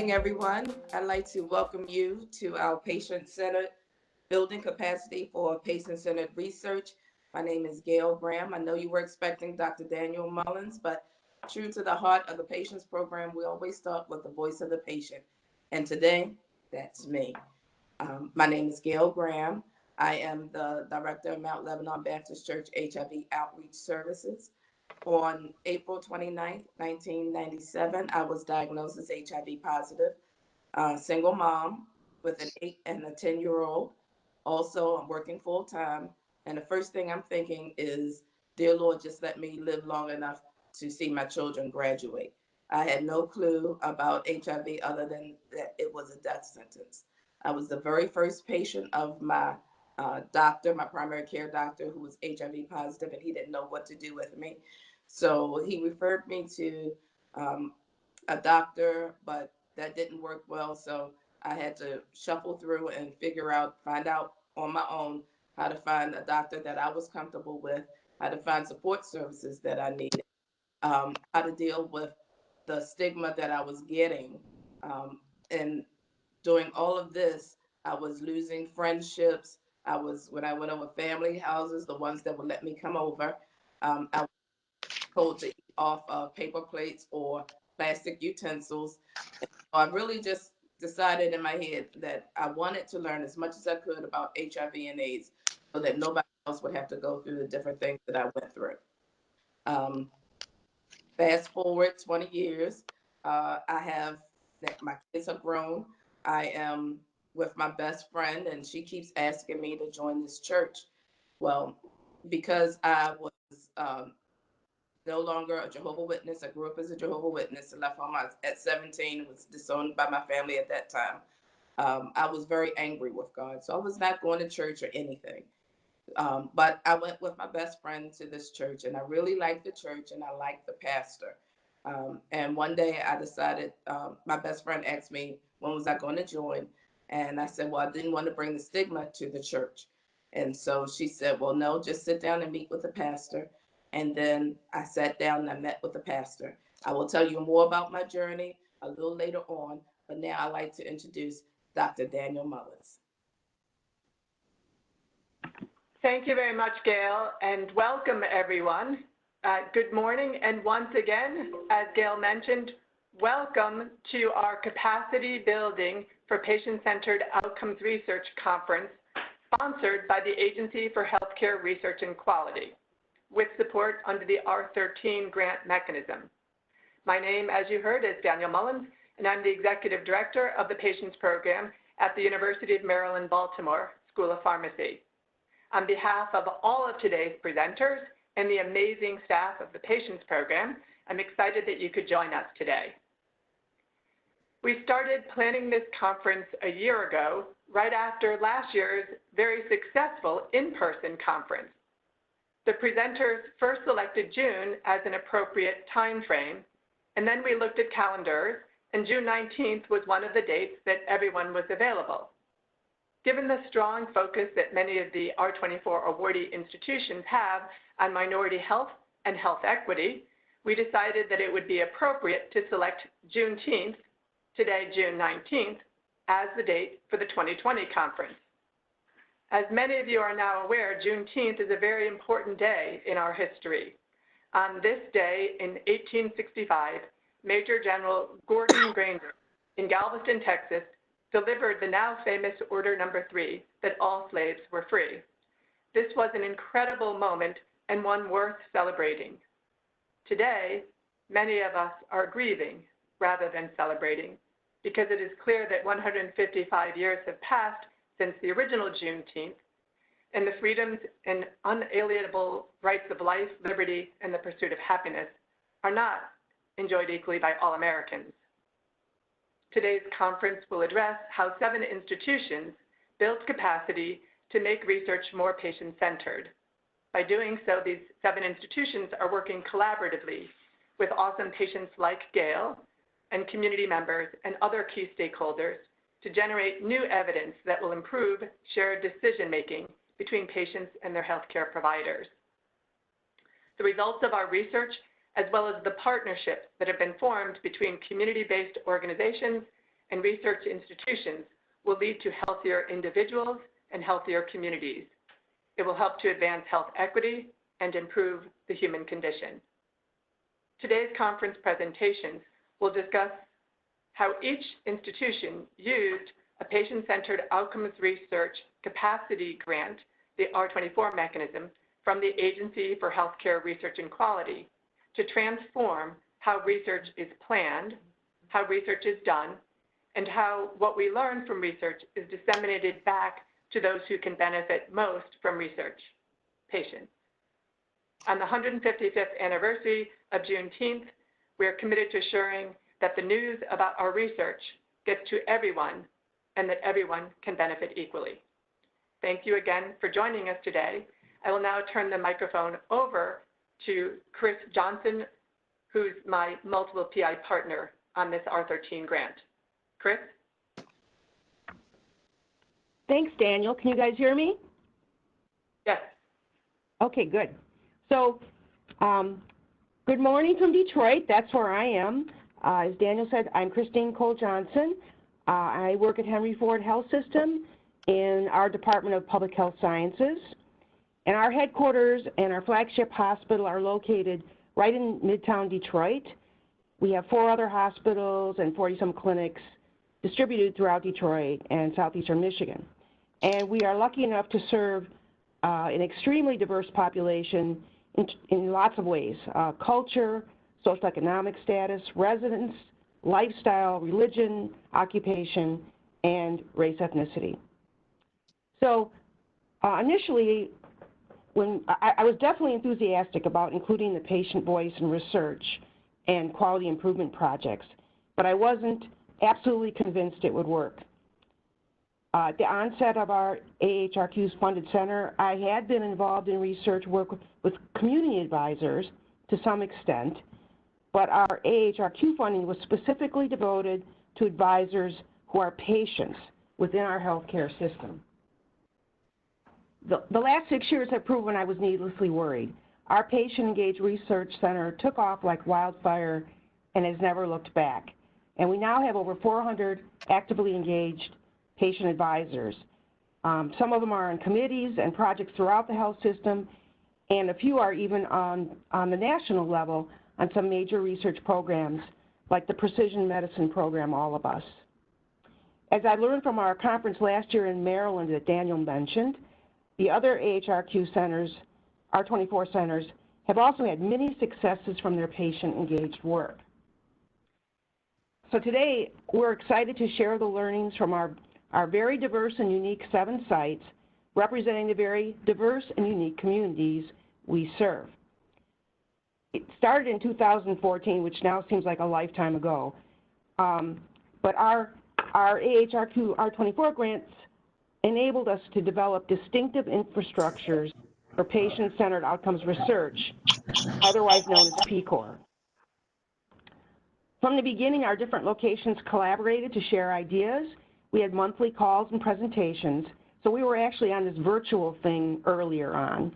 morning, everyone. I'd like to welcome you to our patient-centered building capacity for patient-centered research. My name is Gail Graham. I know you were expecting Dr. Daniel Mullins, but true to the heart of the patients program, we always start with the voice of the patient. And today, that's me. My name is Gail Graham. I am the director of Mount Lebanon Baptist Church HIV Outreach Services. On April 29th, 1997, I was diagnosed as HIV positive, single mom with an 8 and a 10-year-old. Also, I'm working full time. And the first thing I'm thinking is, dear Lord, just let me live long enough to see my children graduate. I had no clue about HIV other than that it was a death sentence. I was the very first patient of my doctor, my primary care doctor, who was HIV positive, and he didn't know what to do with me. So he referred me to um, a doctor, but that didn't work well. So I had to shuffle through and find out on my own how to find a doctor that I was comfortable with, how to find support services that I needed, how to deal with the stigma that I was getting. And doing all of this, I was losing friendships. When I went over family houses, the ones that would let me come over, I told to eat off of paper plates or plastic utensils. So I really just decided in my head that I wanted to learn as much as I could about HIV and AIDS so that nobody else would have to go through the different things that I went through. Um, Fast forward 20 years, I have my kids have grown. I am with my best friend, and she keeps asking me to join this church. Well, because I was no longer a Jehovah Witness. I grew up as a Jehovah Witness and left home at 17, was disowned by my family at that time. I was very angry with God, so I was not going to church or anything. But I went with my best friend to this church, and I really liked the church, and I liked the pastor. And one day I decided, my best friend asked me, when was I going to join? And I said, well, I didn't want to bring the stigma to the church. And so she said, well, no, just sit down and meet with the pastor. And then I sat down and I met with the pastor. I will tell you more about my journey a little later on, but now I'd like to introduce Dr. Daniel Mullins. Thank you very much, Gail, and welcome everyone. Good morning, and once again, as Gail mentioned, welcome to our Capacity Building for Patient-Centered Outcomes Research Conference, sponsored by the Agency for Healthcare Research and Quality, with support under the R13 grant mechanism. My name, as you heard, is Daniel Mullins, and I'm the Executive Director of the Patients Program at the University of Maryland, Baltimore School of Pharmacy. On behalf of all of today's presenters and the amazing staff of the Patients Program, I'm excited that you could join us today. We started planning this conference a year ago, right after last year's very successful in-person conference. The presenters first selected June as an appropriate time frame, and then we looked at calendars, and June 19th was one of the dates that everyone was available. Given the strong focus that many of the R24 awardee institutions have on minority health and health equity, we decided that it would be appropriate to select Juneteenth, today June 19th, as the date for the 2020 conference. As many of you are now aware, Juneteenth is a very important day in our history. On this day in 1865, Major General Gordon Granger in Galveston, Texas, delivered the now famous Order Number 3 that all slaves were free. This was an incredible moment and one worth celebrating. Today, many of us are grieving rather than celebrating because it is clear that 155 years have passed since the original Juneteenth, and the freedoms and unalienable rights of life, liberty, and the pursuit of happiness are not enjoyed equally by all Americans. Today's conference will address how 7 institutions built capacity to make research more patient-centered. By doing so, these 7 institutions are working collaboratively with awesome patients like Gail and community members and other key stakeholders to generate new evidence that will improve shared decision-making between patients and their healthcare providers. The results of our research, as well as the partnerships that have been formed between community-based organizations and research institutions will lead to healthier individuals and healthier communities. It will help to advance health equity and improve the human condition. Today's conference presentations will discuss how each institution used a patient-centered outcomes research capacity grant, the R24 mechanism, from the Agency for Healthcare Research and Quality to transform how research is planned, how research is done, and how what we learn from research is disseminated back to those who can benefit most from research, patients. On the 155th anniversary of Juneteenth, we are committed to ensuring that the news about our research gets to everyone and that everyone can benefit equally. Thank you again for joining us today. I will now turn the microphone over to Chris Johnson, who's my multiple PI partner on this R13 grant. Chris? Thanks, Daniel. Can you guys hear me? Yes. Okay, good. So, good morning from Detroit. That's where I am. As Daniel said, I'm Christine Cole Johnson. I work at Henry Ford Health System in our Department of Public Health Sciences. And our headquarters and our flagship hospital are located right in Midtown Detroit. We have 4 other hospitals and 40-some clinics distributed throughout Detroit and southeastern Michigan. And we are lucky enough to serve an extremely diverse population in lots of ways: culture, socioeconomic status, residence, lifestyle, religion, occupation, and race ethnicity. So initially, when I was definitely enthusiastic about including the patient voice in research and quality improvement projects, but I wasn't absolutely convinced it would work. At the onset of our AHRQ's funded center, I had been involved in research work with community advisors to some extent, but our AHRQ funding was specifically devoted to advisors who are patients within our healthcare system. The last 6 years have proven I was needlessly worried. Our patient-engaged research center took off like wildfire and has never looked back. And we now have over 400 actively engaged patient advisors. Some of them are on committees and projects throughout the health system, and a few are even on the national level on some major research programs like the Precision Medicine program, All of Us. As I learned from our conference last year in Maryland that Daniel mentioned, the other AHRQ centers, R24 centers, have also had many successes from their patient-engaged work. So today, we're excited to share the learnings from our very diverse and unique 7 sites representing the very diverse and unique communities we serve. It started in 2014, which now seems like a lifetime ago, but our AHRQ R24 grants enabled us to develop distinctive infrastructures for patient-centered outcomes research, otherwise known as PCOR. From the beginning, our different locations collaborated to share ideas. We had monthly calls and presentations, so we were actually on this virtual thing earlier on.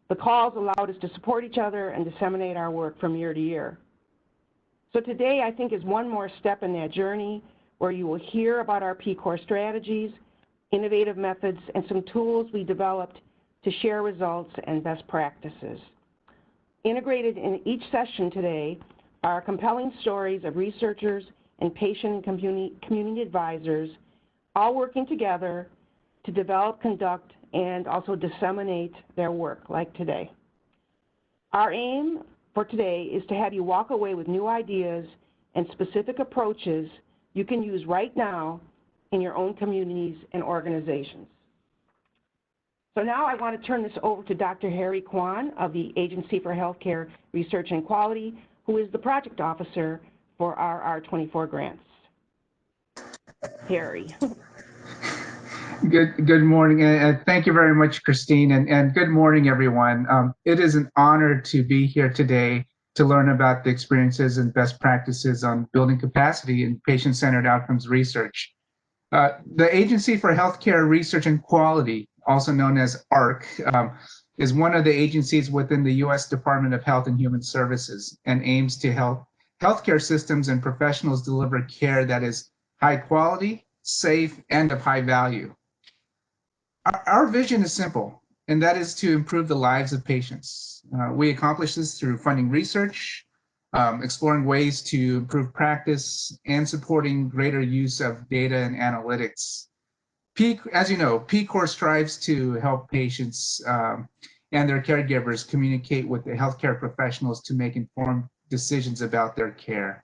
The calls allowed us to support each other and disseminate our work from year to year. So today, I think, is one more step in that journey where you will hear about our PCOR strategies, innovative methods, and some tools we developed to share results and best practices. Integrated in each session today are compelling stories of researchers and patient and community advisors all working together to develop, conduct, and also disseminate their work, like today. Our aim for today is to have you walk away with new ideas and specific approaches you can use right now in your own communities and organizations. So now I want to turn this over to Dr. Harry Kwan of the Agency for Healthcare Research and Quality, who is the project officer for our R24 grants. Harry. Good morning, and thank you very much, Christine, and good morning, everyone. It is an honor to be here today to learn about the experiences and best practices on building capacity in patient-centered outcomes research. The Agency for Healthcare Research and Quality, also known as AHRQ, is one of the agencies within the U.S. Department of Health and Human Services and aims to help healthcare systems and professionals deliver care that is high quality, safe, and of high value. Our vision is simple, and that is to improve the lives of patients. We accomplish this through funding research, exploring ways to improve practice, and supporting greater use of data and analytics. As you know, PCOR strives to help patients and their caregivers communicate with the healthcare professionals to make informed decisions about their care.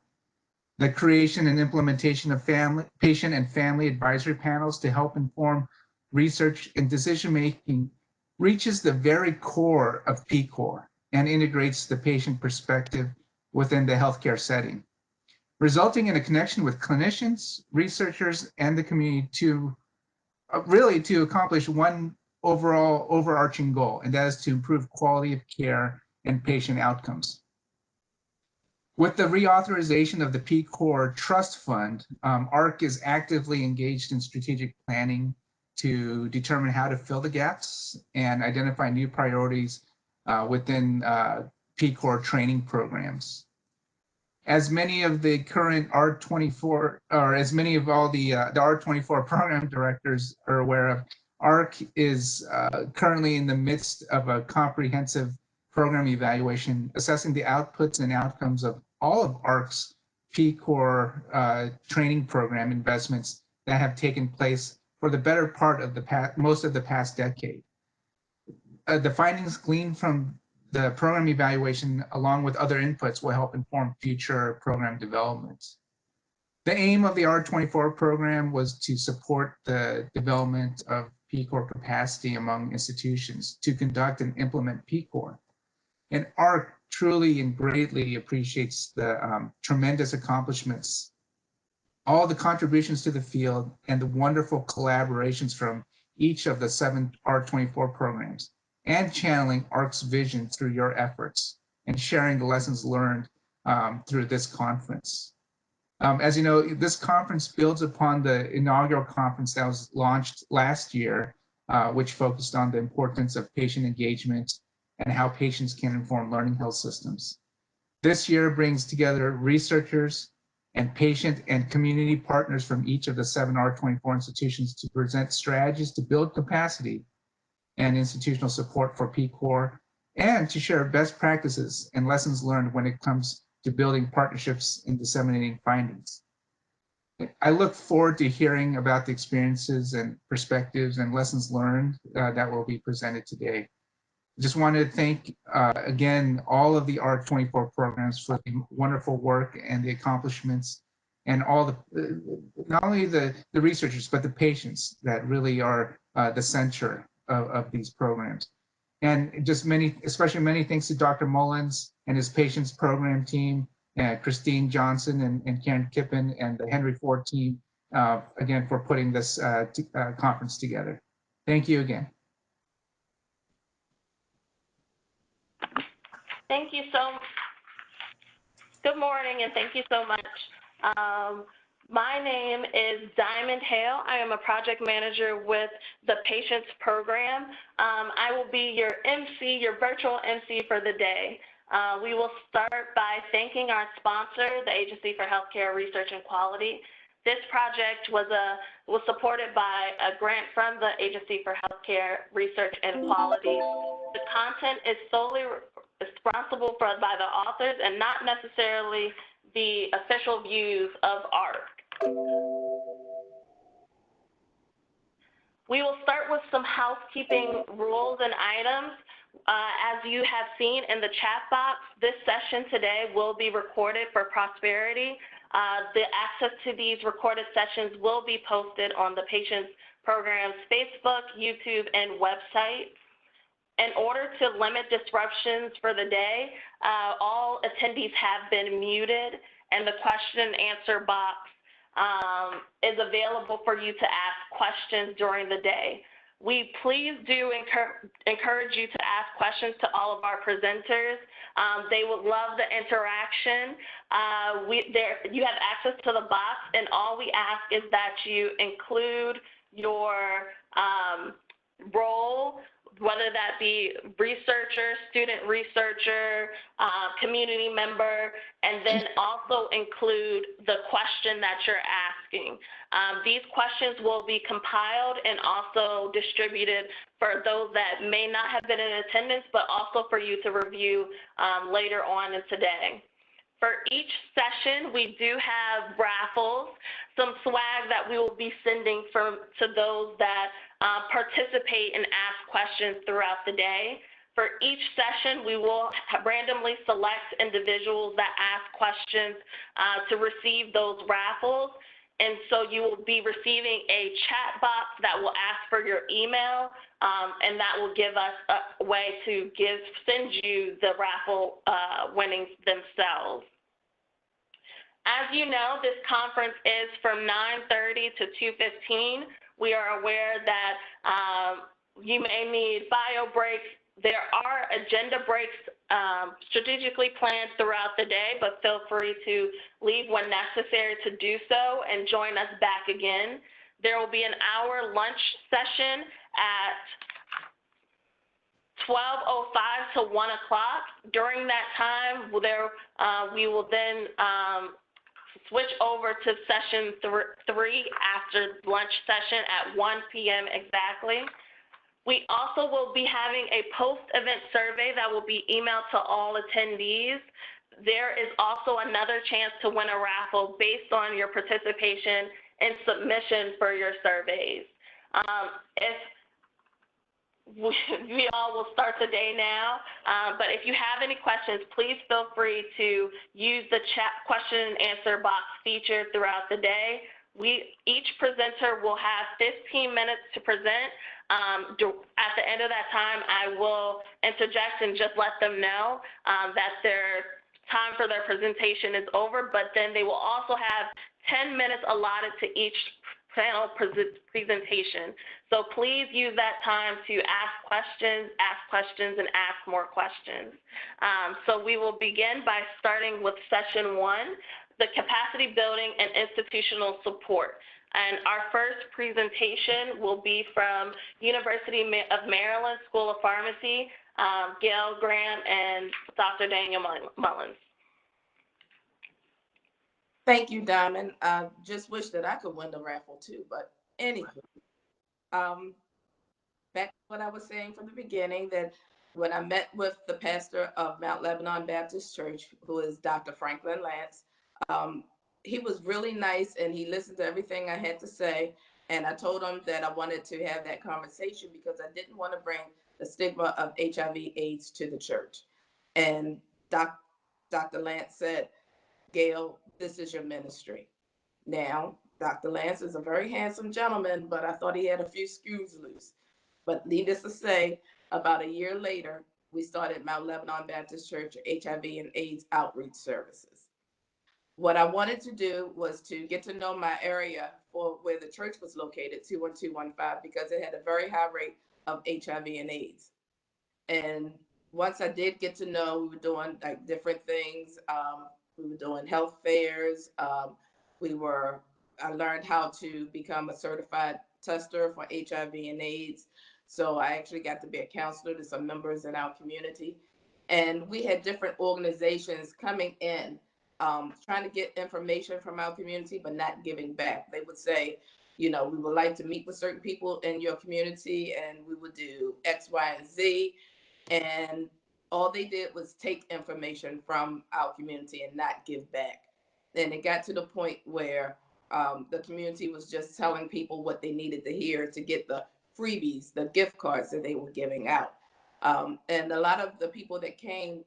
The creation and implementation of patient and family advisory panels to help inform research and decision-making reaches the very core of PCOR and integrates the patient perspective within the healthcare setting, resulting in a connection with clinicians, researchers, and the community to really to accomplish one overall overarching goal, and that is to improve quality of care and patient outcomes. With the reauthorization of the PCOR Trust Fund, ARC is actively engaged in strategic planning to determine how to fill the gaps and identify new priorities within PCOR training programs. As many of the current R24, or as many of all the R24 program directors are aware of, ARC is currently in the midst of a comprehensive program evaluation, assessing the outputs and outcomes of all of ARC's PCOR training program investments that have taken place for the better part of most of the past decade. The findings gleaned from the program evaluation, along with other inputs, will help inform future program development. The aim of the R24 program was to support the development of PCOR capacity among institutions to conduct and implement PCOR. And ARC truly and greatly appreciates the tremendous accomplishments, all the contributions to the field, and the wonderful collaborations from each of the 7 R24 programs, and channeling ARC's vision through your efforts and sharing the lessons learned through this conference. As you know, this conference builds upon the inaugural conference that was launched last year, which focused on the importance of patient engagement and how patients can inform learning health systems. This year brings together researchers and patient and community partners from each of the 7 R24 institutions to present strategies to build capacity and institutional support for PCOR, and to share best practices and lessons learned when it comes to building partnerships and disseminating findings. I look forward to hearing about the experiences and perspectives and lessons learned that will be presented today. I just wanted to thank, again, all of the R24 programs for the wonderful work and the accomplishments, and all the, not only the researchers, but the patients that really are the center of these programs. And just especially many thanks to Dr. Mullins and his patients program team, Christine Johnson and Karen Kippen, and the Henry Ford team, again, for putting this conference together. Thank you again. Thank you so much. Good morning, and thank you so much. My name is Diamond Hale. I am a project manager with the Patients Program. I will be your MC, your virtual MC for the day. We will start by thanking our sponsor, the Agency for Healthcare Research and Quality. This project was supported by a grant from the Agency for Healthcare Research and Quality. The content is solely responsible by the authors and not necessarily the official views of ARC. We will start with some housekeeping rules and items. As you have seen in the chat box, this session today will be recorded for prosperity. The access to these recorded sessions will be posted on the Patients Program's Facebook, YouTube, and website. In order to limit disruptions for the day, all attendees have been muted, and the question and answer box is available for you to ask questions during the day. We please do encourage you to ask questions to all of our presenters. They would love the interaction. You have access to the box, and all we ask is that you include your role, whether that be researcher, student researcher, community member, and then also include the question that you're asking. These questions will be compiled and also distributed for those that may not have been in attendance, but also for you to review later on in today. For each session, we do have raffles, some swag that we will be sending to those that participate and ask questions throughout the day. For each session, we will randomly select individuals that ask questions to receive those raffles. And so you will be receiving a chat box that will ask for your email, and that will give us a way to send you the raffle winnings themselves. As you know, this conference is from 9:30 to 2:15. We are aware that you may need bio breaks. There are agenda breaks strategically planned throughout the day, but feel free to leave when necessary to do so and join us back again. There will be an hour lunch session at 12:05 to 1 o'clock. During that time, we will then switch over to session 3 after lunch session at 1 p.m. exactly. We also will be having a post-event survey that will be emailed to all attendees. There is also another chance to win a raffle based on your participation and submission for your surveys. We all will start the day now, but if you have any questions, please feel free to use the chat question and answer box feature throughout the day. Each presenter will have 15 minutes to present. At the end of that time, I will interject and just let them know that their time for their presentation is over, but then they will also have 10 minutes allotted to each panel presentation. So please use that time to ask questions, and ask more questions. So we will begin by starting with session 1, the capacity building and institutional support. And our first presentation will be from University of Maryland School of Pharmacy, Gail Graham and Dr. Daniel Mullins. Thank you, Diamond. I just wish that I could win the raffle too, but anyway, back to what I was saying from the beginning, that when I met with the pastor of Mount Lebanon Baptist Church, who is Dr. Franklin Lance, he was really nice and he listened to everything I had to say. And I told him that I wanted to have that conversation because I didn't want to bring the stigma of HIV/AIDS to the church. And Dr. Lance said, Gail, this is your ministry. Now, Dr. Lance is a very handsome gentleman, but I thought he had a few screws loose. But needless to say, about a year later, we started Mount Lebanon Baptist Church HIV and AIDS outreach services. What I wanted to do was to get to know my area for where the church was located, 21215, because it had a very high rate of HIV and AIDS. And once I did get to know, we were doing like different things. We were doing health fairs. I learned how to become a certified tester for HIV and AIDS. So I actually got to be a counselor to some members in our community. And we had different organizations coming in, trying to get information from our community, but not giving back. They would say, we would like to meet with certain people in your community, and we would do X, Y, and Z. And all they did was take information from our community and not give back. And it got to the point where the community was just telling people what they needed to hear to get the freebies, the gift cards that they were giving out. And a lot of the people that came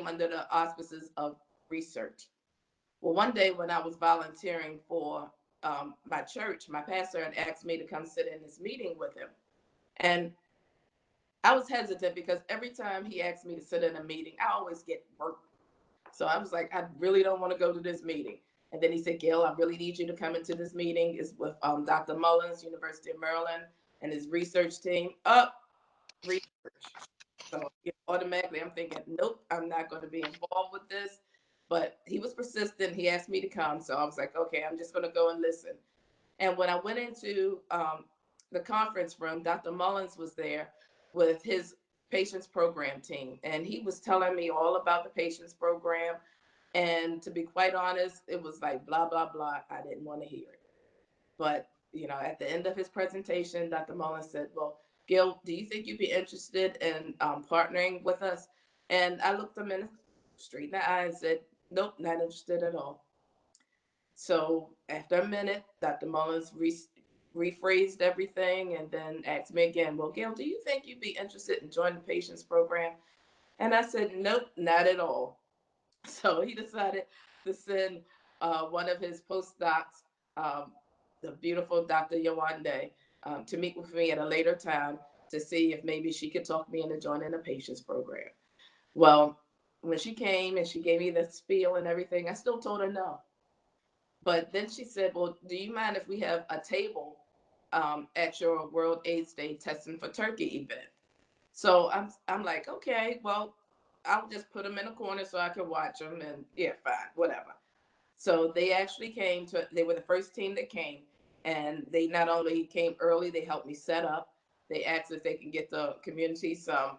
under the auspices of research. Well, one day when I was volunteering for my church, my pastor had asked me to come sit in this meeting with him. And I was hesitant because every time he asked me to sit in a meeting, I always get work. So I was like, I really don't want to go to this meeting. And then he said, Gail, I really need you to come into this meeting. It's with Dr. Mullins, University of Maryland, and his research team. Research. So automatically I'm thinking, nope, I'm not going to be involved with this. But he was persistent. He asked me to come. So I was like, okay, I'm just going to go and listen. And when I went into the conference room, Dr. Mullins was there with his patients program team, and he was telling me all about the patients program. And to be quite honest, it was like blah blah blah. I didn't want to hear it. But at the end of his presentation, Dr. Mullins said, "Well, Gil, do you think you'd be interested in partnering with us?" And I looked him straight in the eye and said, "Nope, not interested at all." So after a minute, Dr. Mullins rephrased everything and then asked me again, "Well, Gail, do you think you'd be interested in joining the patients program?" And I said, "Nope, not at all." So he decided to send one of his postdocs, um, the beautiful Dr. Yawande, to meet with me at a later time to see if maybe she could talk me into joining the patients program. Well, when she came and she gave me the spiel and everything, I still told her no. But then she said, "Well, do you mind if we have a table at your World AIDS Day Testing for Turkey event?" So I'm like, "Okay, well, I'll just put them in a corner so I can watch them, and yeah, fine, whatever." So they actually they were the first team that came, and they not only came early, they helped me set up. They asked if they can get the community some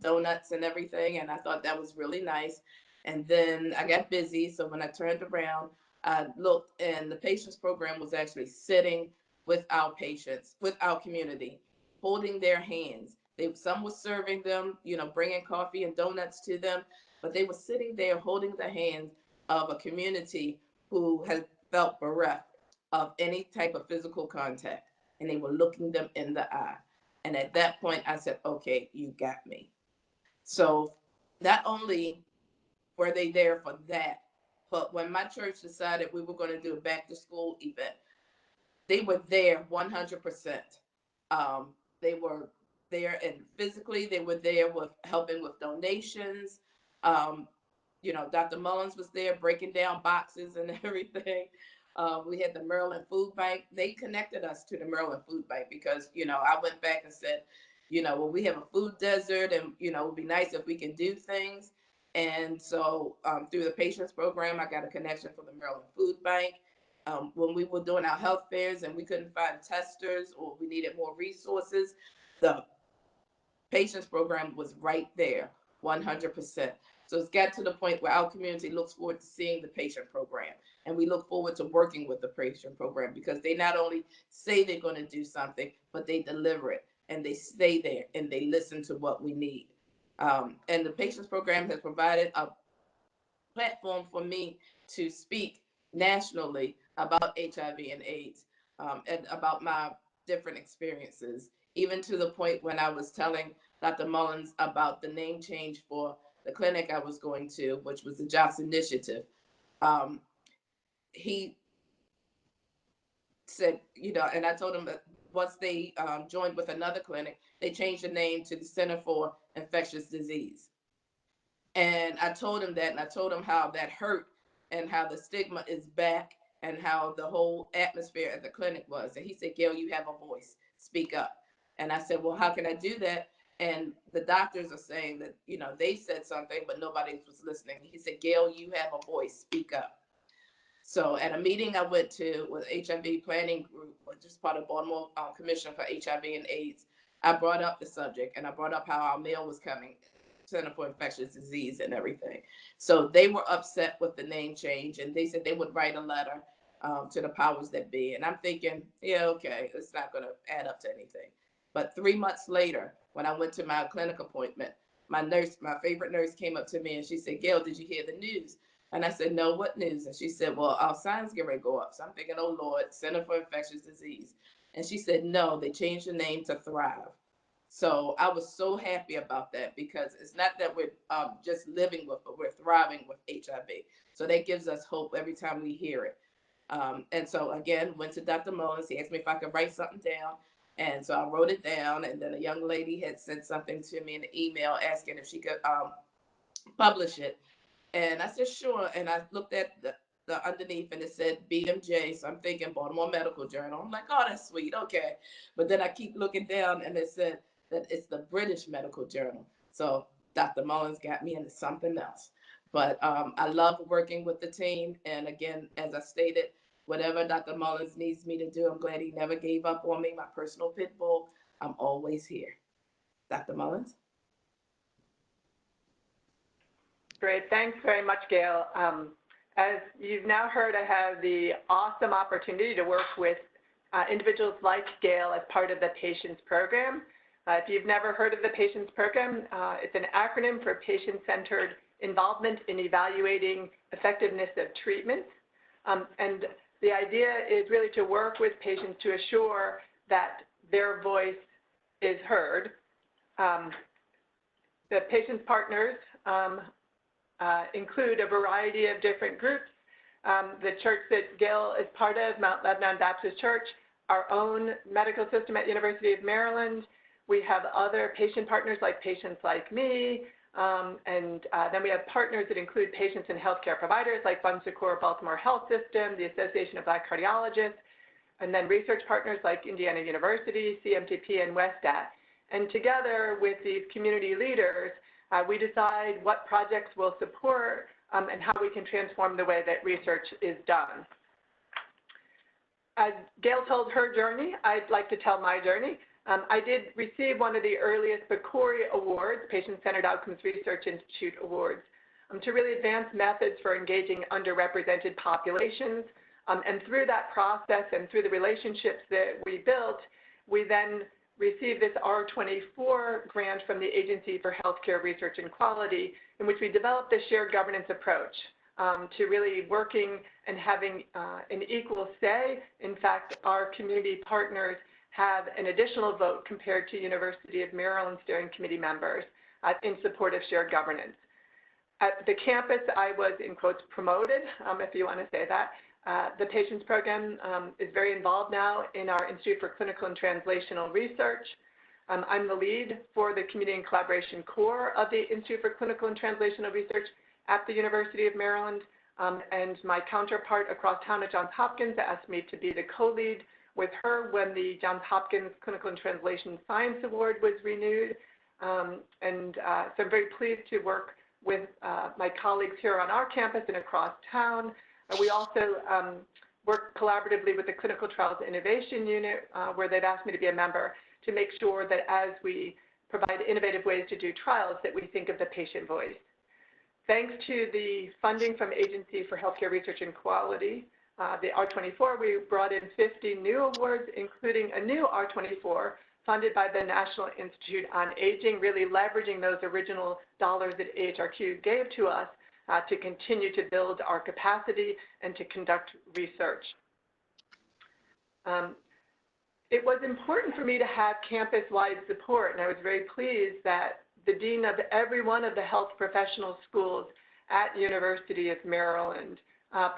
donuts and everything, and I thought that was really nice. And then I got busy, so when I turned around, I looked, and the patients program was actually sitting with our patients, with our community, holding their hands. Some was serving them, bringing coffee and donuts to them, but they were sitting there holding the hands of a community who had felt bereft of any type of physical contact, and they were looking them in the eye. And at that point, I said, "Okay, you got me." So not only were they there for that, but when my church decided we were going to do a back to school event, they were there 100%. They were there, and physically they were there with helping with donations. Um, Dr. Mullins was there breaking down boxes and everything. We had the Maryland Food Bank. They connected us to the Maryland Food Bank because, I went back and said, well, we have a food desert, and, it would be nice if we can do things. And so through the patients program, I got a connection for the Maryland Food Bank. When we were doing our health fairs and we couldn't find testers or we needed more resources, the patients program was right there, 100%. So it's got to the point where our community looks forward to seeing the patient program. And we look forward to working with the patient program because they not only say they're going to do something, but they deliver it and they stay there and they listen to what we need. And the patients program has provided a platform for me to speak nationally about HIV and AIDS, and about my different experiences, even to the point when I was telling Dr. Mullins about the name change for the clinic I was going to, which was the JOS Initiative. Um, he said, and I told him that once they joined with another clinic, they changed the name to the Center for Infectious Disease. And I told him that, and I told him how that hurt and how the stigma is back and how the whole atmosphere at the clinic was. And he said, "Gail, you have a voice. Speak up." And I said, "Well, how can I do that?" And the doctors are saying that, they said something, but nobody was listening. He said, "Gail, you have a voice. Speak up." So at a meeting I went to with HIV planning group, which is part of Baltimore Commission for HIV and AIDS, I brought up the subject and I brought up how our mail was coming, Center for Infectious Disease and everything. So they were upset with the name change and they said they would write a letter to the powers that be. And I'm thinking, yeah, okay, it's not going to add up to anything. But 3 months later, when I went to my clinic appointment, my favorite nurse came up to me and she said, "Gail, did you hear the news?" And I said, "No, what news?" And she said, "Well, our signs get ready to go up." So I'm thinking, oh Lord, Center for Infectious Disease. And she said, "No, they changed the name to Thrive." So I was so happy about that because it's not that we're just living with, but we're thriving with HIV. So that gives us hope every time we hear it. And so again, went to Dr. Mullins. He asked me if I could write something down. And so I wrote it down. And then a young lady had sent something to me in an email asking if she could publish it. And I said, "Sure." And I looked at the underneath and it said BMJ. So I'm thinking Baltimore Medical Journal. I'm like, "Oh, that's sweet. Okay." But then I keep looking down and it said that it's the British Medical Journal. So Dr. Mullins got me into something else. But I love working with the team. And again, as I stated, whatever Dr. Mullins needs me to do, I'm glad he never gave up on me. My personal pit bull, I'm always here. Dr. Mullins. Great, thanks very much, Gail. As you've now heard, I have the awesome opportunity to work with individuals like Gail as part of the PATIENCE program. If you've never heard of the PATIENCE program, it's an acronym for Patient-Centered Involvement in Evaluating Effectiveness of Treatment. And the idea is really to work with patients to assure that their voice is heard. The patient's partners include a variety of different groups. The church that Gail is part of, Mount Lebanon Baptist Church, our own medical system at University of Maryland. We have other patient partners like Patients Like Me, and then we have partners that include patients and healthcare providers like Bon Secours Baltimore Health System, the Association of Black Cardiologists, and then research partners like Indiana University, CMTP, and WestAT. And together with these community leaders, we decide what projects we'll support and how we can transform the way that research is done. As Gail told her journey, I'd like to tell my journey. I did receive one of the earliest PCORI Awards, Patient-Centered Outcomes Research Institute Awards, to really advance methods for engaging underrepresented populations. And through that process and through the relationships that we built, we then received this R24 grant from the Agency for Healthcare Research and Quality, in which we developed a shared governance approach to really working and having an equal say. In fact, our community partners have an additional vote compared to University of Maryland steering committee members in support of shared governance. At the campus, I was, in quotes, promoted, if you want to say that. The PATIENCE program is very involved now in our Institute for Clinical and Translational Research. I'm the lead for the Community and Collaboration Core of the Institute for Clinical and Translational Research at the University of Maryland. And my counterpart across town at Johns Hopkins asked me to be the co-lead with her when the Johns Hopkins Clinical and Translation Science Award was renewed. So I'm very pleased to work with my colleagues here on our campus and across town. We also work collaboratively with the Clinical Trials Innovation Unit, where they've asked me to be a member, to make sure that as we provide innovative ways to do trials, that we think of the patient voice. Thanks to the funding from Agency for Healthcare Research and Quality, the R24, we brought in 50 new awards, including a new R24 funded by the National Institute on Aging, really leveraging those original dollars that AHRQ gave to us to continue to build our capacity and to conduct research. It was important for me to have campus-wide support, and I was very pleased that the dean of every one of the health professional schools at University of Maryland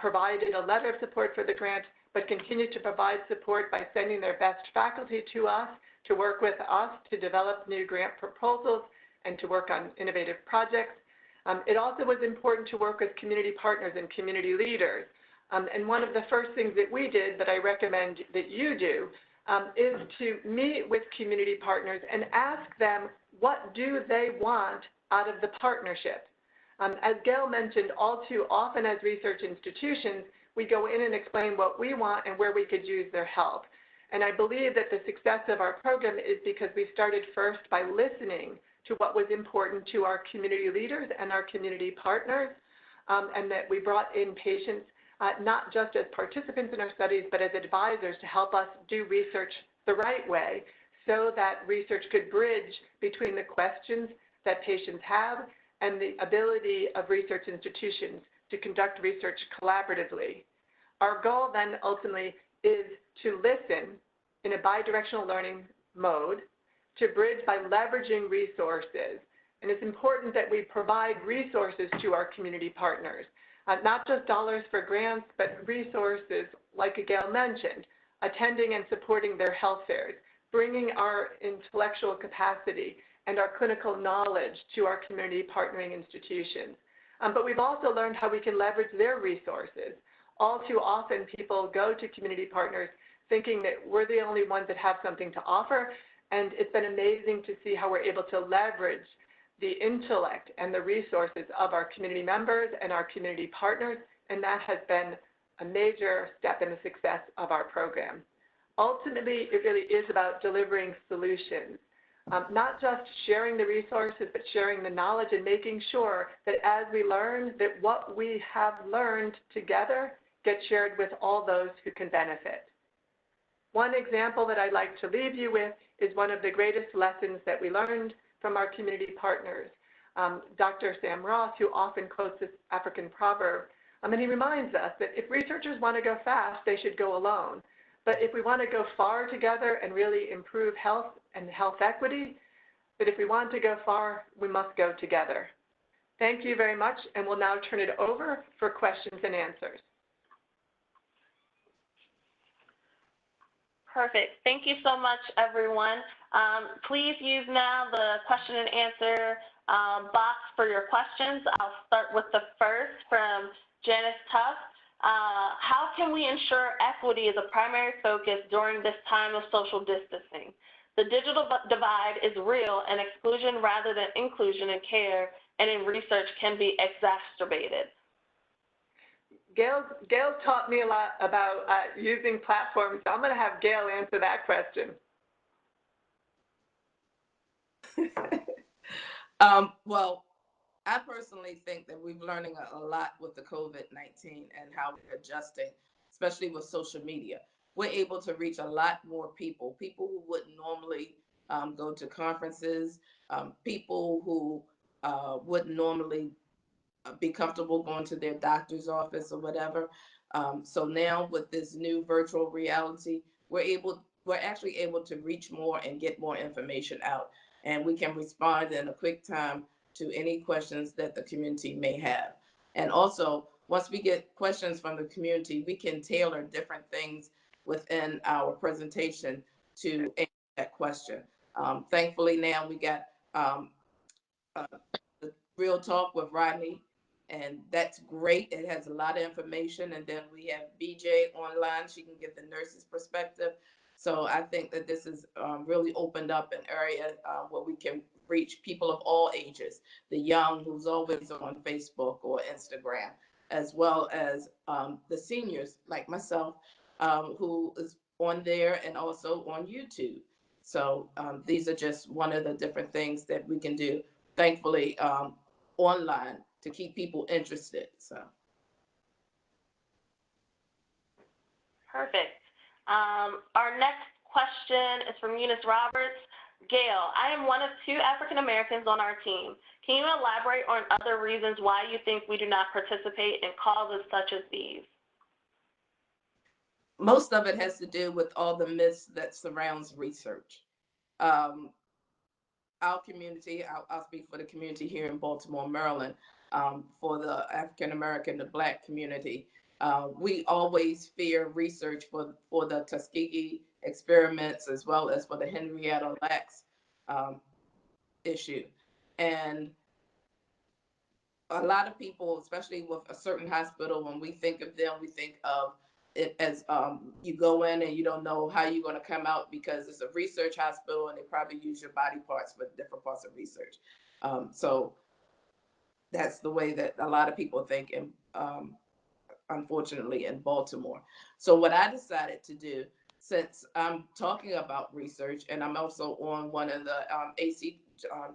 provided a letter of support for the grant, but continued to provide support by sending their best faculty to us to work with us to develop new grant proposals and to work on innovative projects. It also was important to work with community partners and community leaders. And one of the first things that we did that I recommend that you do is to meet with community partners and ask them, what do they want out of the partnership? As Gail mentioned, all too often as research institutions, we go in and explain what we want and where we could use their help. And I believe that the success of our program is because we started first by listening to what was important to our community leaders and our community partners, and that we brought in patients not just as participants in our studies, but as advisors to help us do research the right way so that research could bridge between the questions that patients have and the ability of research institutions to conduct research collaboratively. Our goal then ultimately is to listen in a bidirectional learning mode, to bridge by leveraging resources. And it's important that we provide resources to our community partners, not just dollars for grants, but resources, like Gail mentioned, attending and supporting their health fairs, bringing our intellectual capacity and our clinical knowledge to our community partnering institutions. But we've also learned how we can leverage their resources. All too often, people go to community partners thinking that we're the only ones that have something to offer, and it's been amazing to see how we're able to leverage the intellect and the resources of our community members and our community partners, and that has been a major step in the success of our program. Ultimately, it really is about delivering solutions. Not just sharing the resources, but sharing the knowledge and making sure that as we learn, that what we have learned together gets shared with all those who can benefit. One example that I'd like to leave you with is one of the greatest lessons that we learned from our community partners. Dr. Sam Ross, who often quotes this African proverb, and he reminds us that if researchers want to go fast, they should go alone. But if we want to go far together and really improve health and health equity, that if we want to go far, we must go together. Thank you very much, and we'll now turn it over for questions and answers. Perfect. Thank you so much, everyone. Please use now the question and answer box for your questions. I'll start with the first from Janice Tuff. How can we ensure equity is a primary focus during this time of social distancing? The digital divide is real, and exclusion rather than inclusion in care and in research can be exacerbated. Gail taught me a lot about using platforms, so I'm going to have Gail answer that question. Well, I personally think that we're learning a lot with the COVID-19 and how we're adjusting, especially with social media. We're able to reach a lot more people who wouldn't normally go to conferences, people who wouldn't normally be comfortable going to their doctor's office or whatever. So now with this new virtual reality, we're actually able to reach more and get more information out, and we can respond in a quick time to any questions that the community may have. And also, once we get questions from the community, we can tailor different things within our presentation to answer that question. Thankfully, now we got the Real Talk with Rodney, and that's great. It has a lot of information. And then we have BJ online. She can get the nurse's perspective. So I think that this has really opened up an area where we can reach people of all ages, the young who's always on Facebook or Instagram, as well as the seniors like myself, who is on there and also on YouTube. So these are just one of the different things that we can do, thankfully, online to keep people interested. So. Perfect. Our next question is from Eunice Roberts. Gail, I am one of 2 African Americans on our team. Can you elaborate on other reasons why you think we do not participate in causes such as these? Most of it has to do with all the myths that surrounds research. Our community, I'll speak for the community here in Baltimore, Maryland, for the African American, the Black community. We always fear research for the Tuskegee experiments as well as for the Henrietta Lacks issue. And a lot of people, especially with a certain hospital, when we think of them, we think of it as you go in and you don't know how you're going to come out because it's a research hospital and they probably use your body parts for different parts of research. So that's the way that a lot of people think, and unfortunately in Baltimore. So what I decided to do, since I'm talking about research and I'm also on one of the AC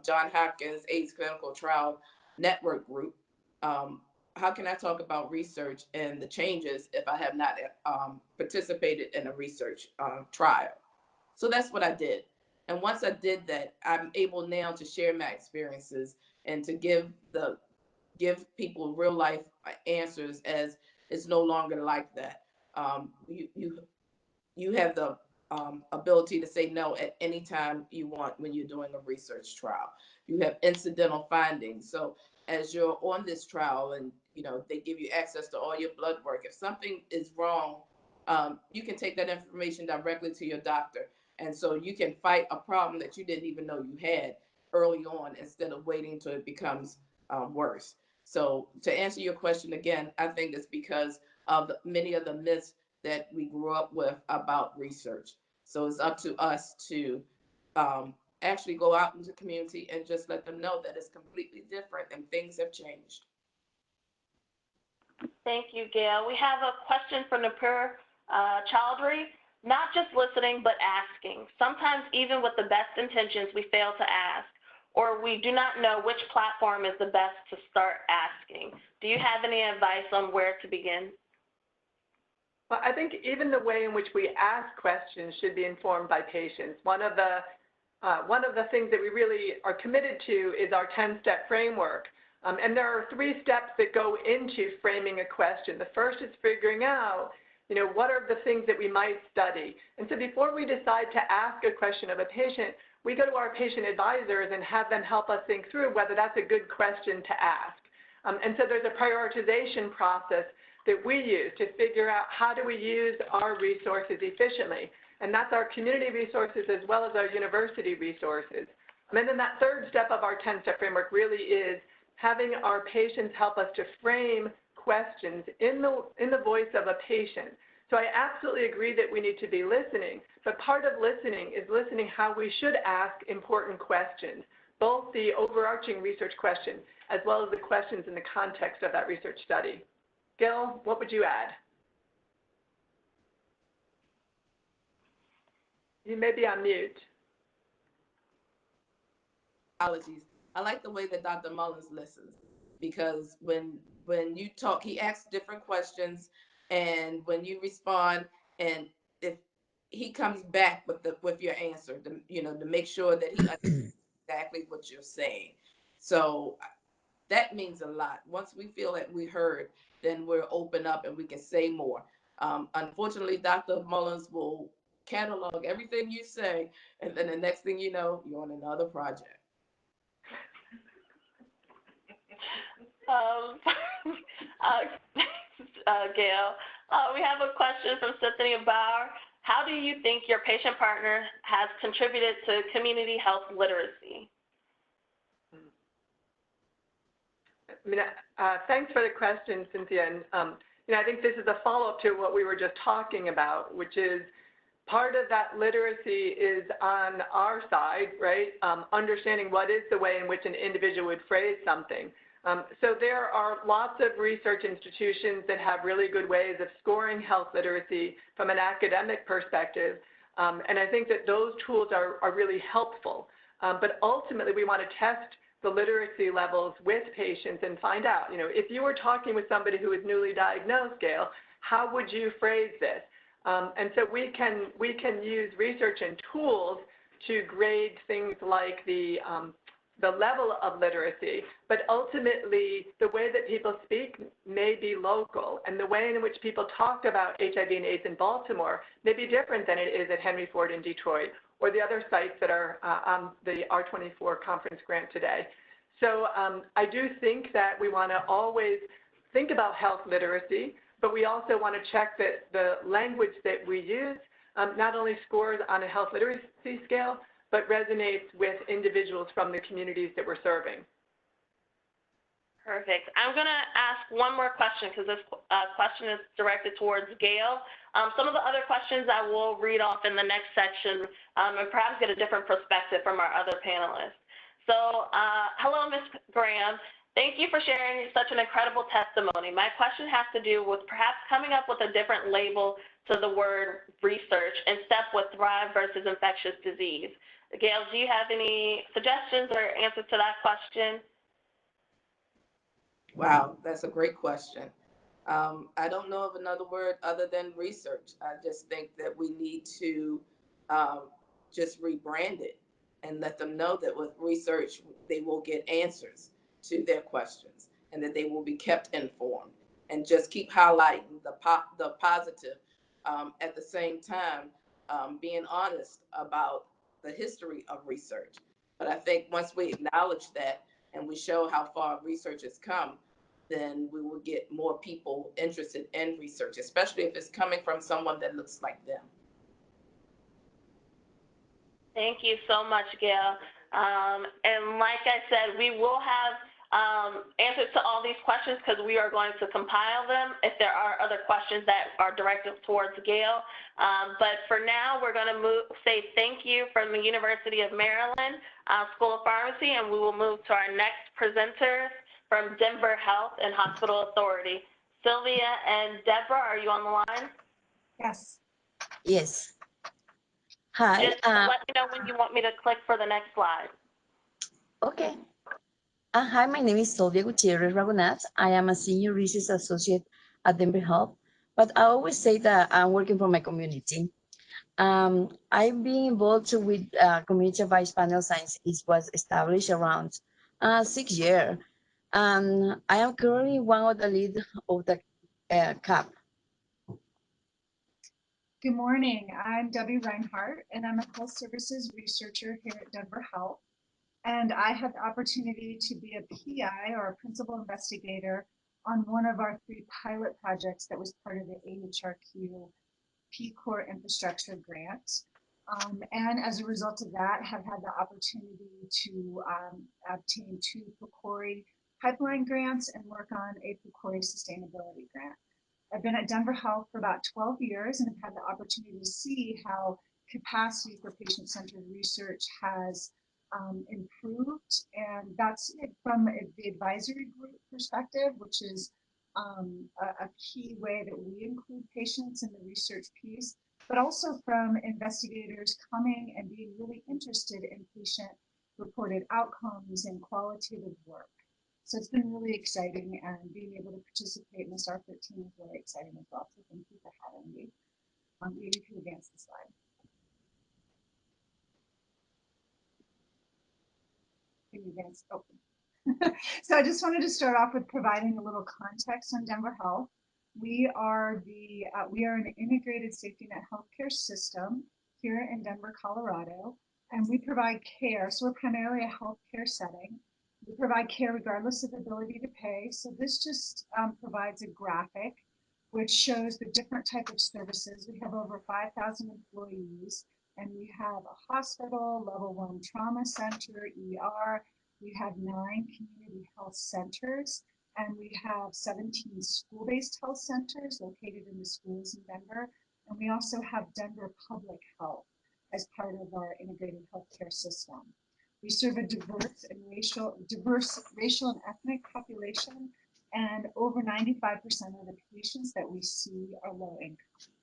John Hopkins AIDS Clinical Trial Network group, how can I talk about research and the changes if I have not participated in a research trial? So that's what I did. And once I did that, I'm able now to share my experiences and to give people real life answers, as it's no longer like that. You have the ability to say no at any time you want when you're doing a research trial. You have incidental findings. So as you're on this trial and they give you access to all your blood work, if something is wrong, you can take that information directly to your doctor. And so you can fight a problem that you didn't even know you had early on instead of waiting till it becomes worse. So to answer your question again, I think it's because of many of the myths that we grew up with about research. So it's up to us to actually go out into the community and just let them know that it's completely different and things have changed. Thank you, Gail. We have a question from Nupur Chowdhury. Not just listening, but asking. Sometimes even with the best intentions, we fail to ask, or we do not know which platform is the best to start asking. Do you have any advice on where to begin? Well, I think even the way in which we ask questions should be informed by patients. One of the things that we really are committed to is our 10-step framework. And there are 3 steps that go into framing a question. The first is figuring out, what are the things that we might study? And so before we decide to ask a question of a patient, we go to our patient advisors and have them help us think through whether that's a good question to ask. And so there's a prioritization process that we use to figure out how do we use our resources efficiently. And that's our community resources as well as our university resources. And then that 3rd step of our 10-step framework really is having our patients help us to frame questions in the voice of a patient. So I absolutely agree that we need to be listening, but part of listening is listening how we should ask important questions, both the overarching research question as well as the questions in the context of that research study. Gail, what would you add? You may be on mute. Apologies. I like the way that Dr. Mullins listens, because when you talk, he asks different questions, and when you respond, and if he comes back with your answer, to make sure that he understands exactly what you're saying. So that means a lot. Once we feel that we heard, then we're open up and we can say more. Unfortunately, Dr. Mullins will catalog everything you say, and then the next thing you know, you're on another project. Gail, we have a question from Cynthia Bauer. How do you think your patient partner has contributed to community health literacy? Thanks for the question, Cynthia. And I think this is a follow-up to what we were just talking about, which is part of that literacy is on our side, right? Understanding what is the way in which an individual would phrase something. So there are lots of research institutions that have really good ways of scoring health literacy from an academic perspective. And I think that those tools are really helpful. But ultimately, we want to test the literacy levels with patients and find out, if you were talking with somebody who is newly diagnosed, Gail, how would you phrase this? And so we can use research and tools to grade things like the level of literacy, but ultimately the way that people speak may be local, and the way in which people talk about HIV and AIDS in Baltimore may be different than it is at Henry Ford in Detroit or the other sites that are on the R13 Conference grant today. So I do think that we want to always think about health literacy, but we also want to check that the language that we use not only scores on a health literacy scale, but resonates with individuals from the communities that we're serving. Perfect. I'm going to ask one more question because this question is directed towards Gail. Some of the other questions I will read off in the next section and perhaps get a different perspective from our other panelists. So, hello, Ms. Graham. Thank you for sharing such an incredible testimony. My question has to do with perhaps coming up with a different label to the word research in step with Thrive versus infectious disease. Gail, do you have any suggestions or answers to that question? Wow, that's a great question. I don't know of another word other than research. I just think that we need to just rebrand it and let them know that with research, they will get answers to their questions and that they will be kept informed, and just keep highlighting the positive at the same time, being honest about the history of research. But I think once we acknowledge that and we show how far research has come, then we will get more people interested in research, especially if it's coming from someone that looks like them. Thank you so much, Gail. And like I said, we will have answers to all these questions because we are going to compile them if there are other questions that are directed towards Gail. But for now, we're going to say thank you from the University of Maryland School of Pharmacy, and we will move to our next presenters from Denver Health and Hospital Authority. Silvia and Deborah, are you on the line? Yes. Yes. Hi. Just let me know when you want me to click for the next slide. Okay. Hi, my name is Silvia Gutierrez Ragunath. I am a senior research associate at Denver Health, but I always say that I'm working for my community. I've been involved with community advice panel since it was established around 6 years. I am currently one of the lead of the CAP. Good morning. I'm Debbie Rinehart, and I'm a health services researcher here at Denver Health. And I had the opportunity to be a PI, or a principal investigator, on one of our 3 pilot projects that was part of the AHRQ P-Core infrastructure grant. And as a result of that, have had the opportunity to obtain 2 PCORI pipeline grants and work on a PCORI sustainability grant. I've been at Denver Health for about 12 years and have had the opportunity to see how capacity for patient-centered research has improved. And that's from the advisory group perspective, which is a key way that we include patients in the research piece, but also from investigators coming and being really interested in patient-reported outcomes and qualitative work. So it's been really exciting, and being able to participate in this R13 is really exciting as well. So thank you for having me. You can advance the slide. Can you advance? Oh. So I just wanted to start off with providing a little context on Denver Health. We are an integrated safety net healthcare system here in Denver, Colorado, and we provide care. So we're primarily a healthcare setting. We provide care regardless of ability to pay. So this just provides a graphic which shows the different type of services. We have over 5,000 employees, and we have a hospital, level 1 trauma center, ER. We have 9 community health centers, and we have 17 school-based health centers located in the schools in Denver. And we also have Denver Public Health as part of our integrated healthcare system. We serve a diverse racial and ethnic population, and over 95% of the patients that we see are low income.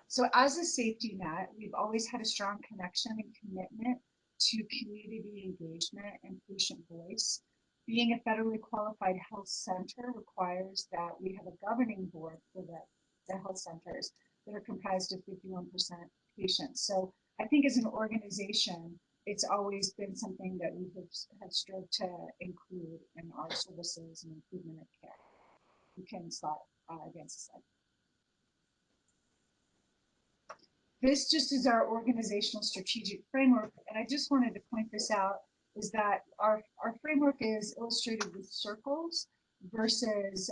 So as a safety net, we've always had a strong connection and commitment to community engagement and patient voice. Being a federally qualified health center requires that we have a governing board for the health centers that are comprised of 51% patients. So I think as an organization, it's always been something that we have strived to include in our services and improvement of care. You can advance the slide. This just is our organizational strategic framework, and I just wanted to point this out, is that our framework is illustrated with circles versus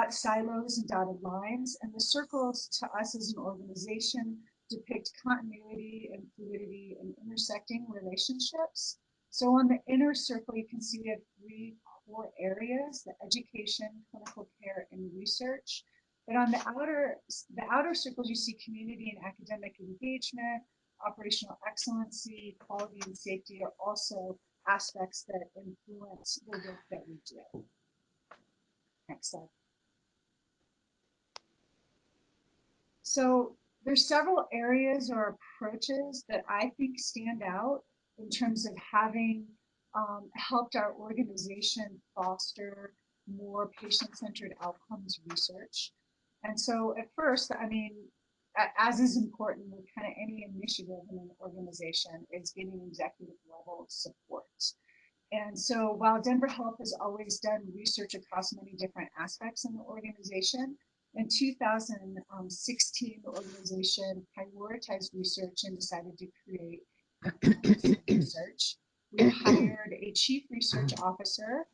silos and dotted lines, and the circles to us as an organization depict continuity and fluidity and intersecting relationships. So on the inner circle, you can see we have 3 core areas: the education, clinical care, and research. But on the outer circles, you see community and academic engagement, operational excellency, quality and safety are also aspects that influence the work that we do. Next slide. So there's several areas or approaches that I think stand out in terms of having helped our organization foster more patient-centered outcomes research. And so at first, I mean, as is important with kind of any initiative in an organization, is getting executive level support. And so while Denver Health has always done research across many different aspects in the organization, in 2016, the organization prioritized research and decided to create research. We hired a chief research officer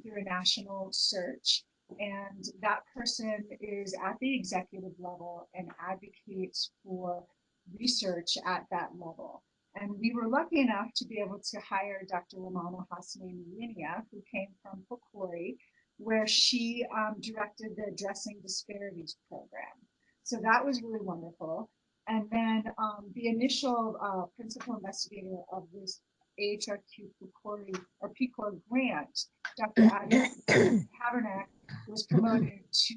through a national search, and that person is at the executive level and advocates for research at that level. And we were lucky enough to be able to hire Dr. Ramona Hassanein, who came from PCORI, where she directed the Addressing Disparities program. So that was really wonderful. And then the initial principal investigator of this AHRQ PCOR grant, Dr. Agnes Habernack was promoted to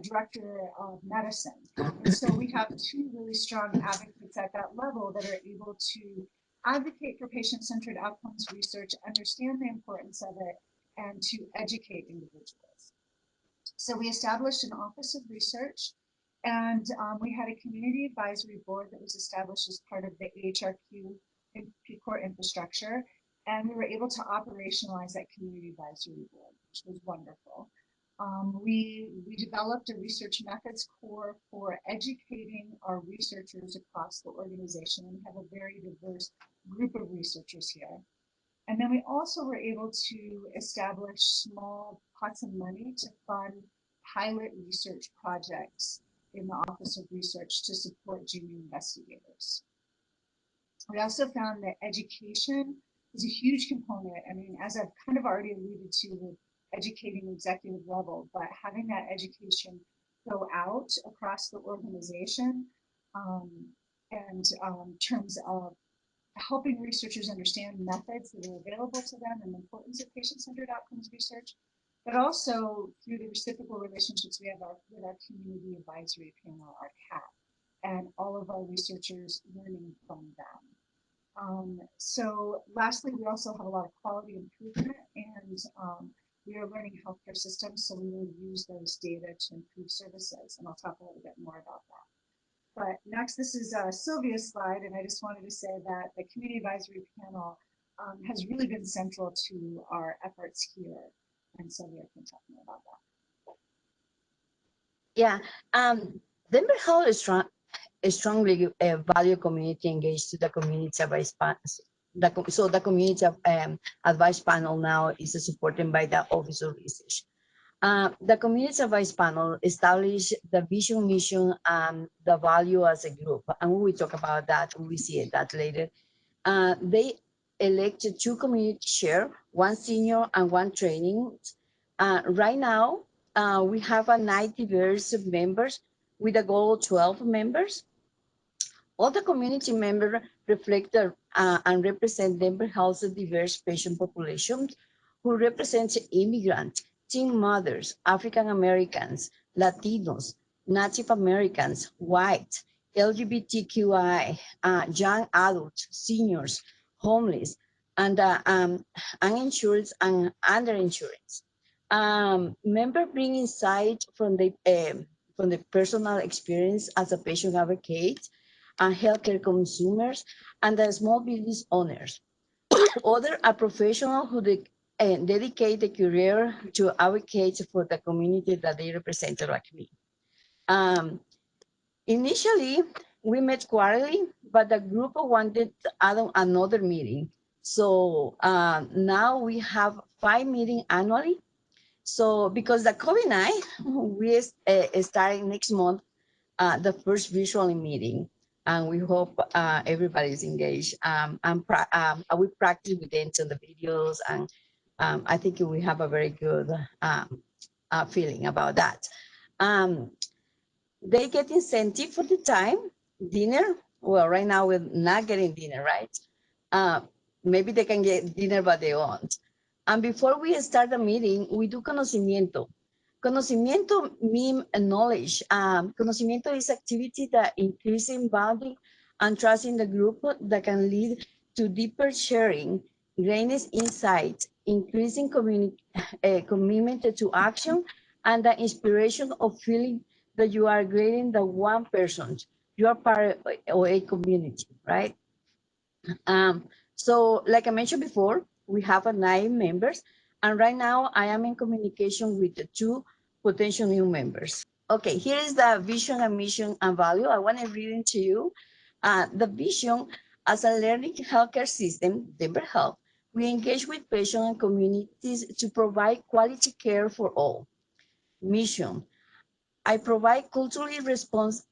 Director of Medicine. And so we have two really strong advocates at that level that are able to advocate for patient-centered outcomes research, understand the importance of it, and to educate individuals. So we established an Office of Research, and we had a community advisory board that was established as part of the AHRQ and PCOR infrastructure. And we were able to operationalize that community advisory board, which was wonderful. We developed a research methods core for educating our researchers across the organization. We have a very diverse group of researchers here. And then we also were able to establish small pots of money to fund pilot research projects in the Office of Research to support junior investigators. We also found that education is a huge component. I mean, as I've kind of already alluded to with educating executive level, but having that education go out across the organization and in terms of helping researchers understand methods that are available to them and the importance of patient-centered outcomes research, but also through the reciprocal relationships we have with our community advisory panel, our CAP, and all of our researchers learning from them. So lastly, we also have a lot of quality improvement, and we are learning healthcare systems, so we will use those data to improve services, and I'll talk a little bit more about that. But next, this is Silvia's slide, and I just wanted to say that the community advisory panel has really been central to our efforts here, and Silvia can talk more about that. Yeah, Denver Health is strongly value community engaged to the community advice panel. So the community advice panel now is supported by the Office of Research. The community advice panel established the vision, mission, and the value as a group. And we will talk about that, we will see that later. They elected 2 community chair, 1 senior and 1 training. Right now, we have a 9 diverse members with a goal of 12 members. All the community members reflect and represent Denver Health's diverse patient population who represents immigrants, teen mothers, African Americans, Latinos, Native Americans, white, LGBTQI, young adults, seniors, homeless, and uninsured and underinsurance. Members bring insight from the personal experience as a patient advocate, and healthcare consumers, and the small business owners. Others are professionals who dedicate a career to advocate for the community that they represent, like me. Initially, we met quarterly, but the group wanted to add another meeting. So now we have 5 meetings annually. So because the COVID-19, we starting next month, the first visual meeting, and we hope everybody's engaged. We practice with them on the videos, and I think we have a very good feeling about that. They get incentive for the time, dinner. Well, right now we're not getting dinner, right? Maybe they can get dinner, but they won't. And before we start the meeting, we do conocimiento. Conocimiento means knowledge. Conocimiento is activity that increasing bonding and trust in the group that can lead to deeper sharing, gaining insight, increasing commitment to action, and the inspiration of feeling that you are grading the one person. You are part of a community, right? So like I mentioned before, we have 9 members, and right now I am in communication with the 2 potential new members. Okay, here is the vision and mission and value. I want to read it to you. The vision: as a learning healthcare system, Denver Health, we engage with patients and communities to provide quality care for all. Mission: I provide culturally response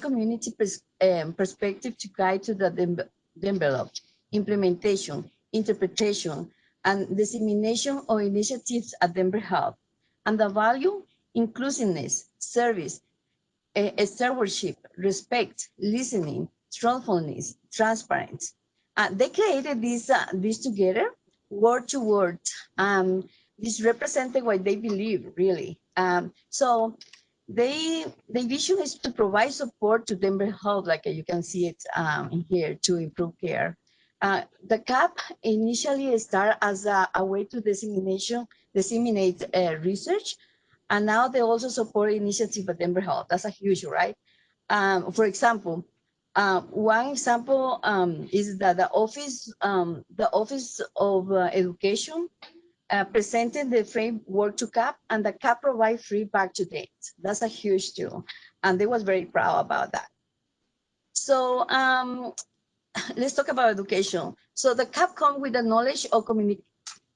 community perspective to guide to the develop, implementation, interpretation, and dissemination of initiatives at Denver Health. And the value: inclusiveness, service, stewardship, respect, listening, truthfulness, transparency. They created this together, word to word. This represented what they believe, really. So the vision is to provide support to Denver Health, like you can see it in here, to improve care. The CAP initially started as a way to disseminate research, and now they also support initiative at Denver Health. That's a huge, right? For example, one example is that the Office of Education presented the framework to CAP, and the CAP provide feedback to date. That's a huge deal, and they was very proud about that. So let's talk about education. So the CAP come with the knowledge of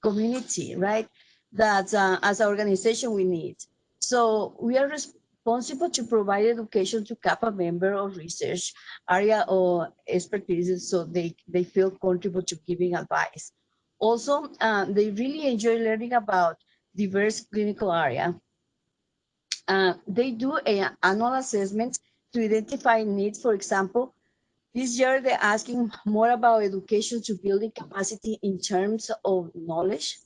community, right? That as an organization we need. So we are responsible to provide education to CAPA member of research area or expertise, so they feel comfortable to giving advice. Also, they really enjoy learning about diverse clinical area. They do an annual assessment to identify needs. For example, this year they're asking more about education to building capacity in terms of knowledge,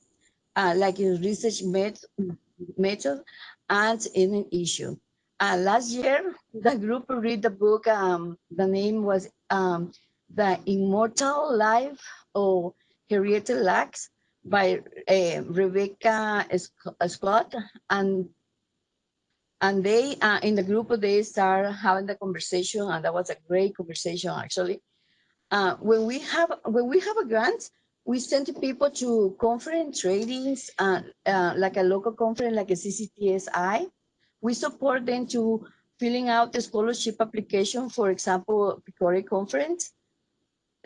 like in research method and in an issue. Last year, the group read the book, the name was The Immortal Life of Henrietta Lacks by Rebecca Scott. And they, in the group, they start having the conversation, and that was a great conversation, actually. When we have a grant, we send people to conference trainings, like a local conference, like a CCTSI. We support them to filling out the scholarship application, for example, Picori Conference.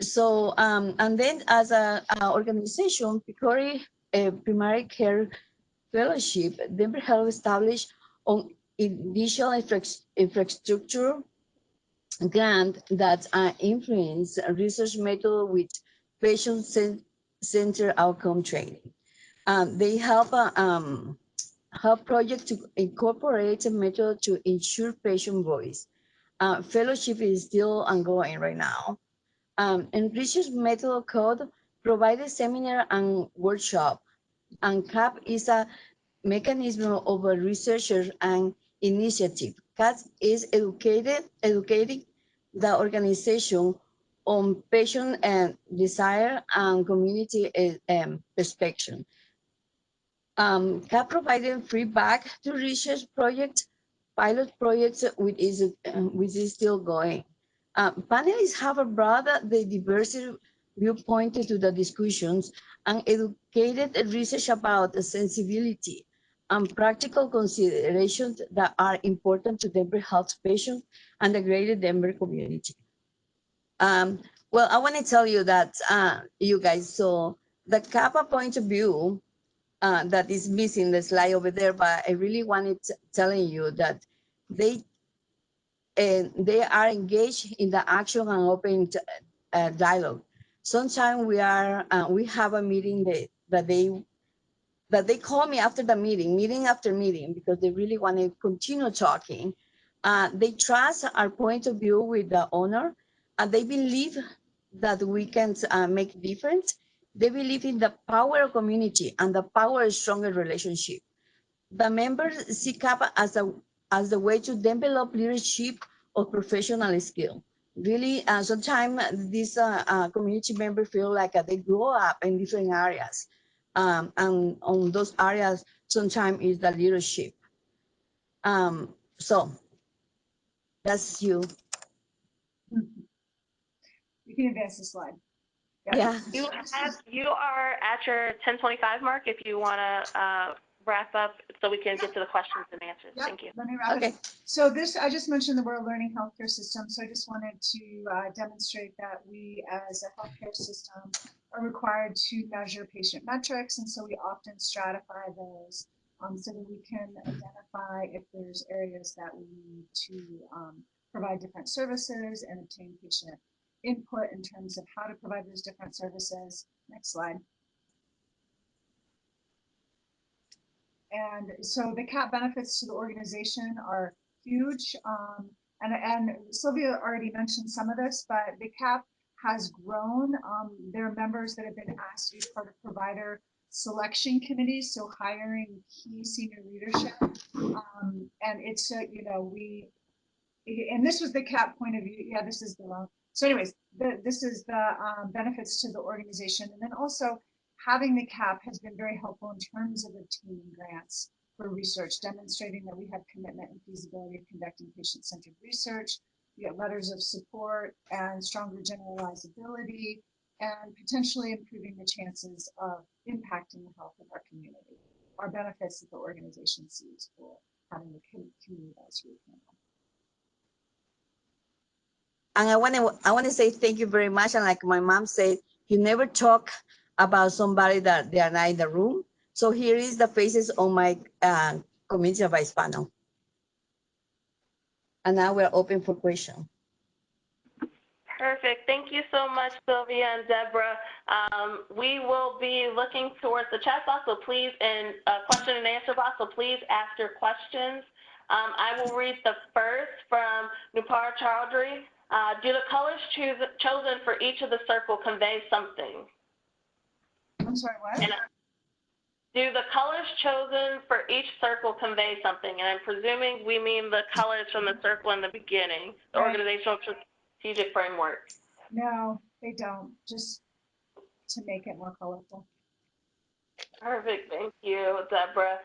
So, and then as a organization, Picori Primary Care Fellowship, Denver Health established on initial infrastructure grant that influence research method with patient-centered outcome training. They help project to incorporate a method to ensure patient voice. Fellowship is still ongoing right now. And research method code provided seminar and workshop. And CAP is a mechanism of a researcher and initiative. CAP is educating the organization on patient and desire and community perspective. CAP providing feedback to research projects, pilot projects, which is still going. Panelists have brought the diversity viewpoint to the discussions and educated research about the sensibility and practical considerations that are important to Denver Health patients and the greater Denver community. Well, I want to tell you that, you guys, so the CAPA point of view that is missing the slide over there, but I really wanted telling you that they are engaged in the action and open dialogue. Sometimes we have a meeting that they call me after the meeting after meeting, because they really want to continue talking. They trust our point of view with the owner, and they believe that we can make difference. They believe in the power of community and the power of stronger relationship. The members see CAPA as a way to develop leadership or professional skill. Really, sometimes these community members feel like they grow up in different areas. And on those areas, sometimes is the leadership. So that's you. You can advance the slide. Yeah. You are at your 10:25 mark if you want to wrap up so we can get to the questions and answers. Yep. Thank you. Let me wrap it. So this, I just mentioned that we're a learning healthcare system. So I just wanted to demonstrate that we as a healthcare system are required to measure patient metrics. And so we often stratify those so that we can identify if there's areas that we need to provide different services and obtain patient input in terms of how to provide those different services. Next slide. And so the CAP benefits to the organization are huge. And Silvia already mentioned some of this, but the CAP has grown. There are members that have been asked to be part of provider selection committees, so hiring key senior leadership. And it's, you know, and this was the CAP point of view. Yeah, this is the wrong. So anyways, this is the benefits to the organization. And then also having the CAP has been very helpful in terms of obtaining grants for research, demonstrating that we have commitment and feasibility of conducting patient-centered research. We get letters of support and stronger generalizability and potentially improving the chances of impacting the health of our community, our benefits that the organization sees for having the community advisory panel. And I want to say thank you very much. And like my mom said, you never talk about somebody that they are not in the room. So here is the faces on my community advice panel. And now we're open for questions. Perfect. Thank you so much, Silvia and Deborah. We will be looking towards the chat box, so please, and question and answer box, so please ask your questions. I will read the first from Nupar Chowdhury. Do the colors chosen for each of the circle convey something? I'm sorry, what? Do the colors chosen for each circle convey something? And I'm presuming we mean the colors from the circle in the beginning, the organizational strategic framework. No, they don't, just to make it more colorful. Perfect, thank you, Deborah.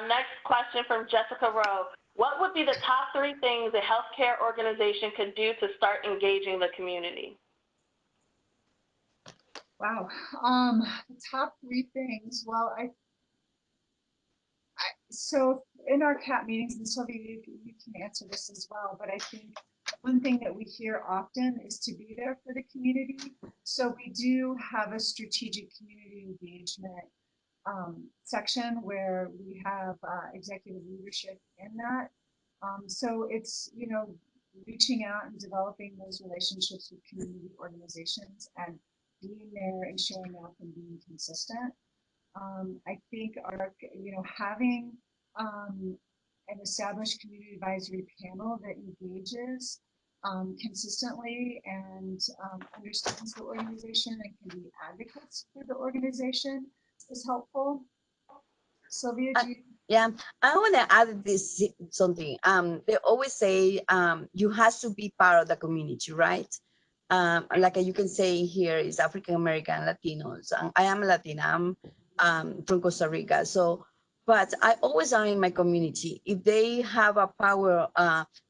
Next question from Jessica Rowe. What would be the top 3 things a healthcare organization could do to start engaging the community? Wow, the top 3 things. Well, so in our CAP meetings, and Sylvia, you can answer this as well, but I think one thing that we hear often is to be there for the community. So we do have a strategic community engagement section where we have executive leadership in that. So it's, you know, reaching out and developing those relationships with community organizations and being there and showing up and being consistent. I think our, you know, having an established community advisory panel that engages consistently and understands the organization and can be advocates for the organization is helpful. Sylvia, do you? Yeah, I want to add this something. They always say you have to be part of the community, right? Like you can say here is African American Latinos. I am Latina. I'm from Costa Rica. So, but I always are in my community. If they have a power,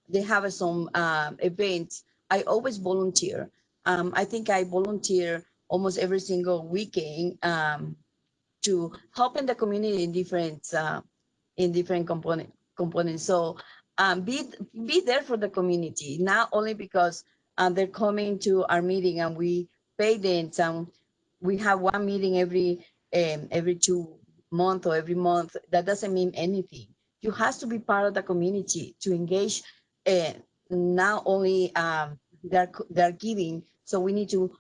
they have some events. I always volunteer. I think I volunteer almost every single weekend to help in the community in different components. So be there for the community, not only because they're coming to our meeting and we pay them. We have one meeting every 2 months or every month. That doesn't mean anything. You have to be part of the community to engage. Not only they're giving, so we need to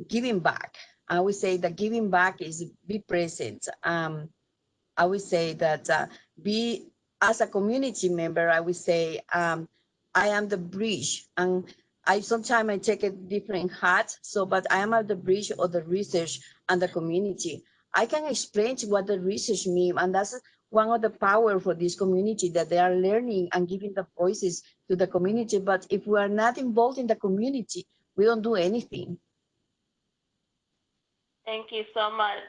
giving back. I would say that giving back is be present. I would say that be as a community member. I would say I am the bridge, and I sometimes I take a different hat. So, but I am at the bridge of the research and the community. I can explain to what the research means, and that's one of the power for this community that they are learning and giving the voices to the community. But if we are not involved in the community, we don't do anything. Thank you so much,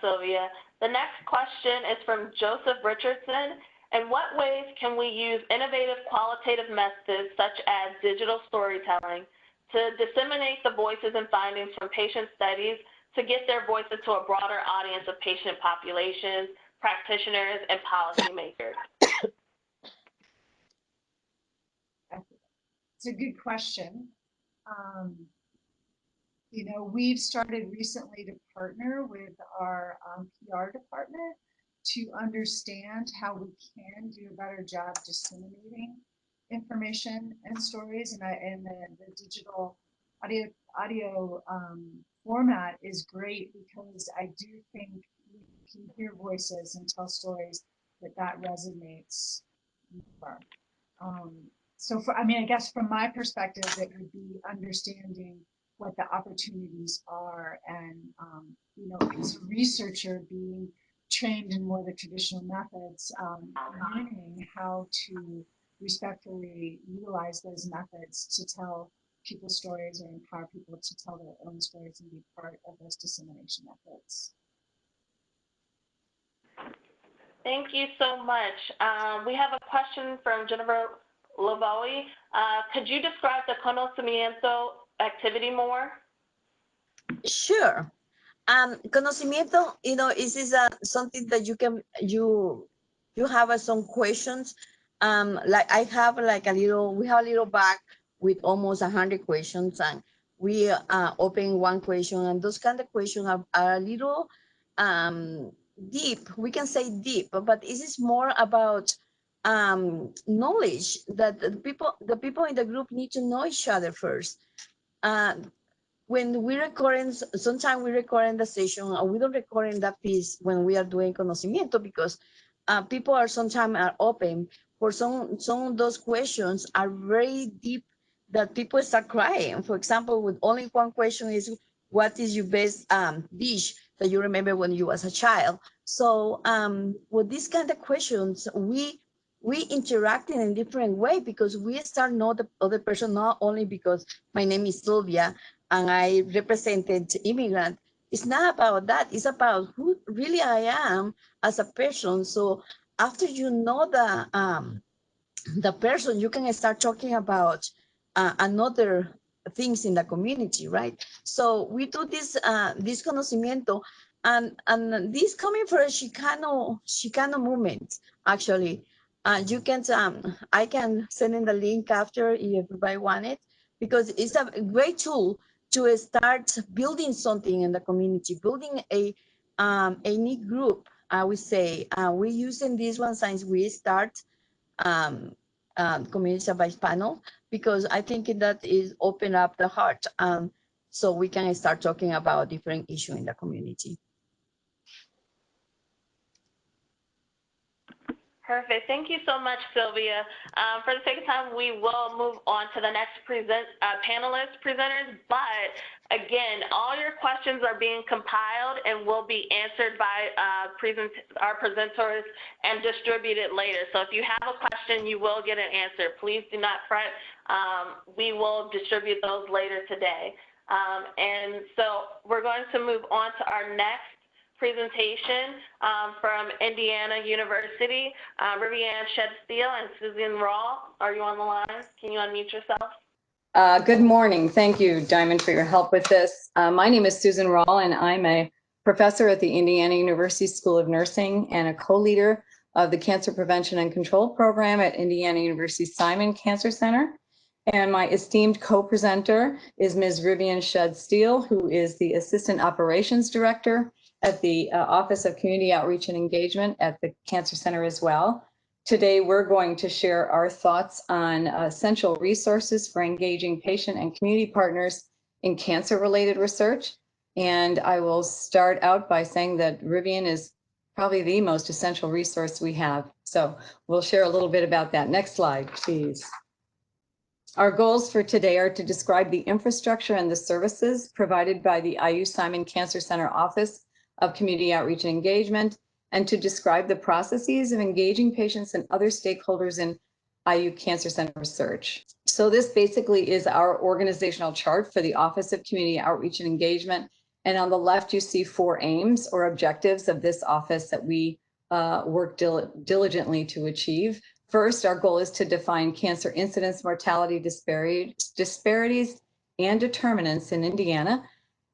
Sylvia. The next question is from Joseph Richardson. In what ways can we use innovative qualitative methods such as digital storytelling to disseminate the voices and findings from patient studies to get their voices to a broader audience of patient populations, practitioners, and policymakers? It's a good question. You know, we've started recently to partner with our PR department to understand how we can do a better job disseminating information and stories, and the digital audio format is great because I do think we can hear voices and tell stories that resonates more. So I mean, I guess from my perspective, it would be understanding what the opportunities are, and you know, as a researcher being trained in more of the traditional methods, learning how to respectfully utilize those methods to tell people's stories or empower people to tell their own stories and be part of those dissemination efforts. Thank you so much. We have a question from Jennifer Lavoie. Could you describe the conocimiento activity more? Sure. Conocimiento, you know, is something that you have some questions. Like I have like we have a little bag with almost 100 questions, and we open one question, and those kind of questions are a little deep. We can say deep, but this is more about knowledge that the people in the group need to know each other first. When we record, sometimes we record in the session, or we don't record in that piece when we are doing conocimiento, because people are sometimes are open for some of those questions are very deep that people start crying. For example, with only one question is, what is your best dish that you remember when you was a child? So with these kind of questions, we interact in a different way, because we start know the other person, not only because my name is Silvia and I represented immigrant. It's not about that. It's about who really I am as a person. So after you know the person, you can start talking about another things in the community, right? So we do this conocimiento, and this coming from a Chicano movement, actually. You can I can send in the link after if everybody want it, because it's a great tool to start building something in the community, building a new group. I would say we're using this one since we start community advice panel, because I think that is open up the heart, so we can start talking about different issues in the community. Perfect. Thank you so much, Sylvia. For the sake of time, we will move on to the next panelist presenters. But again, all your questions are being compiled and will be answered by our presenters and distributed later. So if you have a question, you will get an answer. Please do not fret. We will distribute those later today. And so we're going to move on to our next presentation from Indiana University, Rivienne Shedd-Steele and Susan Rawl. Are you on the line? Can you unmute yourself? Good morning. Thank you, Diamond, for your help with this. My name is Susan Rawl, and I'm a professor at the Indiana University School of Nursing and a co-leader of the Cancer Prevention and Control Program at Indiana University Simon Cancer Center. And my esteemed co-presenter is Ms. Rivienne Shedd-Steele, who is the Assistant Operations Director at the Office of Community Outreach and Engagement at the Cancer Center as well. Today, we're going to share our thoughts on essential resources for engaging patient and community partners in cancer-related research. And I will start out by saying that Rivienne is probably the most essential resource we have. So we'll share a little bit about that. Next slide, please. Our goals for today are to describe the infrastructure and the services provided by the IU Simon Cancer Center Office of Community Outreach and Engagement, and to describe the processes of engaging patients and other stakeholders in IU Cancer Center research. So this basically is our organizational chart for the Office of Community Outreach and Engagement. And on the left, you see 4 aims or objectives of this office that we work diligently to achieve. First, our goal is to define cancer incidence, mortality disparities, and determinants in Indiana,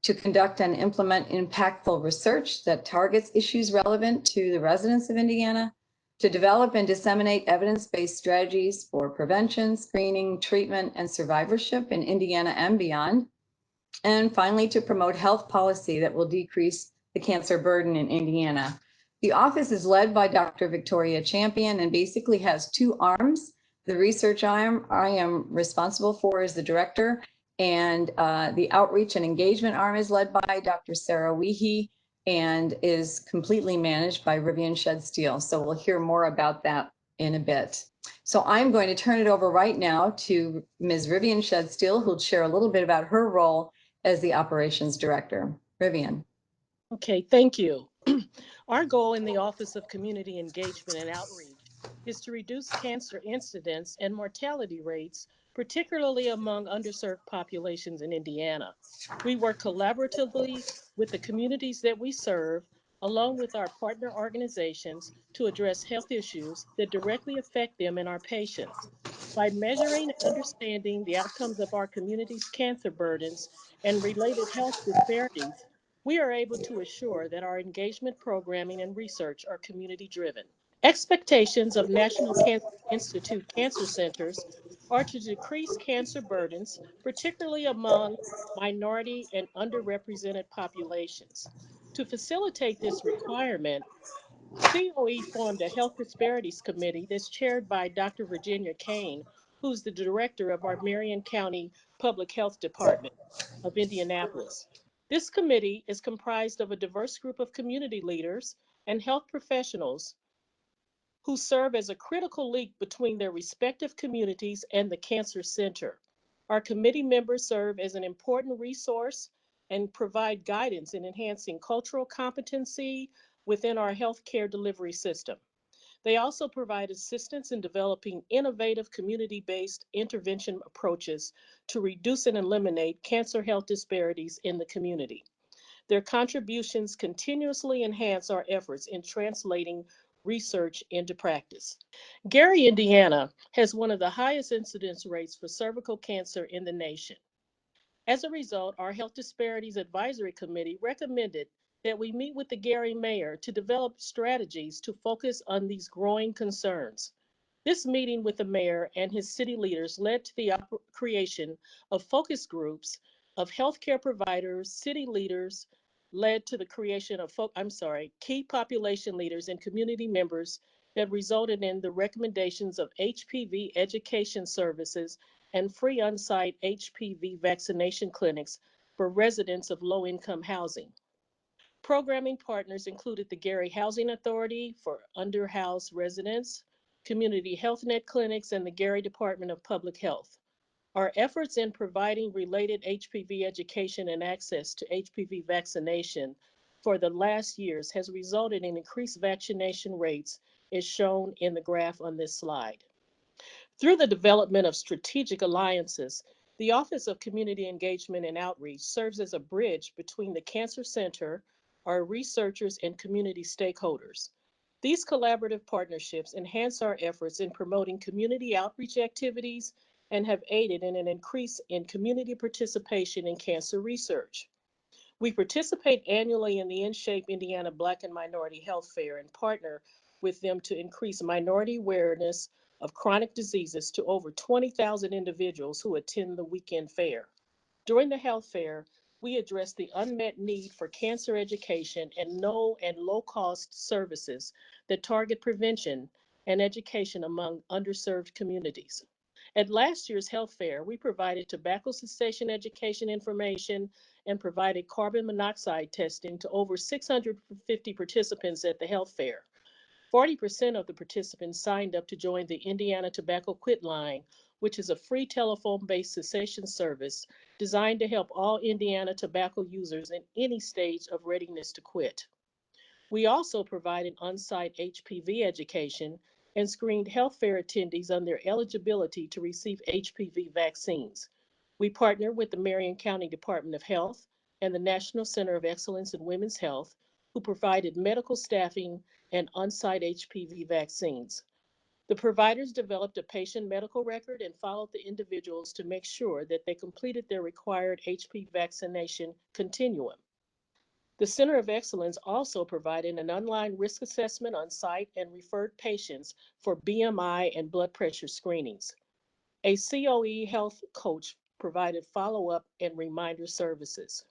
to conduct and implement impactful research that targets issues relevant to the residents of Indiana, to develop and disseminate evidence-based strategies for prevention, screening, treatment, and survivorship in Indiana and beyond, and finally, to promote health policy that will decrease the cancer burden in Indiana. The office is led by Dr. Victoria Champion and basically has 2 arms. The research arm I am responsible for is the director, and the outreach and engagement arm is led by Dr. Sarah Weehee and is completely managed by Rivienne Shedd-Steele. So we'll hear more about that in a bit. So I'm going to turn it over right now to Ms. Rivienne Shedd-Steele, who'll share a little bit about her role as the Operations Director. Rivienne. Okay, thank you. Our goal in the Office of Community Engagement and Outreach is to reduce cancer incidence and mortality rates, particularly among underserved populations in Indiana. We work collaboratively with the communities that we serve, along with our partner organizations, to address health issues that directly affect them and our patients. By measuring and understanding the outcomes of our community's cancer burdens and related health disparities, we are able to assure that our engagement programming and research are community driven. Expectations of National Cancer Institute cancer centers are to decrease cancer burdens, particularly among minority and underrepresented populations. To facilitate this requirement, COE formed a Health Disparities Committee that's chaired by Dr. Virginia Kane, who's the director of our Marion County Public Health Department of Indianapolis. This committee is comprised of a diverse group of community leaders and health professionals who serve as a critical link between their respective communities and the Cancer Center. Our committee members serve as an important resource and provide guidance in enhancing cultural competency within our healthcare delivery system. They also provide assistance in developing innovative community-based intervention approaches to reduce and eliminate cancer health disparities in the community. Their contributions continuously enhance our efforts in translating research into practice. Gary, Indiana has one of the highest incidence rates for cervical cancer in the nation. As a result, our Health Disparities Advisory Committee recommended that we meet with the Gary mayor to develop strategies to focus on these growing concerns. This meeting with the mayor and his city leaders led to the creation of focus groups of healthcare providers, city leaders, led to the creation of key population leaders and community members that resulted in the recommendations of HPV education services and free on-site HPV vaccination clinics for residents of low-income housing. Programming partners included the Gary Housing Authority for underhoused residents, Community Health Net clinics, and the Gary Department of Public Health. Our efforts in providing related HPV education and access to HPV vaccination for the last years has resulted in increased vaccination rates, as shown in the graph on this slide. Through the development of strategic alliances, the Office of Community Engagement and Outreach serves as a bridge between the Cancer Center, our researchers, and community stakeholders. These collaborative partnerships enhance our efforts in promoting community outreach activities and have aided in an increase in community participation in cancer research. We participate annually in the InShape Indiana Black and Minority Health Fair and partner with them to increase minority awareness of chronic diseases to over 20,000 individuals who attend the weekend fair. During the health fair, we address the unmet need for cancer education and no and low-cost services that target prevention and education among underserved communities. At last year's health fair, we provided tobacco cessation education information and provided carbon monoxide testing to over 650 participants at the health fair. 40% of the participants signed up to join the Indiana Tobacco Quit Line, which is a free telephone-based cessation service designed to help all Indiana tobacco users in any stage of readiness to quit. We also provided on-site HPV education and screened health fair attendees on their eligibility to receive HPV vaccines. We partnered with the Marion County Department of Health and the National Center of Excellence in Women's Health, who provided medical staffing and on-site HPV vaccines. The providers developed a patient medical record and followed the individuals to make sure that they completed their required HPV vaccination continuum. The Center of Excellence also provided an online risk assessment on site and referred patients for BMI and blood pressure screenings. A COE health coach provided follow-up and reminder services.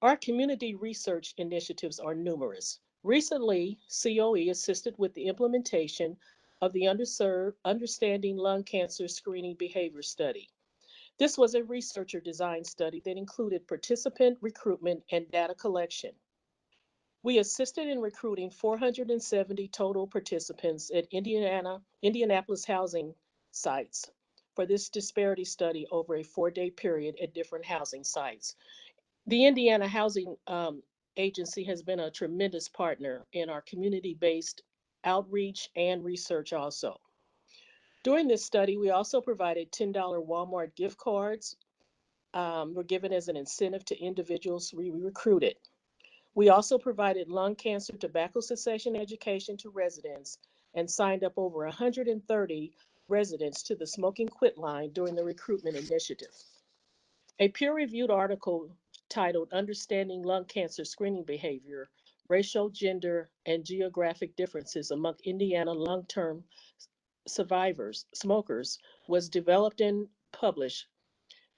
Our community research initiatives are numerous. Recently, COE assisted with the implementation of the Understanding Lung Cancer Screening Behavior Study. This was a researcher-designed study that included participant recruitment and data collection. We assisted in recruiting 470 total participants at Indianapolis housing sites. for this disparity study over a 4-day period at different housing sites. The Indiana Housing Agency has been a tremendous partner in our community-based outreach and research also. During this study, we also provided $10 Walmart gift cards were given as an incentive to individuals we recruited. We also provided lung cancer tobacco cessation education to residents and signed up over 130 residents to the Smoking Quit line during the recruitment initiative. A peer-reviewed article titled Understanding Lung Cancer Screening Behavior, Racial, Gender, and Geographic Differences Among Indiana Long-Term Smokers was developed and published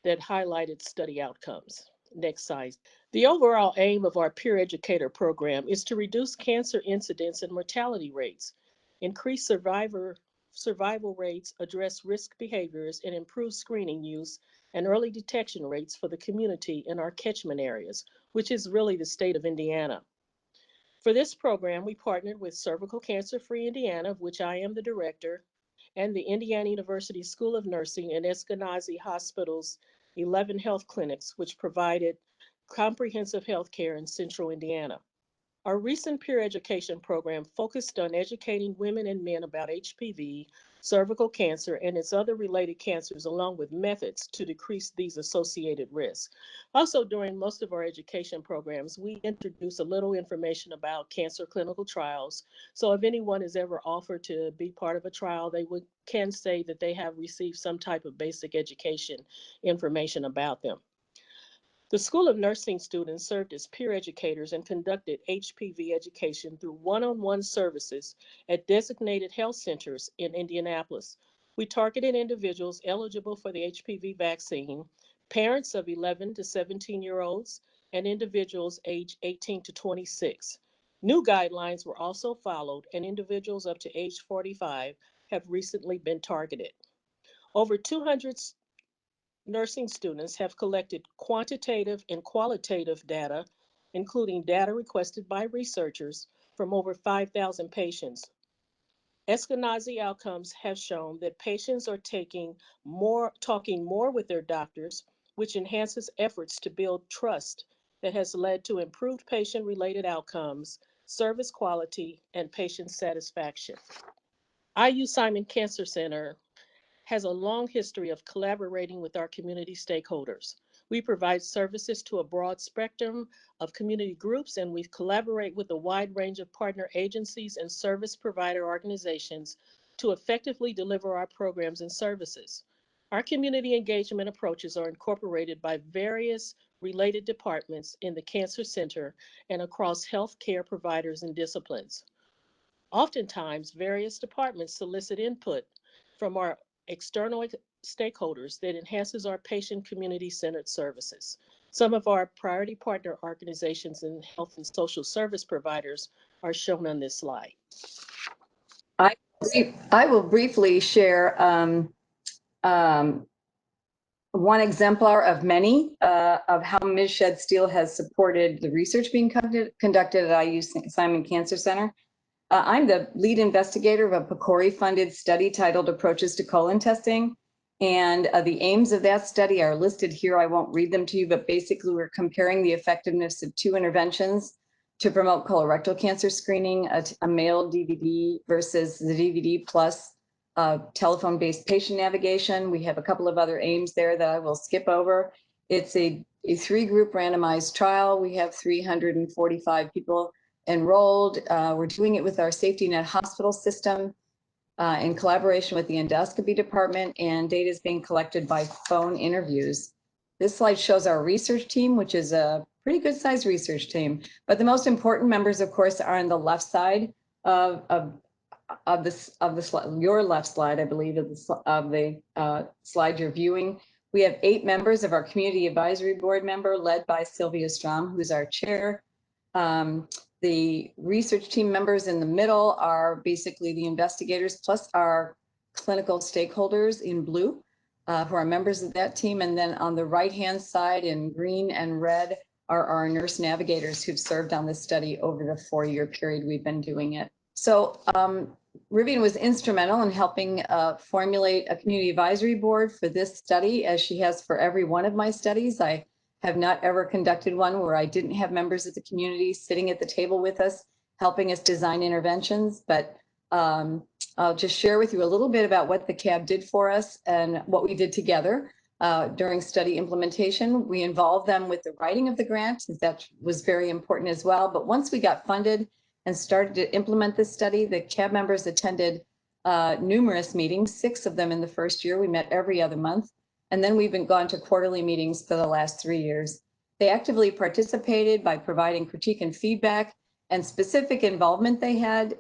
that highlighted study outcomes. Next slide. The overall aim of our peer educator program is to reduce cancer incidence and mortality rates, increase survival rates, address risk behaviors, and improve screening use and early detection rates for the community in our catchment areas, which is really the state of Indiana. For this program, we partnered with Cervical Cancer Free Indiana, of which I am the director, and the Indiana University School of Nursing and Eskenazi Hospital's 11 health clinics, which provided comprehensive health care in central Indiana. Our recent peer education program focused on educating women and men about HPV, cervical cancer, and its other related cancers, along with methods to decrease these associated risks. Also, during most of our education programs, we introduce a little information about cancer clinical trials. So if anyone is ever offered to be part of a trial, they can say that they have received some type of basic education information about them. The School of Nursing students served as peer educators and conducted HPV education through one-on-one services at designated health centers in Indianapolis. We targeted individuals eligible for the HPV vaccine, parents of 11 to 17-year-olds, and individuals aged 18 to 26. New guidelines were also followed, and individuals up to age 45 have recently been targeted. Over 200 nursing students have collected quantitative and qualitative data, including data requested by researchers from over 5,000 patients. Eskenazi outcomes have shown that patients are talking more with their doctors, which enhances efforts to build trust that has led to improved patient-related outcomes, service quality, and patient satisfaction. IU Simon Cancer Center has a long history of collaborating with our community stakeholders. We provide services to a broad spectrum of community groups, and we collaborate with a wide range of partner agencies and service provider organizations to effectively deliver our programs and services. Our community engagement approaches are incorporated by various related departments in the Cancer Center and across healthcare providers and disciplines. Oftentimes, various departments solicit input from our external stakeholders that enhances our patient community-centered services. Some of our priority partner organizations and health and social service providers are shown on this slide. I will briefly share one exemplar of many of how Ms. Shedd-Steele has supported the research being conducted at IU Simon Cancer Center. I'm the lead investigator of a PCORI-funded study titled Approaches to Colon Testing. And the aims of that study are listed here. I won't read them to you, but basically we're comparing the effectiveness of 2 interventions to promote colorectal cancer screening, a male DVD versus the DVD plus telephone-based patient navigation. We have a couple of other aims there that I will skip over. It's a 3-group randomized trial. We have 345 people enrolled. We're doing it with our safety net hospital system in collaboration with the endoscopy department, and data is being collected by phone interviews. This slide shows our research team, which is a pretty good sized research team, but the most important members, of course, are on the left side of the slide, your left slide, I believe, of the slide you're viewing. We have 8 members of our community advisory board member led by Sylvia Strom, who's our chair. The research team members in the middle are basically the investigators plus our clinical stakeholders in blue, who are members of that team. And then on the right-hand side in green and red are our nurse navigators who've served on this study over the 4-year period we've been doing it. So Rivienne was instrumental in helping formulate a community advisory board for this study, as she has for every one of my studies. I have not ever conducted one where I didn't have members of the community sitting at the table with us, helping us design interventions. But I'll just share with you a little bit about what the CAB did for us and what we did together during study implementation. We involved them with the writing of the grant, since that was very important as well. But once we got funded and started to implement this study, the CAB members attended numerous meetings, 6 of them in the first year. We met every other month. And then we've been gone to quarterly meetings for the last 3 years. They actively participated by providing critique and feedback, and specific involvement they had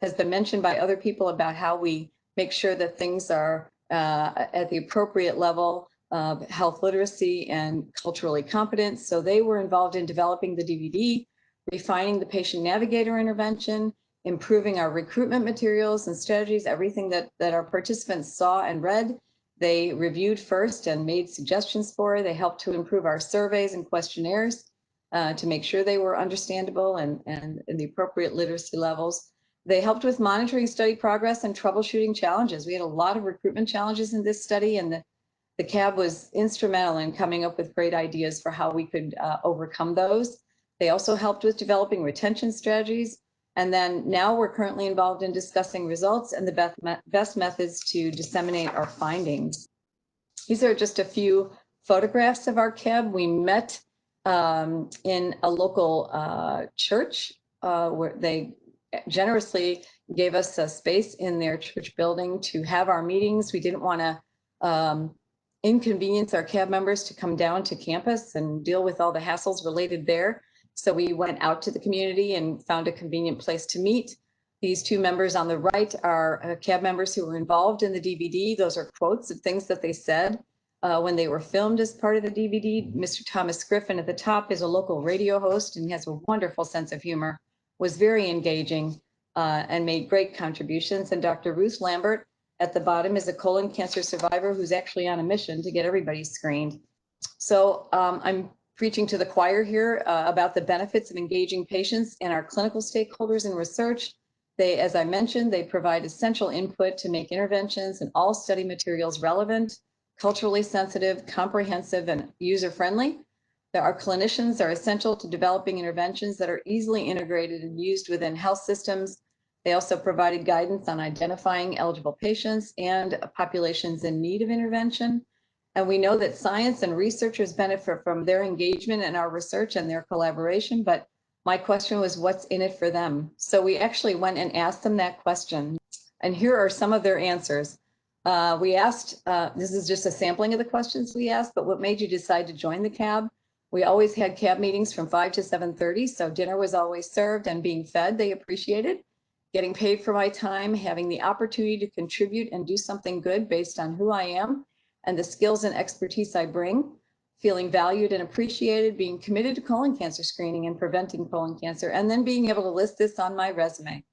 has been mentioned by other people about how we make sure that things are at the appropriate level of health literacy and culturally competent. So they were involved in developing the DVD, refining the patient navigator intervention, improving our recruitment materials and strategies, everything that our participants saw and read. They reviewed first and made suggestions for. They helped to improve our surveys and questionnaires to make sure they were understandable and the appropriate literacy levels. They helped with monitoring study progress and troubleshooting challenges. We had a lot of recruitment challenges in this study, and the CAB was instrumental in coming up with great ideas for how we could overcome those. They also helped with developing retention strategies. And then now we're currently involved in discussing results and the best methods to disseminate our findings. These are just a few photographs of our CAB. We met in a local church where they generously gave us a space in their church building to have our meetings. We didn't want to inconvenience our CAB members to come down to campus and deal with all the hassles related there. So we went out to the community and found a convenient place to meet. These 2 members on the right are CAB members who were involved in the DVD. Those are quotes of things that they said when they were filmed as part of the DVD. Mr. Thomas Griffin at the top is a local radio host and has a wonderful sense of humor, was very engaging and made great contributions. And Dr. Ruth Lambert at the bottom is a colon cancer survivor who's actually on a mission to get everybody screened. So I'm preaching to the choir here about the benefits of engaging patients and our clinical stakeholders in research. They, as I mentioned, they provide essential input to make interventions and all study materials relevant, culturally sensitive, comprehensive, and user-friendly. Our clinicians are essential to developing interventions that are easily integrated and used within health systems. They also provided guidance on identifying eligible patients and populations in need of intervention. And we know that science and researchers benefit from their engagement in our research and their collaboration, but my question was, what's in it for them? So we actually went and asked them that question. And here are some of their answers. We asked, this is just a sampling of the questions we asked, but what made you decide to join the CAB? We always had CAB meetings from 5 to 7:30, so dinner was always served and being fed, they appreciated. Getting paid for my time, having the opportunity to contribute and do something good based on who I am and the skills and expertise I bring, feeling valued and appreciated, being committed to colon cancer screening and preventing colon cancer, and then being able to list this on my resume.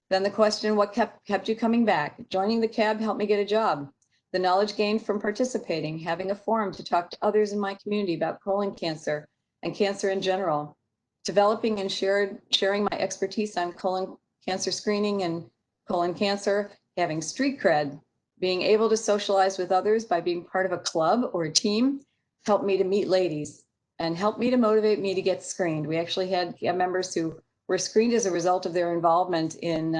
Then the question, what kept you coming back? Joining the CAB helped me get a job. The knowledge gained from participating, having a forum to talk to others in my community about colon cancer and cancer in general, developing and sharing my expertise on colon cancer screening and colon cancer, having street cred, being able to socialize with others by being part of a club or a team, helped me to meet ladies and helped me to motivate me to get screened. We actually had members who were screened as a result of their involvement in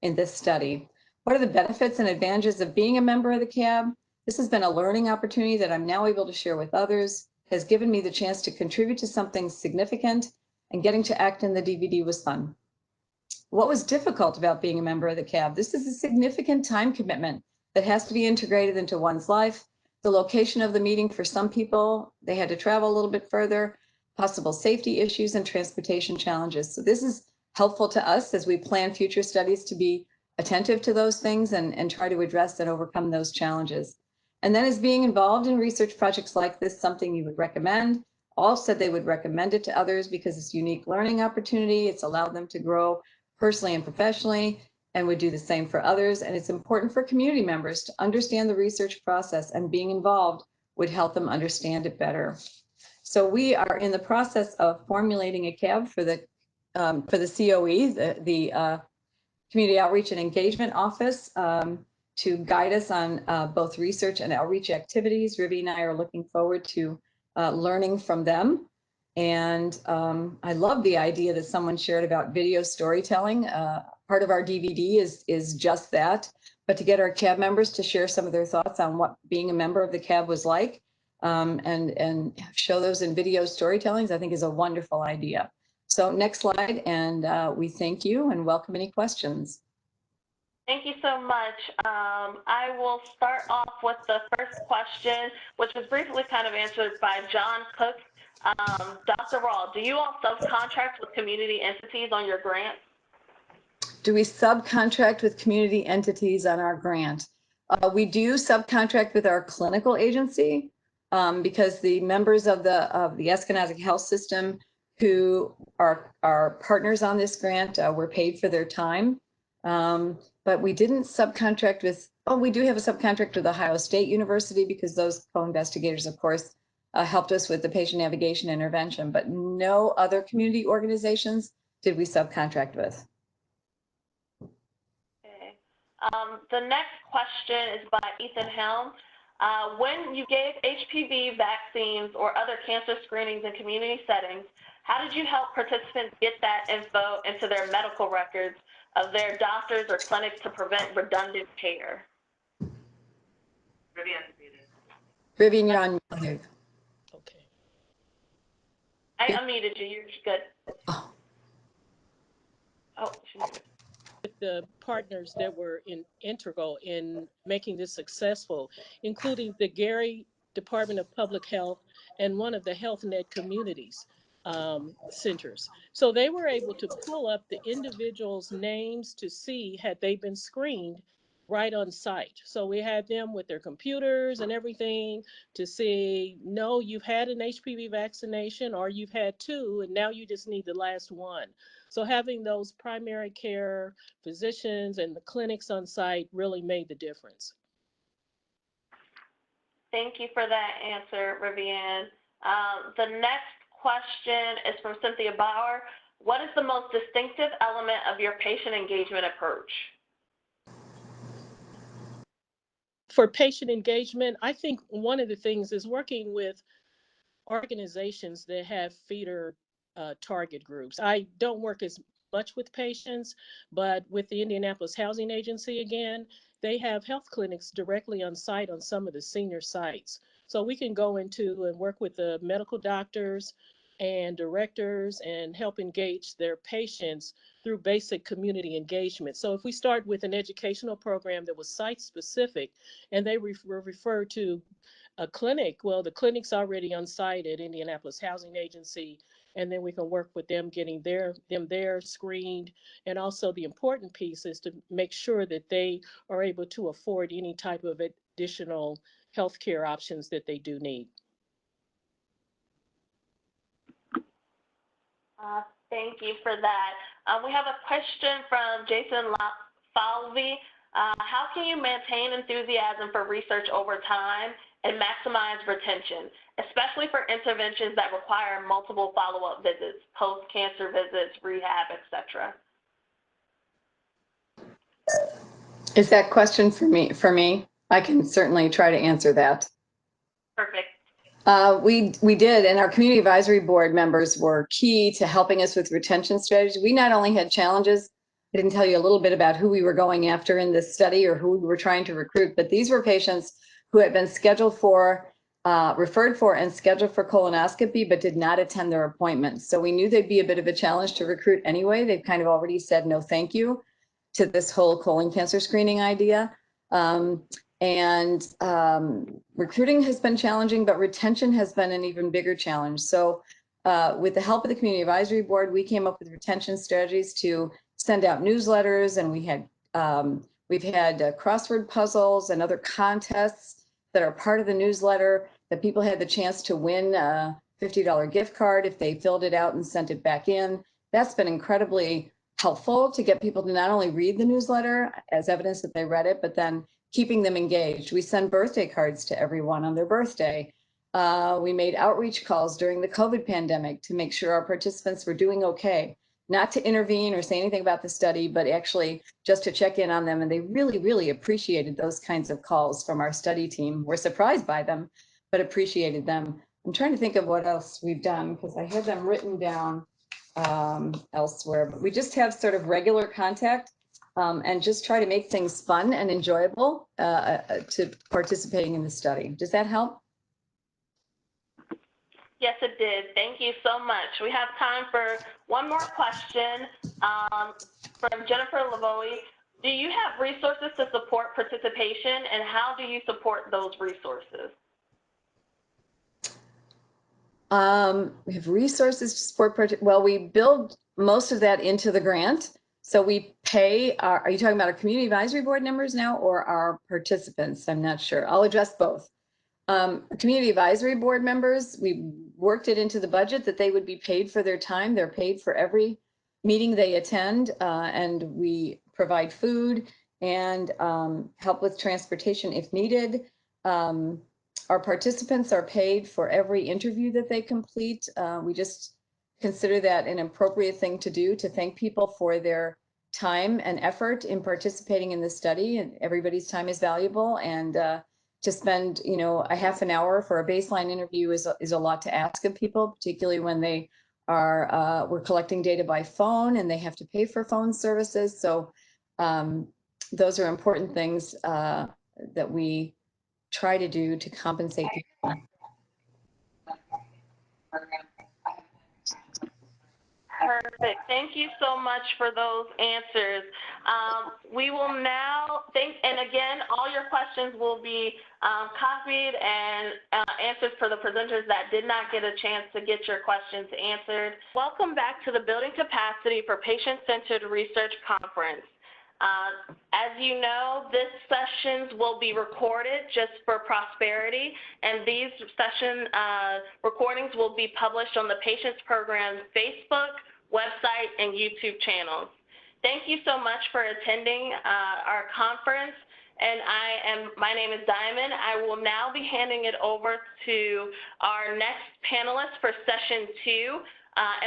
this study. What are the benefits and advantages of being a member of the CAB? This has been a learning opportunity that I'm now able to share with others, has given me the chance to contribute to something significant, and getting to act in the DVD was fun. What was difficult about being a member of the CAB? This is a significant time commitment that has to be integrated into one's life. The location of the meeting for some people, they had to travel a little bit further, possible safety issues and transportation challenges. So this is helpful to us as we plan future studies to be attentive to those things and try to address and overcome those challenges. And then is being involved in research projects like this something you would recommend? All said they would recommend it to others because it's a unique learning opportunity. It's allowed them to grow personally and professionally, and would do the same for others. And it's important for community members to understand the research process, and being involved would help them understand it better. So we are in the process of formulating a CAB for the COE, the Community Outreach and Engagement Office to guide us on both research and outreach activities. Rivienne and I are looking forward to learning from them. And I love the idea that someone shared about video storytelling. Part of our DVD is just that, but to get our CAB members to share some of their thoughts on what being a member of the CAB was like and show those in video storytellings, I think is a wonderful idea. So next slide, and we thank you and welcome any questions. Thank you so much. I will start off with the first question, which was briefly kind of answered by John Cook. Dr. Rawl, do you all subcontract with community entities on your grant? Do we subcontract with community entities on our grant? We do subcontract with our clinical agency because the members of the Eskenazi Health System who are partners on this grant were paid for their time. But we didn't subcontract with, we do have a subcontract with Ohio State University because those co-investigators, of course, helped us with the patient navigation intervention, but no other community organizations did we subcontract with. Okay. The next question is by Ethan Helm. When you gave HPV vaccines or other cancer screenings in community settings, how did you help participants get that info into their medical records of their doctors or clinics to prevent redundant care? Rivienne, you're on mute. Okay. I unmuted you. You're good. Oh, The partners that were integral in making this successful, including the Gary Department of Public Health and one of the HealthNet communities centers. So they were able to pull up the individuals' names to see had they been screened right on site. So we had them with their computers and everything to see, no, you've had an HPV vaccination or you've had two and now you just need the last one. So having those primary care physicians and the clinics on site really made the difference. Thank you for that answer, Rivienne. The next question is from Cynthia Bauer. What is the most distinctive element of your patient engagement approach? For patient engagement, I think one of the things is working with organizations that have feeder target groups. I don't work as much with patients, but with the Indianapolis Housing Agency, again, they have health clinics directly on site on some of the senior sites. So we can go into and work with the medical doctors and directors and help engage their patients through basic community engagement. So if we start with an educational program that was site specific and they were referred to a clinic, well, the clinic's already on site at Indianapolis Housing Agency, and then we can work with them getting them there screened. And also the important piece is to make sure that they are able to afford any type of additional healthcare options that they do need. Thank you for that. We have a question from Jason Falvey. How can you maintain enthusiasm for research over time and maximize retention, especially for interventions that require multiple follow-up visits, post-cancer visits, rehab, etc.? Is that question for me? I can certainly try to answer that. Perfect. We did, and our community advisory board members were key to helping us with retention strategies. We not only had challenges, I didn't tell you a little bit about who we were going after in this study or who we were trying to recruit, but these were patients who had been scheduled for, referred for and scheduled for colonoscopy, but did not attend their appointments. So we knew they'd be a bit of a challenge to recruit anyway. They've kind of already said no thank you to this whole colon cancer screening idea. Recruiting has been challenging, but retention has been an even bigger challenge. So with the help of the Community Advisory Board, we came up with retention strategies to send out newsletters, and we've had crossword puzzles and other contests that are part of the newsletter that people had the chance to win a $50 gift card if they filled it out and sent it back in. That's been incredibly helpful to get people to not only read the newsletter as evidence that they read it, but then keeping them engaged. We send birthday cards to everyone on their birthday. We made outreach calls during the COVID pandemic to make sure our participants were doing okay. not to intervene or say anything about the study, but actually just to check in on them. And they really, really appreciated those kinds of calls from our study team. We're surprised by them, but appreciated them. I'm trying to think of what else we've done because I had them written down elsewhere, but we just have sort of regular contact and just try to make things fun and enjoyable to participating in the study. Does that help? Yes, it did. Thank you so much. We have time for one more question from Jennifer Lavoie. Do you have resources to support participation, and how do you support those resources? We have resources to support, well, we build most of that into the grant. So we pay our, are you talking about our community advisory board members now or our participants? I'm not sure. I'll address both. Community advisory board members, we worked it into the budget that they would be paid for their time. They're paid for every meeting they attend, and we provide food and help with transportation if needed. Our participants are paid for every interview that they complete. We just consider that an appropriate thing to do, to thank people for their time and effort in participating in the study. And everybody's time is valuable, and to spend, you know, a half an hour for a baseline interview is a lot to ask of people, particularly when they are, we're collecting data by phone and they have to pay for phone services. So those are important things that we try to do to compensate people. Perfect. Thank you so much for those answers. We will now and again, all your questions will be copied and answered for the presenters that did not get a chance to get your questions answered. Welcome back to the Building Capacity for Patient-Centered Research Conference. As you know, this sessions will be recorded just for prosperity, and these session recordings will be published on the Patients Program's Facebook, website, and YouTube channels. Thank you so much for attending our conference, and my name is Diamond. I will now be handing it over to our next panelist for session 2,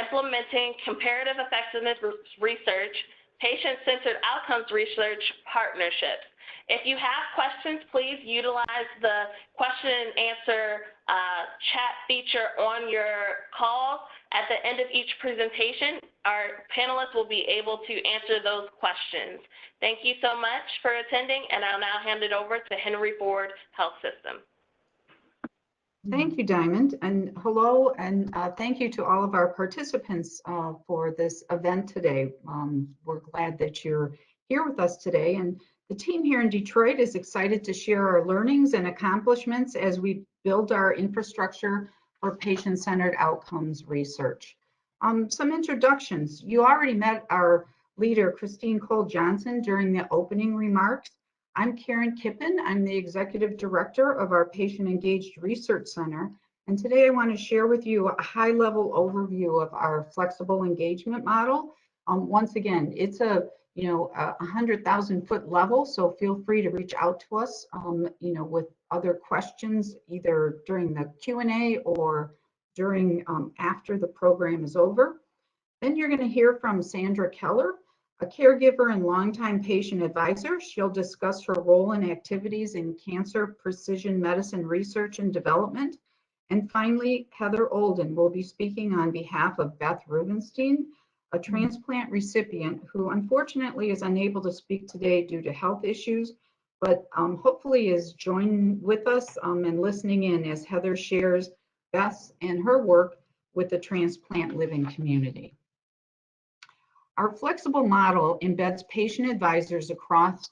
implementing comparative effectiveness research, patient-centered outcomes research partnerships. If you have questions, please utilize the question and answer chat feature on your call. At the end of each presentation, our panelists will be able to answer those questions. Thank you so much for attending, and I'll now hand it over to Henry Ford Health System. Thank you, Diamond, and hello, and thank you to all of our participants for this event today. We're glad that you're here with us today, and the team here in Detroit is excited to share our learnings and accomplishments as we build our infrastructure for patient-centered outcomes research. Some introductions. You already met our leader, Christine Cole-Johnson, during the opening remarks. I'm Karen Kippen. I'm the Executive Director of our Patient Engaged Research Center. And today I want to share with you a high-level overview of our flexible engagement model. Once again, it's a 100,000-foot level, so feel free to reach out to us, with other questions, either during the Q&A or during after the program is over. Then you're going to hear from Sandra Keller, a caregiver and longtime patient advisor. She'll discuss her role and activities in cancer precision medicine research and development. And finally, Heather Olden will be speaking on behalf of Beth Rubenstein, a transplant recipient who unfortunately is unable to speak today due to health issues, but hopefully is joining with us and listening in as Heather shares Beth's and her work with the transplant living community. Our flexible model embeds patient advisors across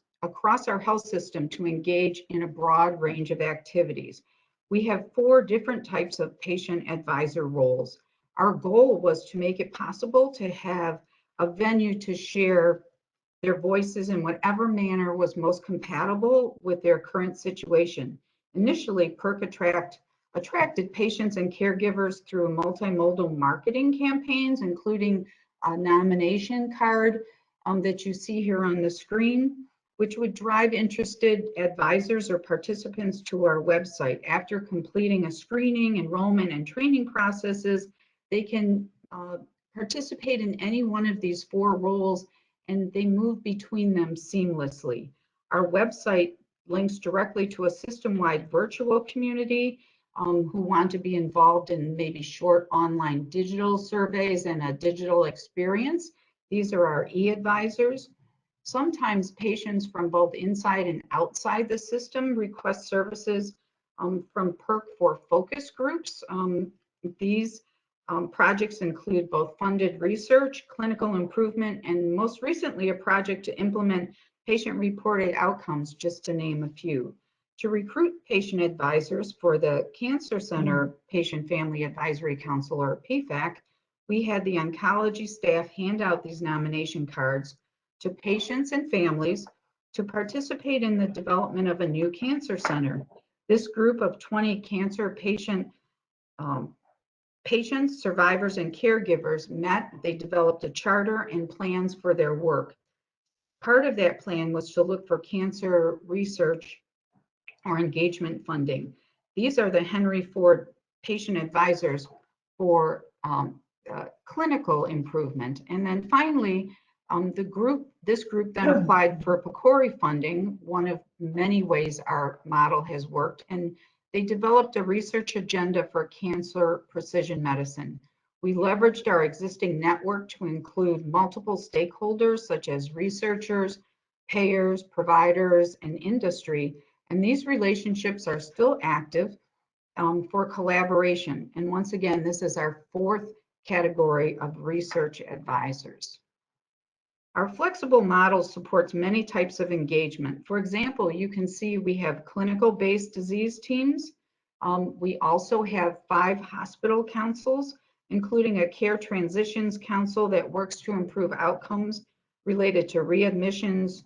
our health system to engage in a broad range of activities. We have 4 different types of patient advisor roles. Our goal was to make it possible to have a venue to share their voices in whatever manner was most compatible with their current situation. Initially, PERC attracted patients and caregivers through multimodal marketing campaigns, including a nomination card that you see here on the screen, which would drive interested advisors or participants to our website. After completing a screening, enrollment, and training processes, they can participate in any one of these 4 roles, and they move between them seamlessly. Our website links directly to a system-wide virtual community who want to be involved in maybe short online digital surveys and a digital experience. These are our e-advisors. Sometimes patients from both inside and outside the system request services from PERC for focus groups. These projects include both funded research, clinical improvement, and most recently a project to implement patient-reported outcomes, just to name a few. To recruit patient advisors for the Cancer Center Patient Family Advisory Council, or PFAC, we had the oncology staff hand out these nomination cards to patients and families to participate in the development of a new cancer center. This group of 20 cancer patients, survivors, and caregivers met. They developed a charter and plans for their work. Part of that plan was to look for cancer research or engagement funding. These are the Henry Ford patient advisors for clinical improvement. And then finally, this group then applied for PCORI funding, one of many ways our model has worked, and they developed a research agenda for cancer precision medicine. We leveraged our existing network to include multiple stakeholders such as researchers, payers, providers, and industry. And these relationships are still active for collaboration. And once again, this is our 4th category of research advisors. Our flexible model supports many types of engagement. For example, you can see we have clinical-based disease teams. We also have 5 hospital councils, including a care transitions council that works to improve outcomes related to readmissions,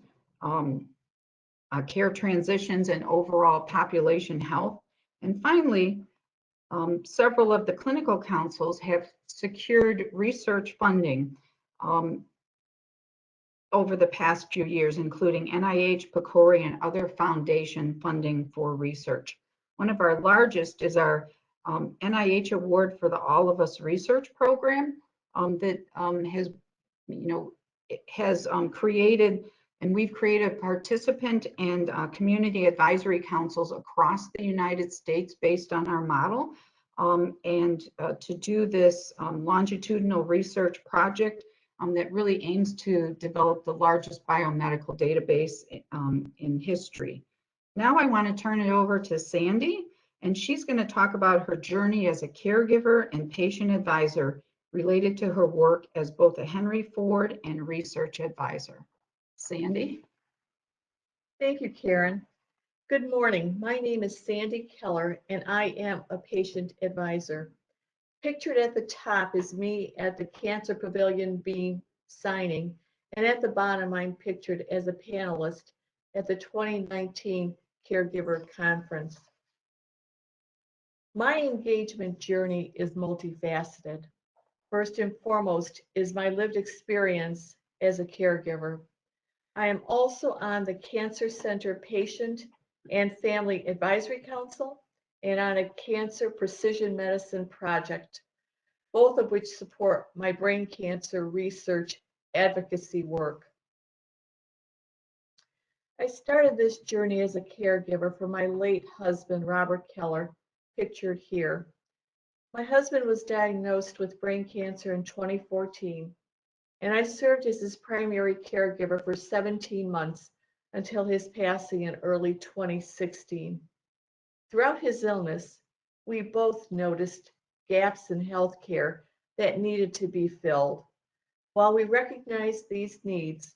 care transitions, and overall population health. And finally, several of the clinical councils have secured research funding over the past few years, including NIH, PCORI, and other foundation funding for research. One of our largest is our NIH award for the All of Us research program that has created, and we've created participant and community advisory councils across the United States based on our model. To do this longitudinal research project that really aims to develop the largest biomedical database in history. Now I want to turn it over to Sandy, and she's going to talk about her journey as a caregiver and patient advisor related to her work as both a Henry Ford and research advisor. Sandy? Thank you, Karen. Good morning. My name is Sandy Keller, and I am a patient advisor. Pictured at the top is me at the Cancer Pavilion signing, and at the bottom I'm pictured as a panelist at the 2019 Caregiver Conference. My engagement journey is multifaceted. First and foremost is my lived experience as a caregiver. I am also on the Cancer Center Patient and Family Advisory Council and on a cancer precision medicine project, both of which support my brain cancer research advocacy work. I started this journey as a caregiver for my late husband, Robert Keller, pictured here. My husband was diagnosed with brain cancer in 2014, and I served as his primary caregiver for 17 months until his passing in early 2016. Throughout his illness, we both noticed gaps in healthcare that needed to be filled. While we recognized these needs,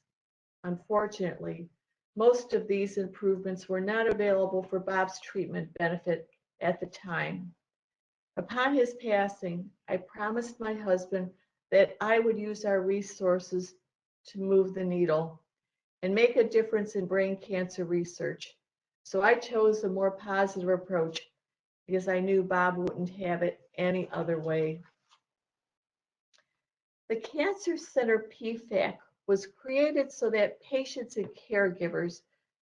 unfortunately, most of these improvements were not available for Bob's treatment benefit at the time. Upon his passing, I promised my husband that I would use our resources to move the needle and make a difference in brain cancer research. So I chose a more positive approach because I knew Bob wouldn't have it any other way. The Cancer Center PFAC was created so that patients and caregivers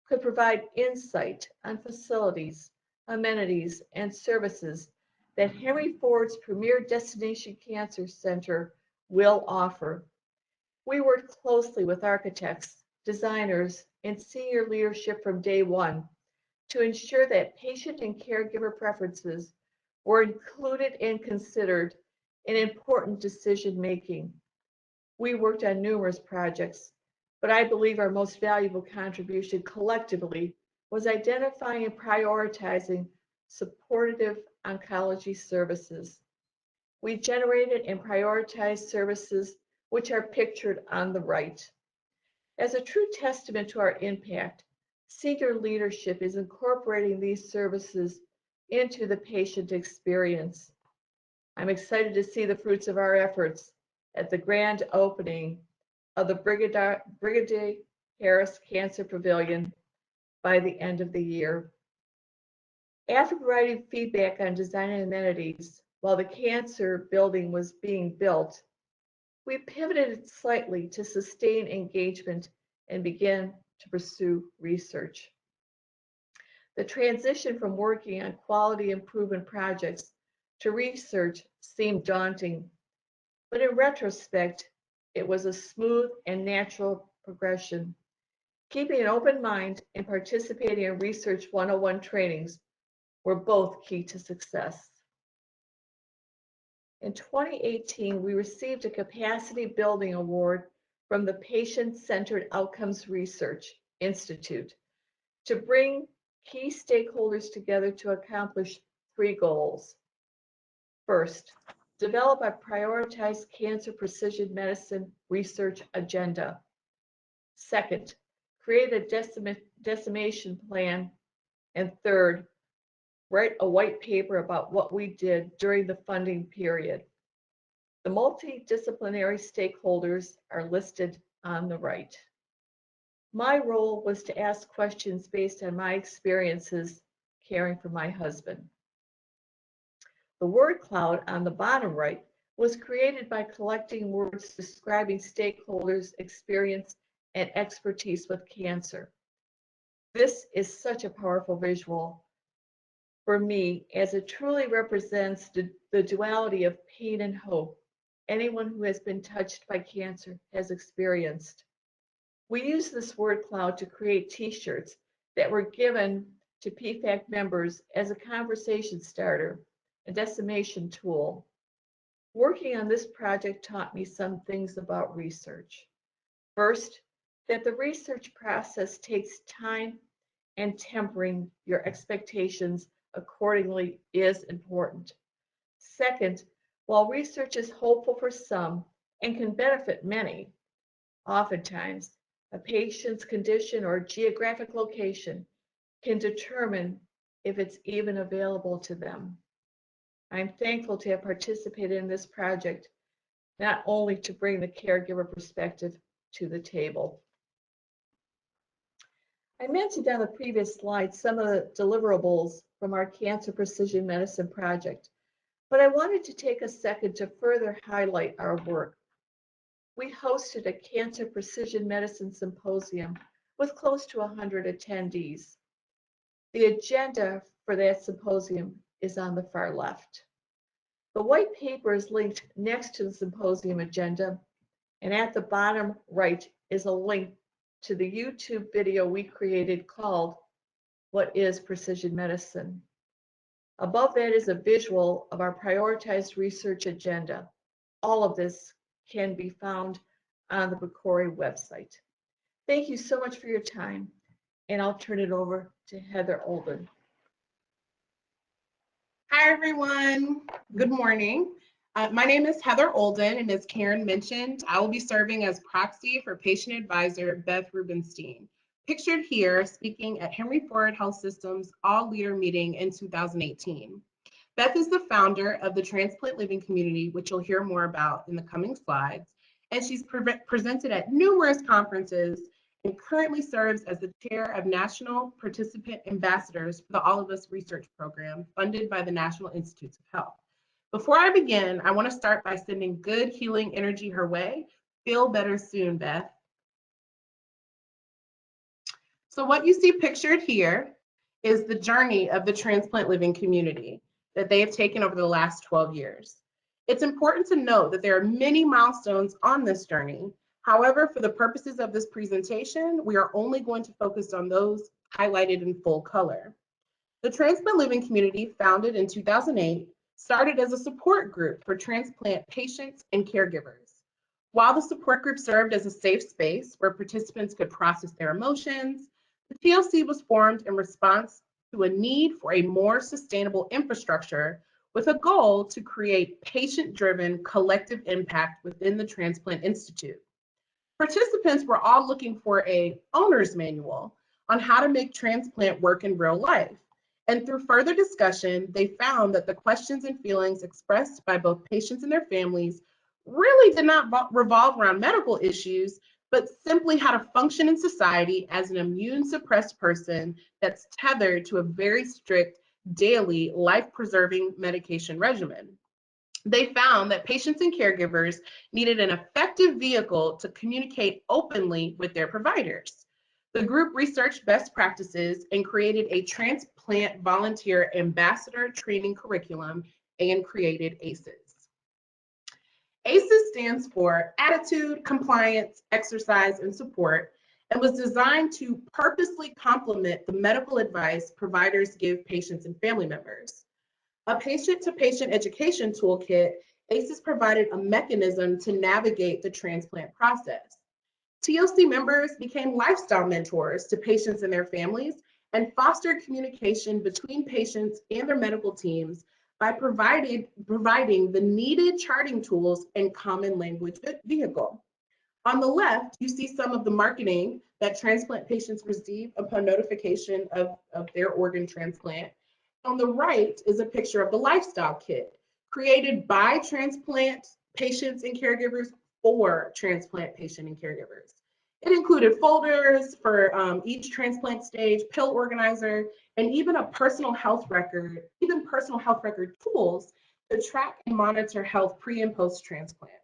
could provide insight on facilities, amenities, and services that Henry Ford's premier destination cancer center will offer. We worked closely with architects, designers, and senior leadership from day one to ensure that patient and caregiver preferences were included and considered in important decision-making. We worked on numerous projects, but I believe our most valuable contribution collectively was identifying and prioritizing supportive oncology services. We generated and prioritized services which are pictured on the right. As a true testament to our impact, senior leadership is incorporating these services into the patient experience. I'm excited to see the fruits of our efforts at the grand opening of the Brigadier Harris Cancer Pavilion by the end of the year. After providing feedback on design and amenities while the cancer building was being built, we pivoted slightly to sustain engagement and begin to pursue research. The transition from working on quality improvement projects to research seemed daunting, but in retrospect, it was a smooth and natural progression. Keeping an open mind and participating in Research 101 trainings were both key to success. In 2018, we received a Capacity Building Award from the Patient-Centered Outcomes Research Institute to bring key stakeholders together to accomplish 3 goals. First, develop a prioritized cancer precision medicine research agenda. Second, create a decimation plan. And third, write a white paper about what we did during the funding period. The multidisciplinary stakeholders are listed on the right. My role was to ask questions based on my experiences caring for my husband. The word cloud on the bottom right was created by collecting words describing stakeholders' experience and expertise with cancer. This is such a powerful visual for me, as it truly represents the duality of pain and hope anyone who has been touched by cancer has experienced. We use this word cloud to create t-shirts that were given to PFAC members as a conversation starter, a decimation tool. Working on this project taught me some things about research. First, that the research process takes time, and tempering your expectations accordingly is important. Second, while research is hopeful for some and can benefit many, oftentimes a patient's condition or geographic location can determine if it's even available to them. I'm thankful to have participated in this project, not only to bring the caregiver perspective to the table. I mentioned on the previous slide some of the deliverables from our Cancer Precision Medicine project, but I wanted to take a second to further highlight our work. We hosted a Cancer Precision Medicine Symposium with close to 100 attendees. The agenda for that symposium is on the far left. The white paper is linked next to the symposium agenda, and at the bottom right is a link to the YouTube video we created called What is Precision Medicine? Above that is a visual of our prioritized research agenda. All of this can be found on the PCORI website. Thank you so much for your time, and I'll turn it over to Heather Olden. Hi, everyone. Good morning. My name is Heather Olden, and as Karen mentioned, I will be serving as proxy for patient advisor Beth Rubenstein, pictured here speaking at Henry Ford Health System's All Leader meeting in 2018. Beth is the founder of the Transplant Living Community, which you'll hear more about in the coming slides, and she's presented at numerous conferences and currently serves as the chair of National Participant Ambassadors for the All of Us Research Program, funded by the National Institutes of Health. Before I begin, I want to start by sending good healing energy her way. Feel better soon, Beth. So what you see pictured here is the journey of the Transplant Living Community that they have taken over the last 12 years. It's important to note that there are many milestones on this journey. However, for the purposes of this presentation, we are only going to focus on those highlighted in full color. The transplant living community, founded in 2008, started as a support group for transplant patients and caregivers. While the support group served as a safe space where participants could process their emotions, the TLC was formed in response to a need for a more sustainable infrastructure with a goal to create patient-driven collective impact within the Transplant Institute. Participants were all looking for an owner's manual on how to make transplant work in real life. And through further discussion, they found that the questions and feelings expressed by both patients and their families really did not revolve around medical issues, but simply how to function in society as an immune suppressed person that's tethered to a very strict daily life-preserving medication regimen. They found that patients and caregivers needed an effective vehicle to communicate openly with their providers. The group researched best practices and created a transplant volunteer ambassador training curriculum and created ACEs. ACEs stands for Attitude, Compliance, Exercise, and Support, and was designed to purposely complement the medical advice providers give patients and family members. A patient-to-patient education toolkit, ACEs provided a mechanism to navigate the transplant process. TLC members became lifestyle mentors to patients and their families and fostered communication between patients and their medical teams by providing the needed charting tools and common language vehicle. On the left, you see some of the marketing that transplant patients receive upon notification of their organ transplant. On the right is a picture of the lifestyle kit created by transplant patients and caregivers for transplant patient and caregivers. It included folders for each transplant stage, pill organizer, and even a personal health record, tools to track and monitor health pre and post transplant.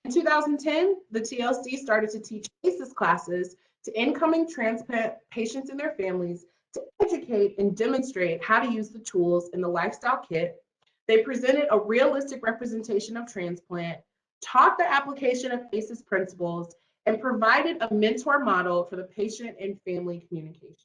In 2010, the TLC started to teach ACEs classes to incoming transplant patients and their families to educate and demonstrate how to use the tools in the lifestyle kit. They presented a realistic representation of transplant, taught the application of ACEs principles, and provided a mentor model for the patient and family communication.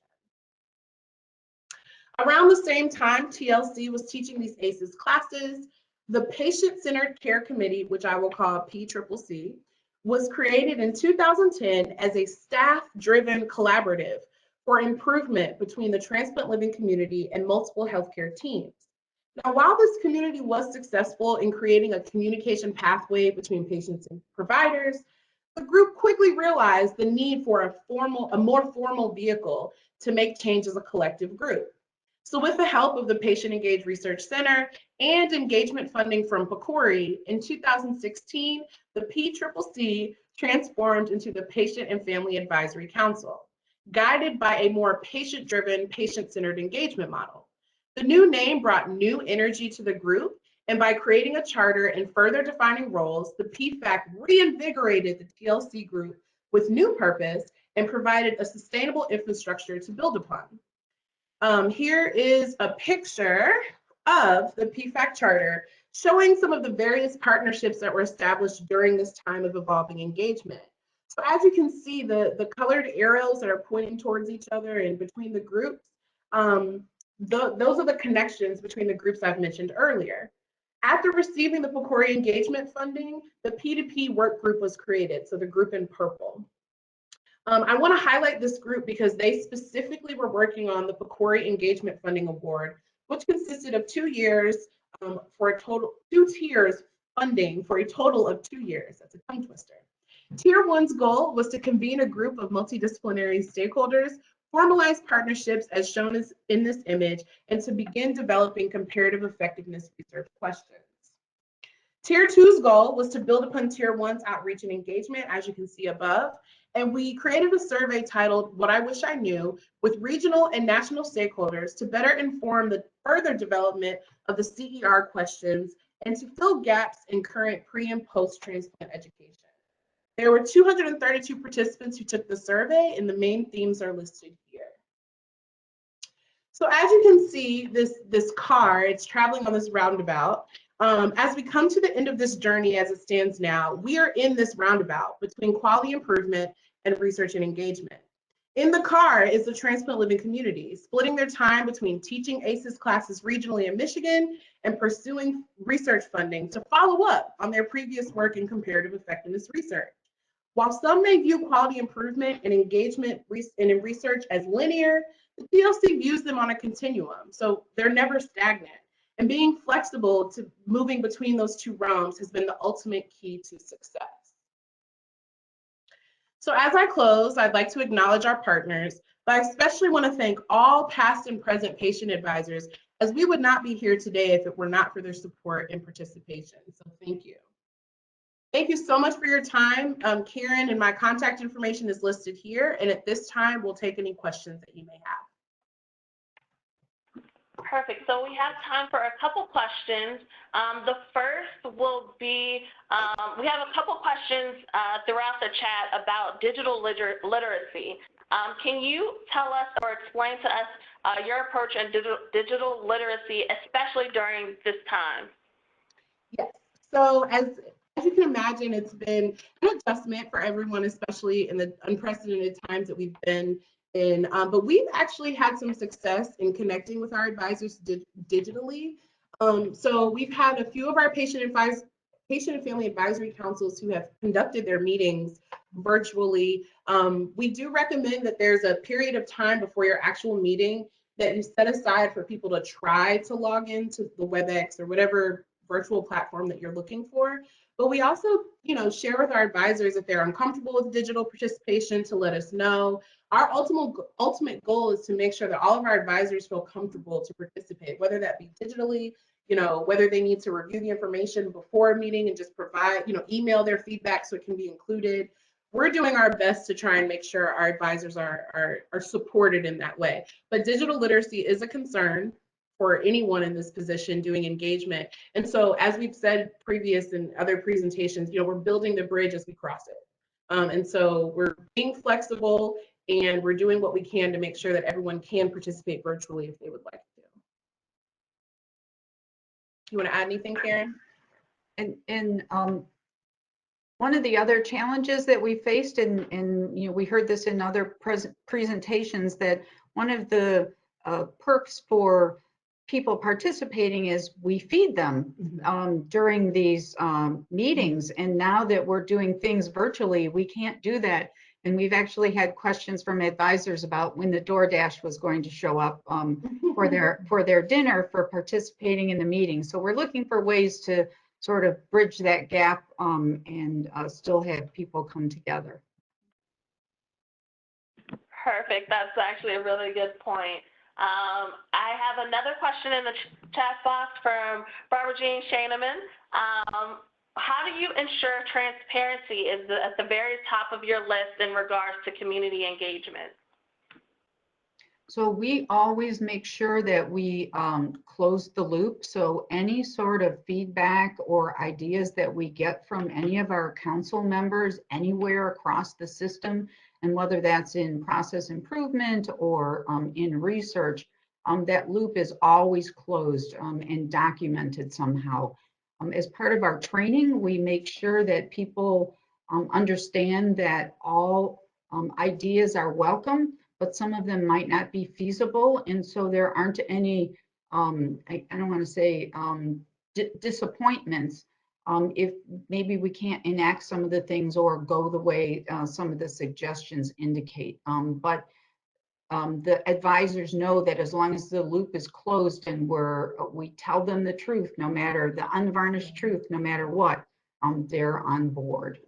Around the same time TLC was teaching these ACEs classes, the Patient-Centered Care Committee, which I will call PCCC, was created in 2010 as a staff-driven collaborative for improvement between the transplant living community and multiple healthcare teams. Now, while this community was successful in creating a communication pathway between patients and providers, the group quickly realized the need for a more formal vehicle to make change as a collective group. So with the help of the Patient Engaged Research Center and engagement funding from PCORI, in 2016, the PCCC transformed into the Patient and Family Advisory Council, guided by a more patient-driven, patient-centered engagement model. The new name brought new energy to the group, and by creating a charter and further defining roles, the PFAC reinvigorated the TLC group with new purpose and provided a sustainable infrastructure to build upon. Here is a picture of the PFAC charter showing some of the various partnerships that were established during this time of evolving engagement. So as you can see, the colored arrows that are pointing towards each other and between the groups, those are the connections between the groups I've mentioned earlier. After receiving the PCORI engagement funding, the P2P work group was created, so the group in purple. I want to highlight this group because they specifically were working on the PCORI Engagement Funding Award, which consisted of 2 years for a total, 2 tiers funding for a total of 2 years. That's a tongue twister. Tier 1's goal was to convene a group of multidisciplinary stakeholders, formalize partnerships as shown in this image, and to begin developing comparative effectiveness research questions. Tier 2's goal was to build upon Tier 1's outreach and engagement, as you can see above, and we created a survey titled What I Wish I Knew with regional and national stakeholders to better inform the further development of the CER questions and to fill gaps in current pre and post-transplant education. There were 232 participants who took the survey, and the main themes are listed here. So as you can see, this car, it's traveling on this roundabout. As we come to the end of this journey as it stands now, we are in this roundabout between quality improvement and research and engagement. In the car is the transplant living community, splitting their time between teaching ACEs classes regionally in Michigan and pursuing research funding to follow up on their previous work in comparative effectiveness research. While some may view quality improvement and engagement and in research as linear, the TLC views them on a continuum, so they're never stagnant. And being flexible to moving between those two realms has been the ultimate key to success. So as I close, I'd like to acknowledge our partners, but I especially want to thank all past and present patient advisors, as we would not be here today if it were not for their support and participation. So thank you. Thank you so much for your time. Karen, and my contact information is listed here. And at this time, we'll take any questions that you may have. Perfect. So we have time for a couple questions. The first will be, we have a couple questions throughout the chat about digital literacy. Can you tell us or explain to us your approach in digital literacy, especially during this time? Yes. So as you can imagine, it's been an adjustment for everyone, especially in the unprecedented times that we've been in. But we've actually had some success in connecting with our advisors digitally. So we've had a few of our patient and family advisory councils who have conducted their meetings virtually. We do recommend that there's a period of time before your actual meeting that you set aside for people to try to log into the WebEx or whatever virtual platform that you're looking for. But we also, share with our advisors if they're uncomfortable with digital participation to let us know. Our ultimate goal is to make sure that all of our advisors feel comfortable to participate, whether that be digitally, whether they need to review the information before a meeting and just provide, email their feedback so it can be included. We're doing our best to try and make sure our advisors are supported in that way. But digital literacy is a concern for anyone in this position doing engagement. And so as we've said previous in other presentations, we're building the bridge as we cross it. And so we're being flexible and we're doing what we can to make sure that everyone can participate virtually if they would like to. You want to add anything, Karen? And one of the other challenges that we faced, and we heard this in other presentations, that one of the perks for people participating is we feed them during these meetings. And now that we're doing things virtually, we can't do that. And we've actually had questions from advisors about when the DoorDash was going to show up for their dinner for participating in the meeting. So we're looking for ways to sort of bridge that gap and still have people come together. Perfect. That's actually a really good point. I have another question in the chat box from Barbara Jean Shaneman. How do you ensure transparency is at the very top of your list in regards to community engagement? So we always make sure that we close the loop. So any sort of feedback or ideas that we get from any of our council members anywhere across the system, and whether that's in process improvement or in research, that loop is always closed and documented somehow. As part of our training, we make sure that people understand that all ideas are welcome, but some of them might not be feasible. And so there aren't any, I don't want to say disappointments if maybe we can't enact some of the things or go the way some of the suggestions indicate. But the advisors know that as long as the loop is closed and we tell them the truth, no matter the unvarnished truth, no matter what, they're on board.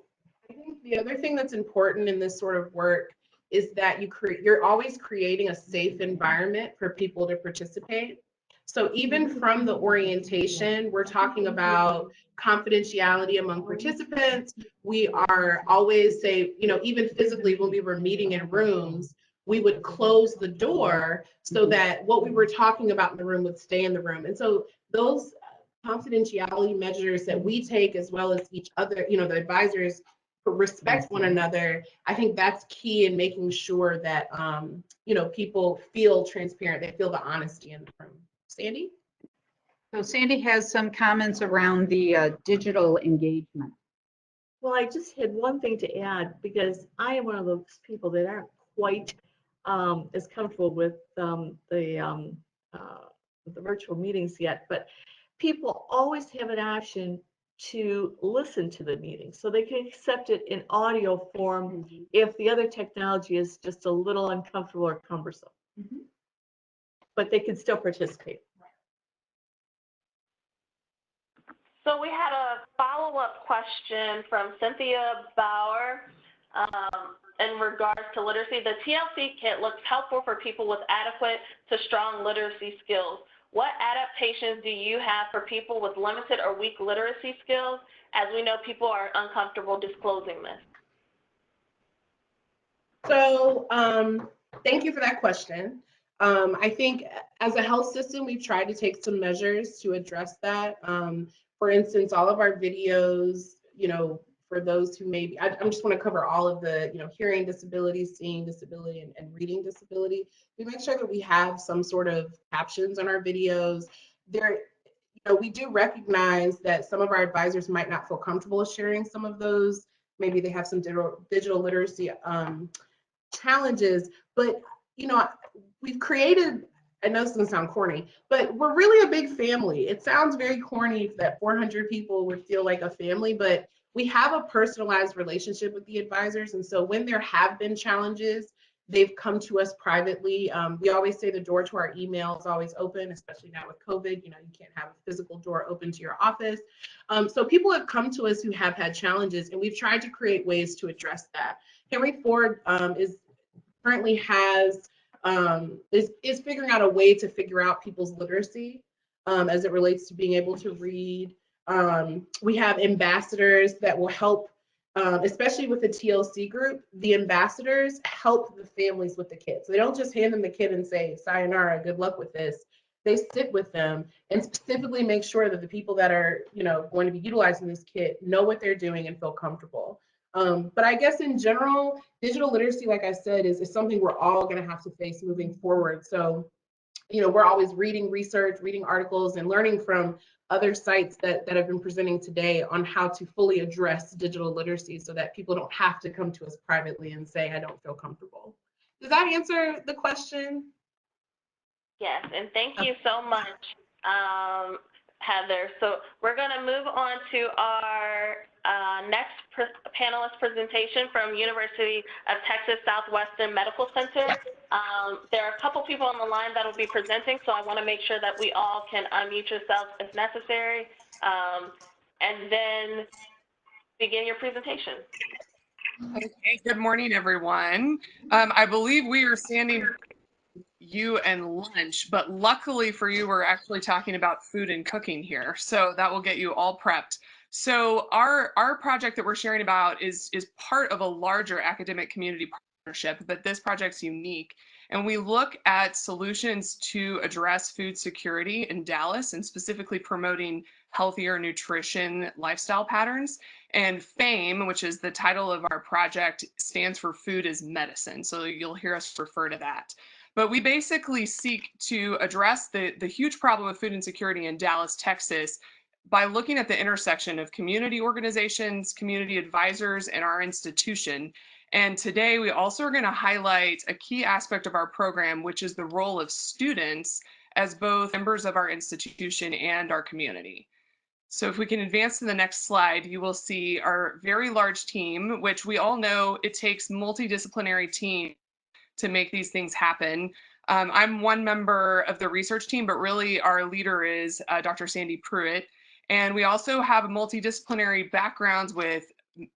I think the other thing that's important in this sort of work is that you're always creating a safe environment for people to participate. So even from the orientation, we're talking about confidentiality among participants. We are always even physically when we were meeting in rooms, we would close the door so that what we were talking about in the room would stay in the room. And so those confidentiality measures that we take, as well as each other, the advisors respect one another, I think that's key in making sure that people feel transparent, they feel the honesty in the room. Sandy? So Sandy has some comments around the digital engagement. Well, I just had one thing to add because I am one of those people that aren't quite as comfortable with the virtual meetings yet, but people always have an option to listen to the meeting. So they can accept it in audio form if the other technology is just a little uncomfortable or cumbersome. But they can still participate. So we had a follow-up question from Cynthia Bauer in regards to literacy. The TLC kit looks helpful for people with adequate to strong literacy skills. What adaptations do you have for people with limited or weak literacy skills? As we know, people are uncomfortable disclosing this. So thank you for that question. I think as a health system, we've tried to take some measures to address that. For instance, all of our videos, for those who maybe, I just want to cover all of the, hearing disability, seeing disability, and reading disability. We make sure that we have some sort of captions on our videos. We do recognize that some of our advisors might not feel comfortable sharing some of those. Maybe they have some digital literacy challenges, but we've created, I know this is gonna sound corny, but we're really a big family. It sounds very corny that 400 people would feel like a family, but we have a personalized relationship with the advisors. And so when there have been challenges, they've come to us privately. We always say the door to our email is always open, especially now with COVID. You can't have a physical door open to your office. So people have come to us who have had challenges, and we've tried to create ways to address that. Henry Ford currently is figuring out a way to figure out people's literacy as it relates to being able to read. We have ambassadors that will help, especially with the TLC group. The ambassadors help the families with the kids. They don't just hand them the kid and say, sayonara, good luck with this. They sit with them and specifically make sure that the people that are going to be utilizing this kit know what they're doing and feel comfortable. But I guess in general, digital literacy, like I said, is something we're all going to have to face moving forward. So, we're always reading research, reading articles, and learning from other sites that have been presenting today on how to fully address digital literacy so that people don't have to come to us privately and say, I don't feel comfortable. Does that answer the question? Yes, and thank you so much, Heather. So we're going to move on to our next panelist presentation from University of Texas Southwestern Medical Center. There are a couple people on the line that will be presenting, so I want to make sure that we all can unmute yourselves if necessary, and then begin your presentation. Okay, good morning, everyone. I believe we are standing you and lunch, but luckily for you, we're actually talking about food and cooking here. So that will get you all prepped. So our project that we're sharing about is part of a larger academic community partnership, but this project's unique. And we look at solutions to address food security in Dallas and specifically promoting healthier nutrition lifestyle patterns. And FAME, which is the title of our project, stands for Food is Medicine. So you'll hear us refer to that. But we basically seek to address the huge problem of food insecurity in Dallas, Texas, by looking at the intersection of community organizations, community advisors, and our institution. And today we also are going to highlight a key aspect of our program, which is the role of students as both members of our institution and our community. So if we can advance to the next slide, you will see our very large team, which we all know it takes multidisciplinary team to make these things happen. I'm one member of the research team, but really our leader is Dr. Sandy Pruitt. And we also have multidisciplinary backgrounds with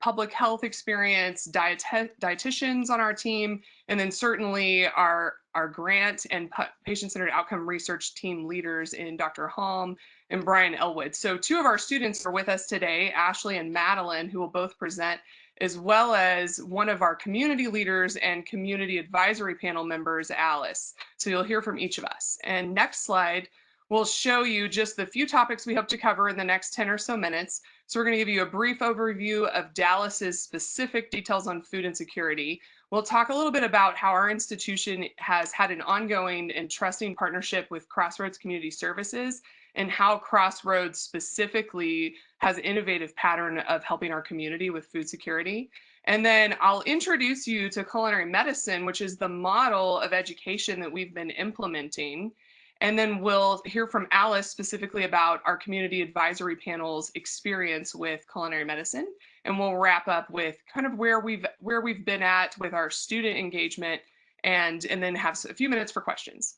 public health experience, dietitians on our team, and then certainly our grant and patient-centered outcome research team leaders in Dr. Halm and Brian Elwood. So two of our students are with us today, Ashley and Madeline, who will both present, as well as one of our community leaders and community advisory panel members, Alice. So you'll hear from each of us. And next slide will show you just the few topics we hope to cover in the next 10 or so minutes. So we're going to give you a brief overview of Dallas's specific details on food insecurity. We'll talk a little bit about how our institution has had an ongoing and trusting partnership with Crossroads Community Services and how Crossroads specifically has an innovative pattern of helping our community with food security. And then I'll introduce you to culinary medicine, which is the model of education that we've been implementing. And then we'll hear from Alice specifically about our community advisory panel's experience with culinary medicine. And we'll wrap up with kind of where we've been at with our student engagement, and then have a few minutes for questions.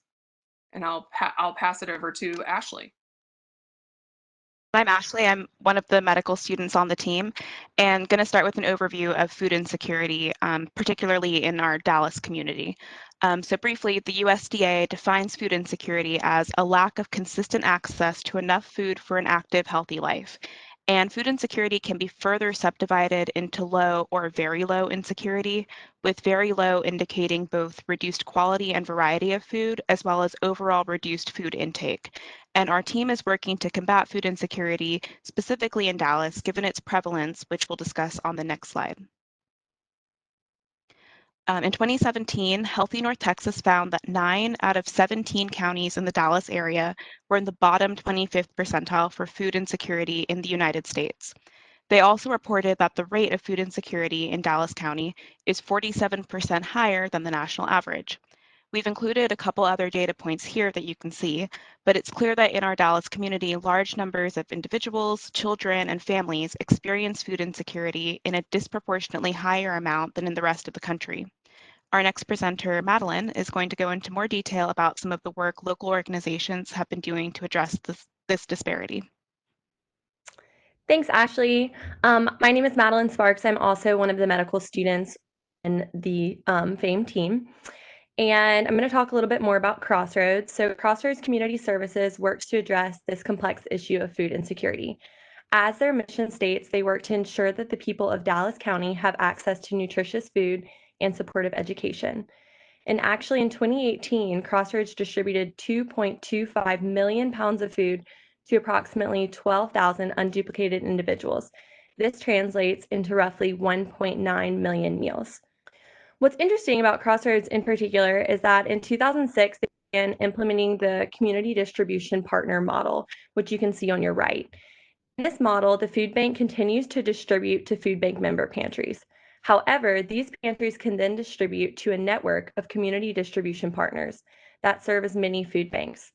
And I'll pass it over to Ashley. I'm Ashley. I'm one of the medical students on the team, and going to start with an overview of food insecurity, particularly in our Dallas community. So briefly, the USDA defines food insecurity as a lack of consistent access to enough food for an active, healthy life. And food insecurity can be further subdivided into low or very low insecurity, with very low indicating both reduced quality and variety of food, as well as overall reduced food intake. And our team is working to combat food insecurity, specifically in Dallas, given its prevalence, which we'll discuss on the next slide. In 2017, Healthy North Texas found that 9 out of 17 counties in the Dallas area were in the bottom 25th percentile for food insecurity in the United States. They also reported that the rate of food insecurity in Dallas County is 47% higher than the national average. We've included a couple other data points here that you can see, but it's clear that in our Dallas community, large numbers of individuals, children, and families experience food insecurity in a disproportionately higher amount than in the rest of the country. Our next presenter, Madeline, is going to go into more detail about some of the work local organizations have been doing to address this disparity. Thanks, Ashley. My name is Madeline Sparks. I'm also one of the medical students in the FAME team. And I'm going to talk a little bit more about Crossroads. So Crossroads Community Services works to address this complex issue of food insecurity. As their mission states, they work to ensure that the people of Dallas County have access to nutritious food and supportive education. And actually in 2018, Crossroads distributed 2.25 million pounds of food to approximately 12,000 unduplicated individuals. This translates into roughly 1.9 million meals. What's interesting about Crossroads in particular is that in 2006, they began implementing the community distribution partner model, which you can see on your right. In this model, the food bank continues to distribute to food bank member pantries. However, these pantries can then distribute to a network of community distribution partners that serve as mini food banks.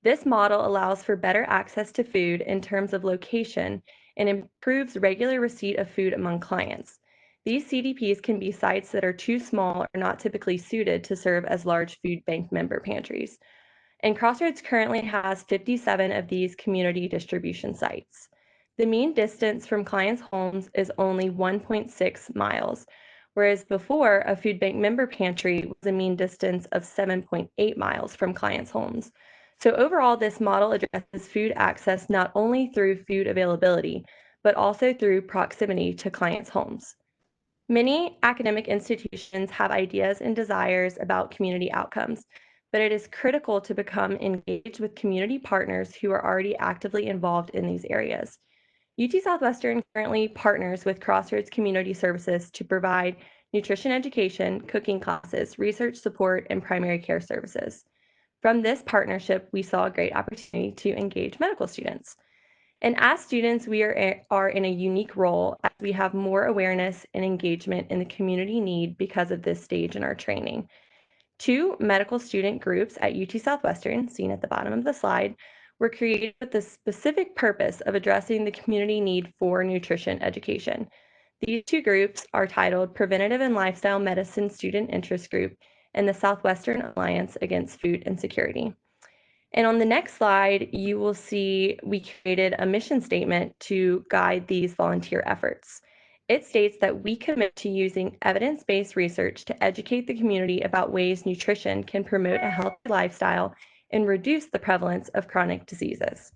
This model allows for better access to food in terms of location and improves regular receipt of food among clients. These CDPs can be sites that are too small or not typically suited to serve as large food bank member pantries. And Crossroads currently has 57 of these community distribution sites. The mean distance from clients' homes is only 1.6 miles, whereas before a food bank member pantry was a mean distance of 7.8 miles from clients' homes. So overall, this model addresses food access not only through food availability, but also through proximity to clients' homes. Many academic institutions have ideas and desires about community outcomes, but it is critical to become engaged with community partners who are already actively involved in these areas. UT Southwestern currently partners with Crossroads Community Services to provide nutrition education, cooking classes, research support, and primary care services. From this partnership, we saw a great opportunity to engage medical students. And as students, we are in a unique role as we have more awareness and engagement in the community need because of this stage in our training. 2 medical student groups at UT Southwestern, seen at the bottom of the slide, were created with the specific purpose of addressing the community need for nutrition education. These 2 groups are titled Preventative and Lifestyle Medicine Student Interest Group and the Southwestern Alliance Against Food Insecurity. And on the next slide, you will see we created a mission statement to guide these volunteer efforts. It states that we commit to using evidence-based research to educate the community about ways nutrition can promote a healthy lifestyle and reduce the prevalence of chronic diseases.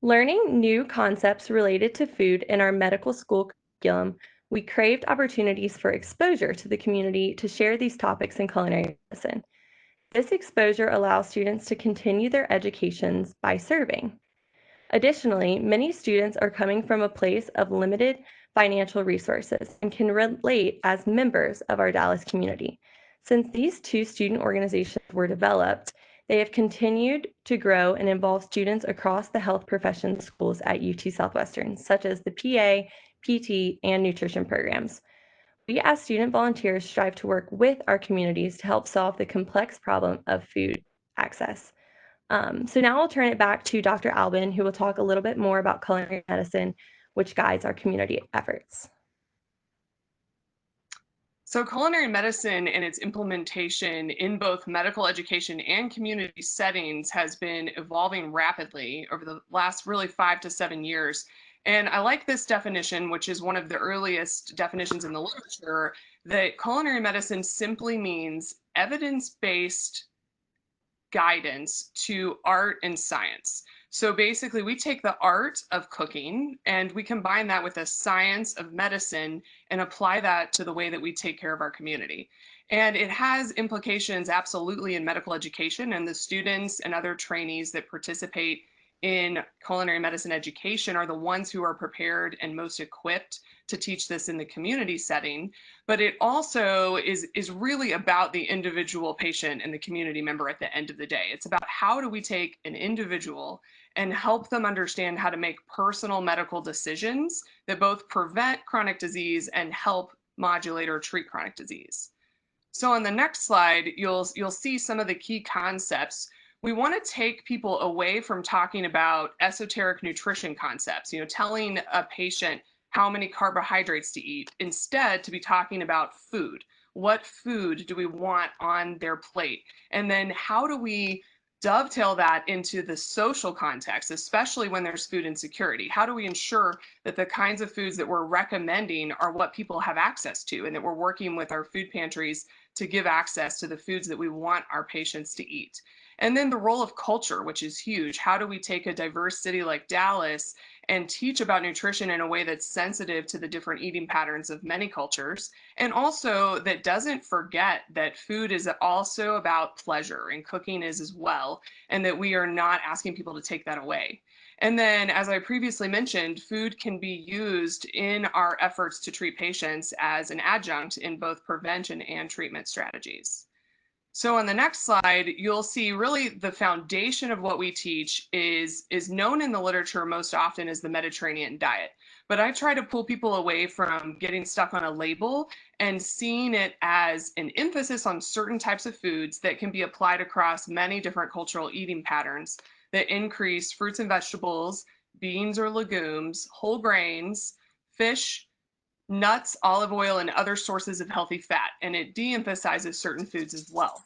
Learning new concepts related to food in our medical school curriculum, we craved opportunities for exposure to the community to share these topics in culinary medicine. This exposure allows students to continue their educations by serving. Additionally, many students are coming from a place of limited financial resources and can relate as members of our Dallas community. Since these 2 student organizations were developed, They have continued to grow and involve students across the health profession schools at UT Southwestern, such as the PA, PT, and nutrition programs. We as student volunteers strive to work with our communities to help solve the complex problem of food access. So now I'll turn it back to Dr. Albin, who will talk a little bit more about culinary medicine, which guides our community efforts. So culinary medicine and its implementation in both medical education and community settings has been evolving rapidly over the last really 5 to 7 years. And I like this definition, which is one of the earliest definitions in the literature, that culinary medicine simply means evidence-based guidance to art and science. So basically, we take the art of cooking and we combine that with the science of medicine and apply that to the way that we take care of our community. And it has implications absolutely in medical education, and the students and other trainees that participate in culinary medicine education are the ones who are prepared and most equipped to teach this in the community setting. But it also is really about the individual patient and the community member at the end of the day. It's about how do we take an individual and help them understand how to make personal medical decisions that both prevent chronic disease and help modulate or treat chronic disease. So on the next slide, you'll see some of the key concepts. We want to take people away from talking about esoteric nutrition concepts, telling a patient how many carbohydrates to eat, instead to be talking about food. What food do we want on their plate? And then how do we dovetail that into the social context, especially when there's food insecurity? How do we ensure that the kinds of foods that we're recommending are what people have access to, and that we're working with our food pantries to give access to the foods that we want our patients to eat? And then the role of culture, which is huge. How do we take a diverse city like Dallas and teach about nutrition in a way that's sensitive to the different eating patterns of many cultures, and also that doesn't forget that food is also about pleasure, and cooking is as well, and that we are not asking people to take that away. And then, as I previously mentioned, food can be used in our efforts to treat patients as an adjunct in both prevention and treatment strategies. So on the next slide, you'll see really the foundation of what we teach is known in the literature most often as the Mediterranean diet. But I try to pull people away from getting stuck on a label and seeing it as an emphasis on certain types of foods that can be applied across many different cultural eating patterns that increase fruits and vegetables, beans or legumes, whole grains, fish, nuts, olive oil, and other sources of healthy fat, and it de-emphasizes certain foods as well.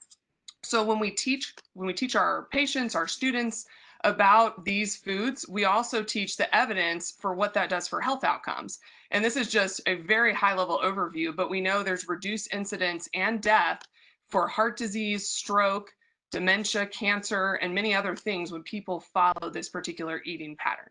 So when we teach our patients, our students about these foods, we also teach the evidence for what that does for health outcomes. And this is just a very high level overview, but we know there's reduced incidence and death for heart disease, stroke, dementia, cancer, and many other things when people follow this particular eating pattern.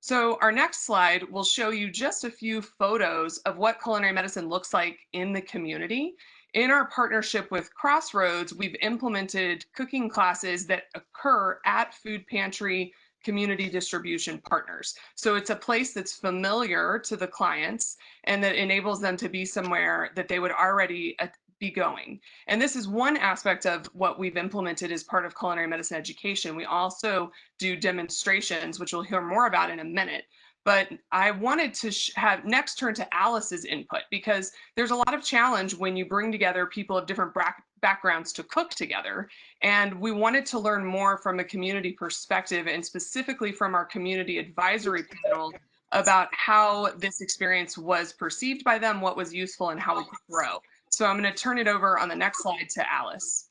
So our next slide will show you just a few photos of what culinary medicine looks like in the community. In our partnership with Crossroads, we've implemented cooking classes that occur at food pantry community distribution partners. So it's a place that's familiar to the clients and that enables them to be somewhere that they would already be going. And this is one aspect of what we've implemented as part of culinary medicine education. We also do demonstrations, which we'll hear more about in a minute. But I wanted to have next turn to Alice's input, because there's a lot of challenge when you bring together people of different backgrounds to cook together. And we wanted to learn more from a community perspective, and specifically from our community advisory panel, about how this experience was perceived by them, what was useful, and how we could grow. So I'm going to turn it over on the next slide to Alice.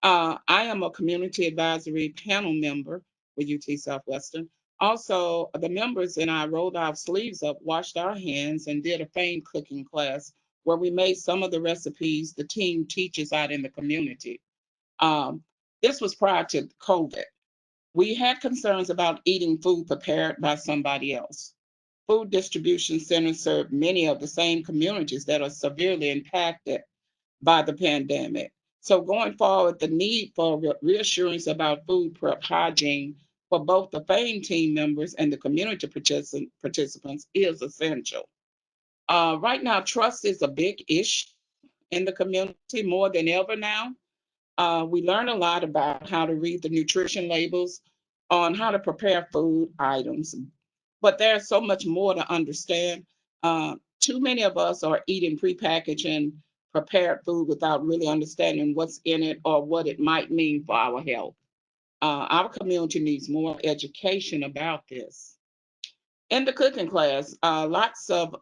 I am a community advisory panel member with UT Southwestern. Also, the members and I rolled our sleeves up, washed our hands, and did a fame cooking class where we made some of the recipes the team teaches out in the community. This was prior to COVID. We had concerns about eating food prepared by somebody else. Food distribution centers serve many of the same communities that are severely impacted by the pandemic. So going forward, the need for reassurance about food prep hygiene for both the FAME team members and the community participants is essential. Right now, trust is a big issue in the community more than ever now. We learn a lot about how to read the nutrition labels on how to prepare food items, but there's so much more to understand. Too many of us are eating prepackaged and prepared food without really understanding what's in it or what it might mean for our health. Our community needs more education about this. In the cooking class, lots of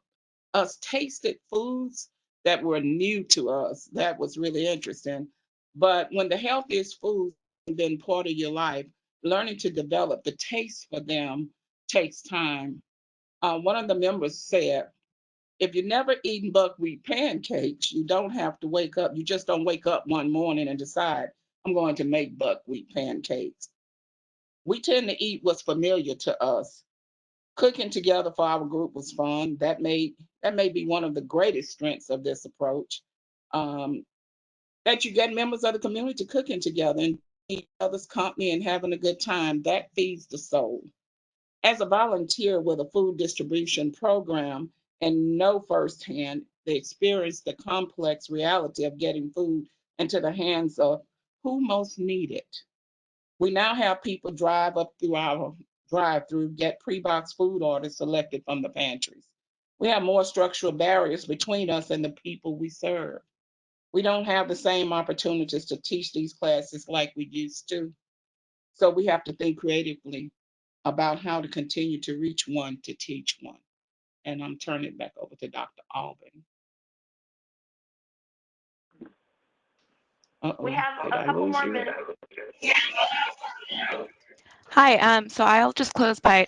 us tasted foods that were new to us. That was really interesting. But when the healthiest foods have been part of your life, learning to develop the taste for them takes time. One of the members said, if you've never eaten buckwheat pancakes, you don't have to wake up. You just don't wake up one morning and decide, I'm going to make buckwheat pancakes. We tend to eat what's familiar to us. Cooking together for our group was fun. That may be one of the greatest strengths of this approach. That you get members of the community cooking together and each other's company and having a good time. That feeds the soul. As a volunteer with a food distribution program and know firsthand the experience, the complex reality of getting food into the hands of who most need it. We now have people drive up through our drive-through, get pre-boxed food orders selected from the pantries. We have more structural barriers between us and the people we serve. We don't have the same opportunities to teach these classes like we used to. So we have to think creatively about how to continue to reach one to teach one. And I'm turning it back over to Dr. Alban. We have a couple more minutes. Hi, so I'll just close by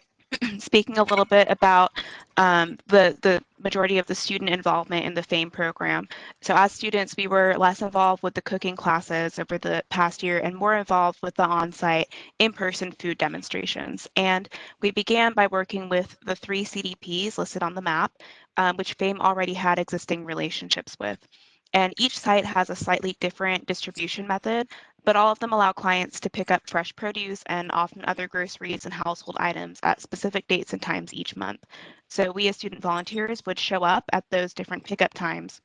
speaking a little bit about the majority of the student involvement in the FAME program. So as students, we were less involved with the cooking classes over the past year and more involved with the on-site in-person food demonstrations. And we began by working with the 3 CDPs listed on the map, which FAME already had existing relationships with. And each site has a slightly different distribution method, but all of them allow clients to pick up fresh produce and often other groceries and household items at specific dates and times each month. So we as student volunteers would show up at those different pickup times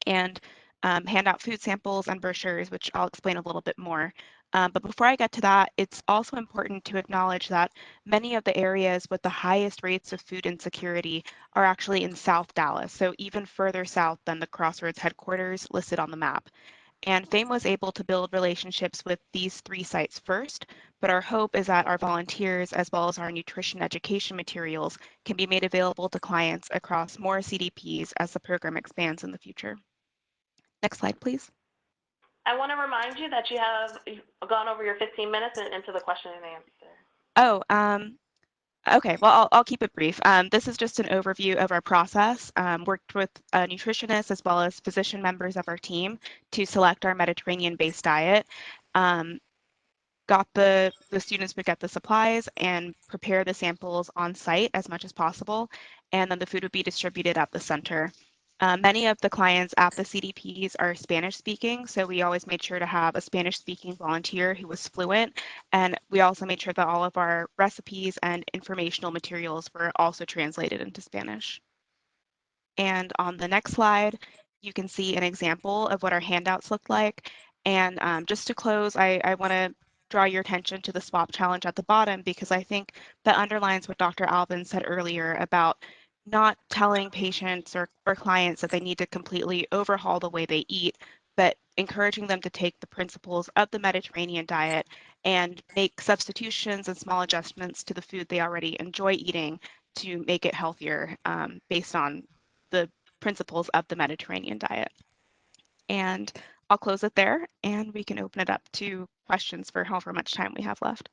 and hand out food samples and brochures, which I'll explain a little bit more. But before I get to that, it's also important to acknowledge that many of the areas with the highest rates of food insecurity are actually in South Dallas, so even further south than the Crossroads headquarters listed on the map. And FAME was able to build relationships with these 3 sites first, but our hope is that our volunteers, as well as our nutrition education materials, can be made available to clients across more CDPs as the program expands in the future. Next slide, please. I want to remind you that you've gone over your 15 minutes and into the question and answer. Oh, okay, well, I'll keep it brief. This is just an overview of our process. Worked with nutritionists as well as physician members of our team to select our Mediterranean-based diet. Got the students would get the supplies and prepare the samples on site as much as possible, and then the food would be distributed at the center. Many of the clients at the CDPs are Spanish speaking, so we always made sure to have a Spanish speaking volunteer who was fluent, and we also made sure that all of our recipes and informational materials were also translated into Spanish. And on the next slide, you can see an example of what our handouts look like. And just to close, I want to draw your attention to the swap challenge at the bottom, because I think that underlines what Dr. Alban said earlier about not telling patients or clients that they need to completely overhaul the way they eat, but encouraging them to take the principles of the Mediterranean diet and make substitutions and small adjustments to the food they already enjoy eating to make it healthier based on the principles of the Mediterranean diet. And I'll close it there, and we can open it up to questions for however much time we have left.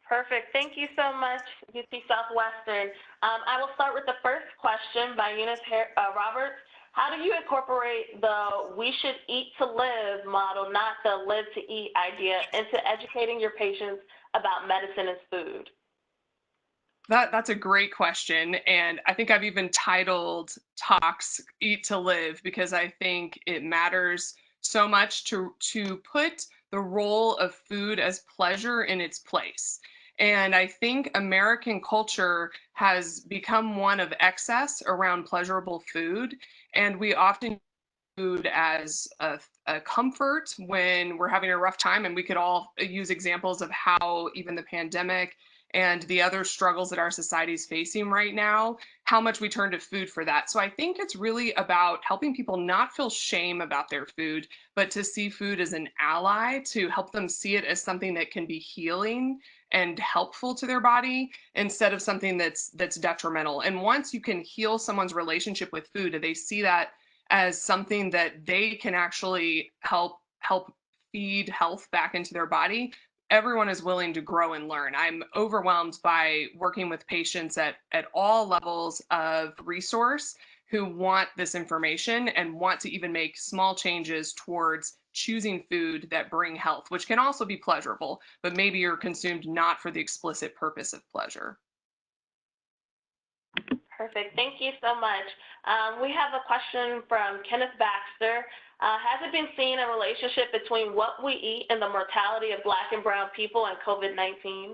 Perfect. Thank you so much, UT Southwestern. I will start with the first question by Eunice Roberts. How do you incorporate the "we should eat to live" model, not the "live to eat" idea, into educating your patients about medicine as food? That's a great question. And I think I've even titled talks "Eat to Live" because I think it matters so much to put the role of food as pleasure in its place. And I think American culture has become one of excess around pleasurable food. And we often food as a comfort when we're having a rough time, and we could all use examples of how even the pandemic and the other struggles that our society is facing right now, how much we turn to food for that. So I think it's really about helping people not feel shame about their food, but to see food as an ally, to help them see it as something that can be healing and helpful to their body instead of something that's detrimental. And once you can heal someone's relationship with food, they see that as something that they can actually help feed health back into their body, everyone is willing to grow and learn. I'm overwhelmed by working with patients at all levels of resource who want this information and want to even make small changes towards choosing food that bring health, which can also be pleasurable, but maybe you're consumed not for the explicit purpose of pleasure. Perfect. Thank you so much. We have a question from Kenneth Baxter. Has it been seen a relationship between what we eat and the mortality of Black and Brown people and COVID-19?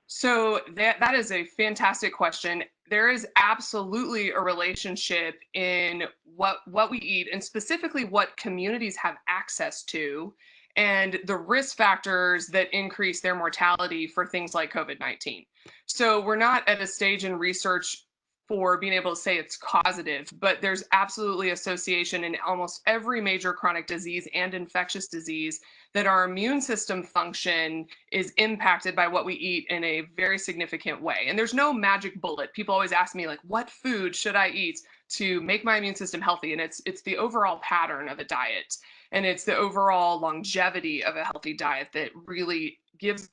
So that is a fantastic question. There is absolutely a relationship in what we eat, and specifically what communities have access to, and the risk factors that increase their mortality for things like COVID-19. So we're not at a stage in research for being able to say it's causative, but there's absolutely association in almost every major chronic disease and infectious disease that our immune system function is impacted by what we eat in a very significant way. And there's no magic bullet. People always ask me, like, what food should I eat to make my immune system healthy? And it's the overall pattern of a diet, and it's the overall longevity of a healthy diet that really gives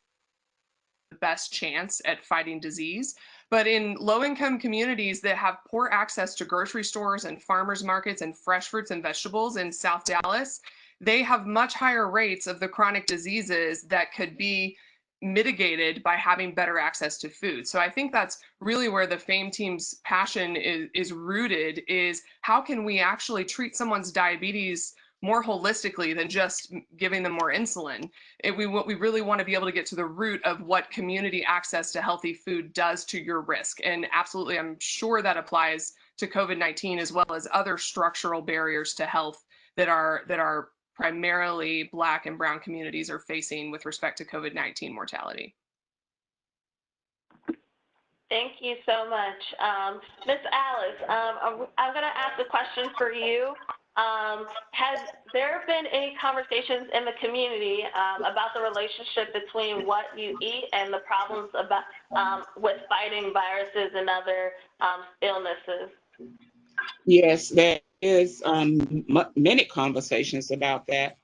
the best chance at fighting disease. But in low-income communities that have poor access to grocery stores and farmers markets and fresh fruits and vegetables in South Dallas, they have much higher rates of the chronic diseases that could be mitigated by having better access to food. So I think that's really where the FAME team's passion is rooted, is how can we actually treat someone's diabetes more holistically than just giving them more insulin. We really want to be able to get to the root of what community access to healthy food does to your risk. And absolutely, I'm sure that applies to COVID-19 as well as other structural barriers to health that are primarily Black and Brown communities are facing with respect to COVID-19 mortality. Thank you so much. Ms. Alice, I'm going to ask a question for you. Has there been any conversations in the community about the relationship between what you eat and the problems about with fighting viruses and other illnesses? Yes, there is many conversations about that,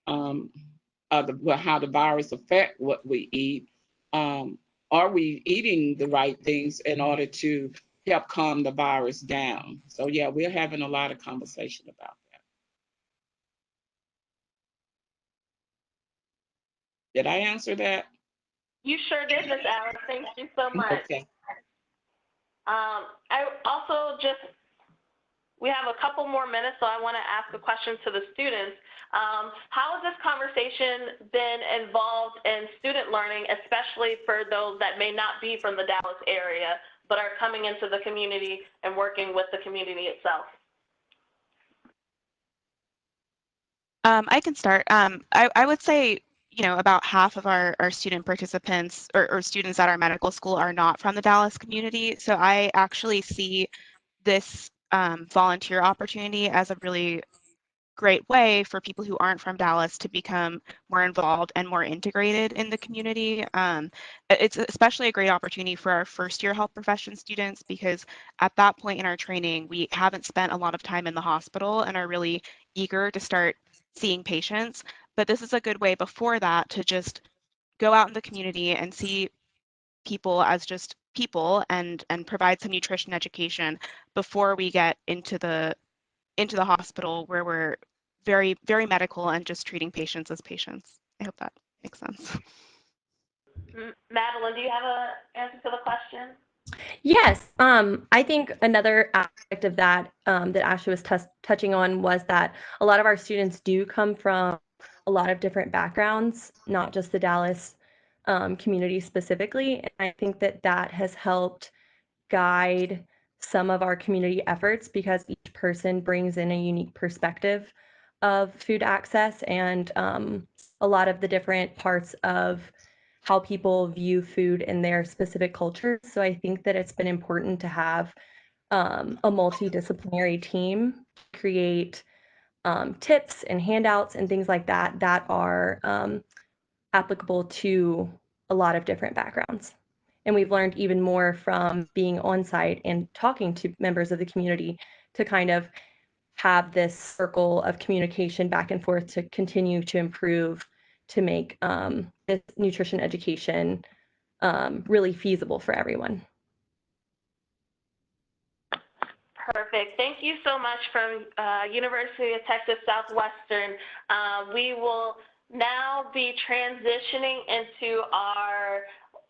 how the virus affect what we eat. Are we eating the right things in order to help calm the virus down? So yeah, we're having a lot of conversation about that. Did I answer that? You sure did, Ms. Alice. Thank you so much. Okay. I also we have a couple more minutes, so I want to ask a question to the students. How has this conversation been involved in student learning, especially for those that may not be from the Dallas area, but are coming into the community and working with the community itself? I can start. I would say, about half of our student participants or students at our medical school are not from the Dallas community. So I actually see this volunteer opportunity as a really great way for people who aren't from Dallas to become more involved and more integrated in the community. It's especially a great opportunity for our first-year health profession students, because at that point in our training, we haven't spent a lot of time in the hospital and are really eager to start seeing patients. But this is a good way before that to just go out in the community and see people as just people and provide some nutrition education before we get into the hospital, where we're very, very medical and just treating patients as patients. I hope that makes sense. Madeline, do you have an answer to the question? Yes, I think another aspect of that that Ashley was touching on was that a lot of our students do come from a lot of different backgrounds, not just the Dallas community specifically. And I think that has helped guide some of our community efforts because each person brings in a unique perspective of food access and a lot of the different parts of how people view food in their specific cultures. So I think that it's been important to have a multidisciplinary team create tips and handouts and things like that that are applicable to a lot of different backgrounds. And we've learned even more from being on site and talking to members of the community to kind of have this circle of communication back and forth to continue to improve, to make this nutrition education really feasible for everyone. Perfect. Thank you so much from University of Texas Southwestern. We will now be transitioning into our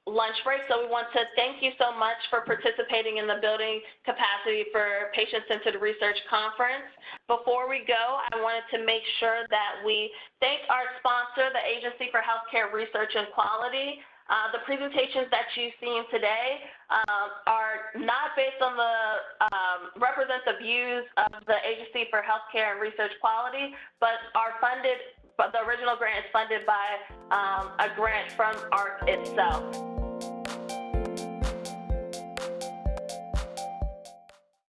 lunch break. So we want to thank you so much for participating in the Building Capacity for Patient-Centered Research Conference. Before we go, I wanted to make sure that we thank our sponsor, the Agency for Healthcare Research and Quality. The presentations that you've seen today are not based on the represent the views of the Agency for Healthcare and Research Quality, but are funded, but the original grant is funded by a grant from ARC itself.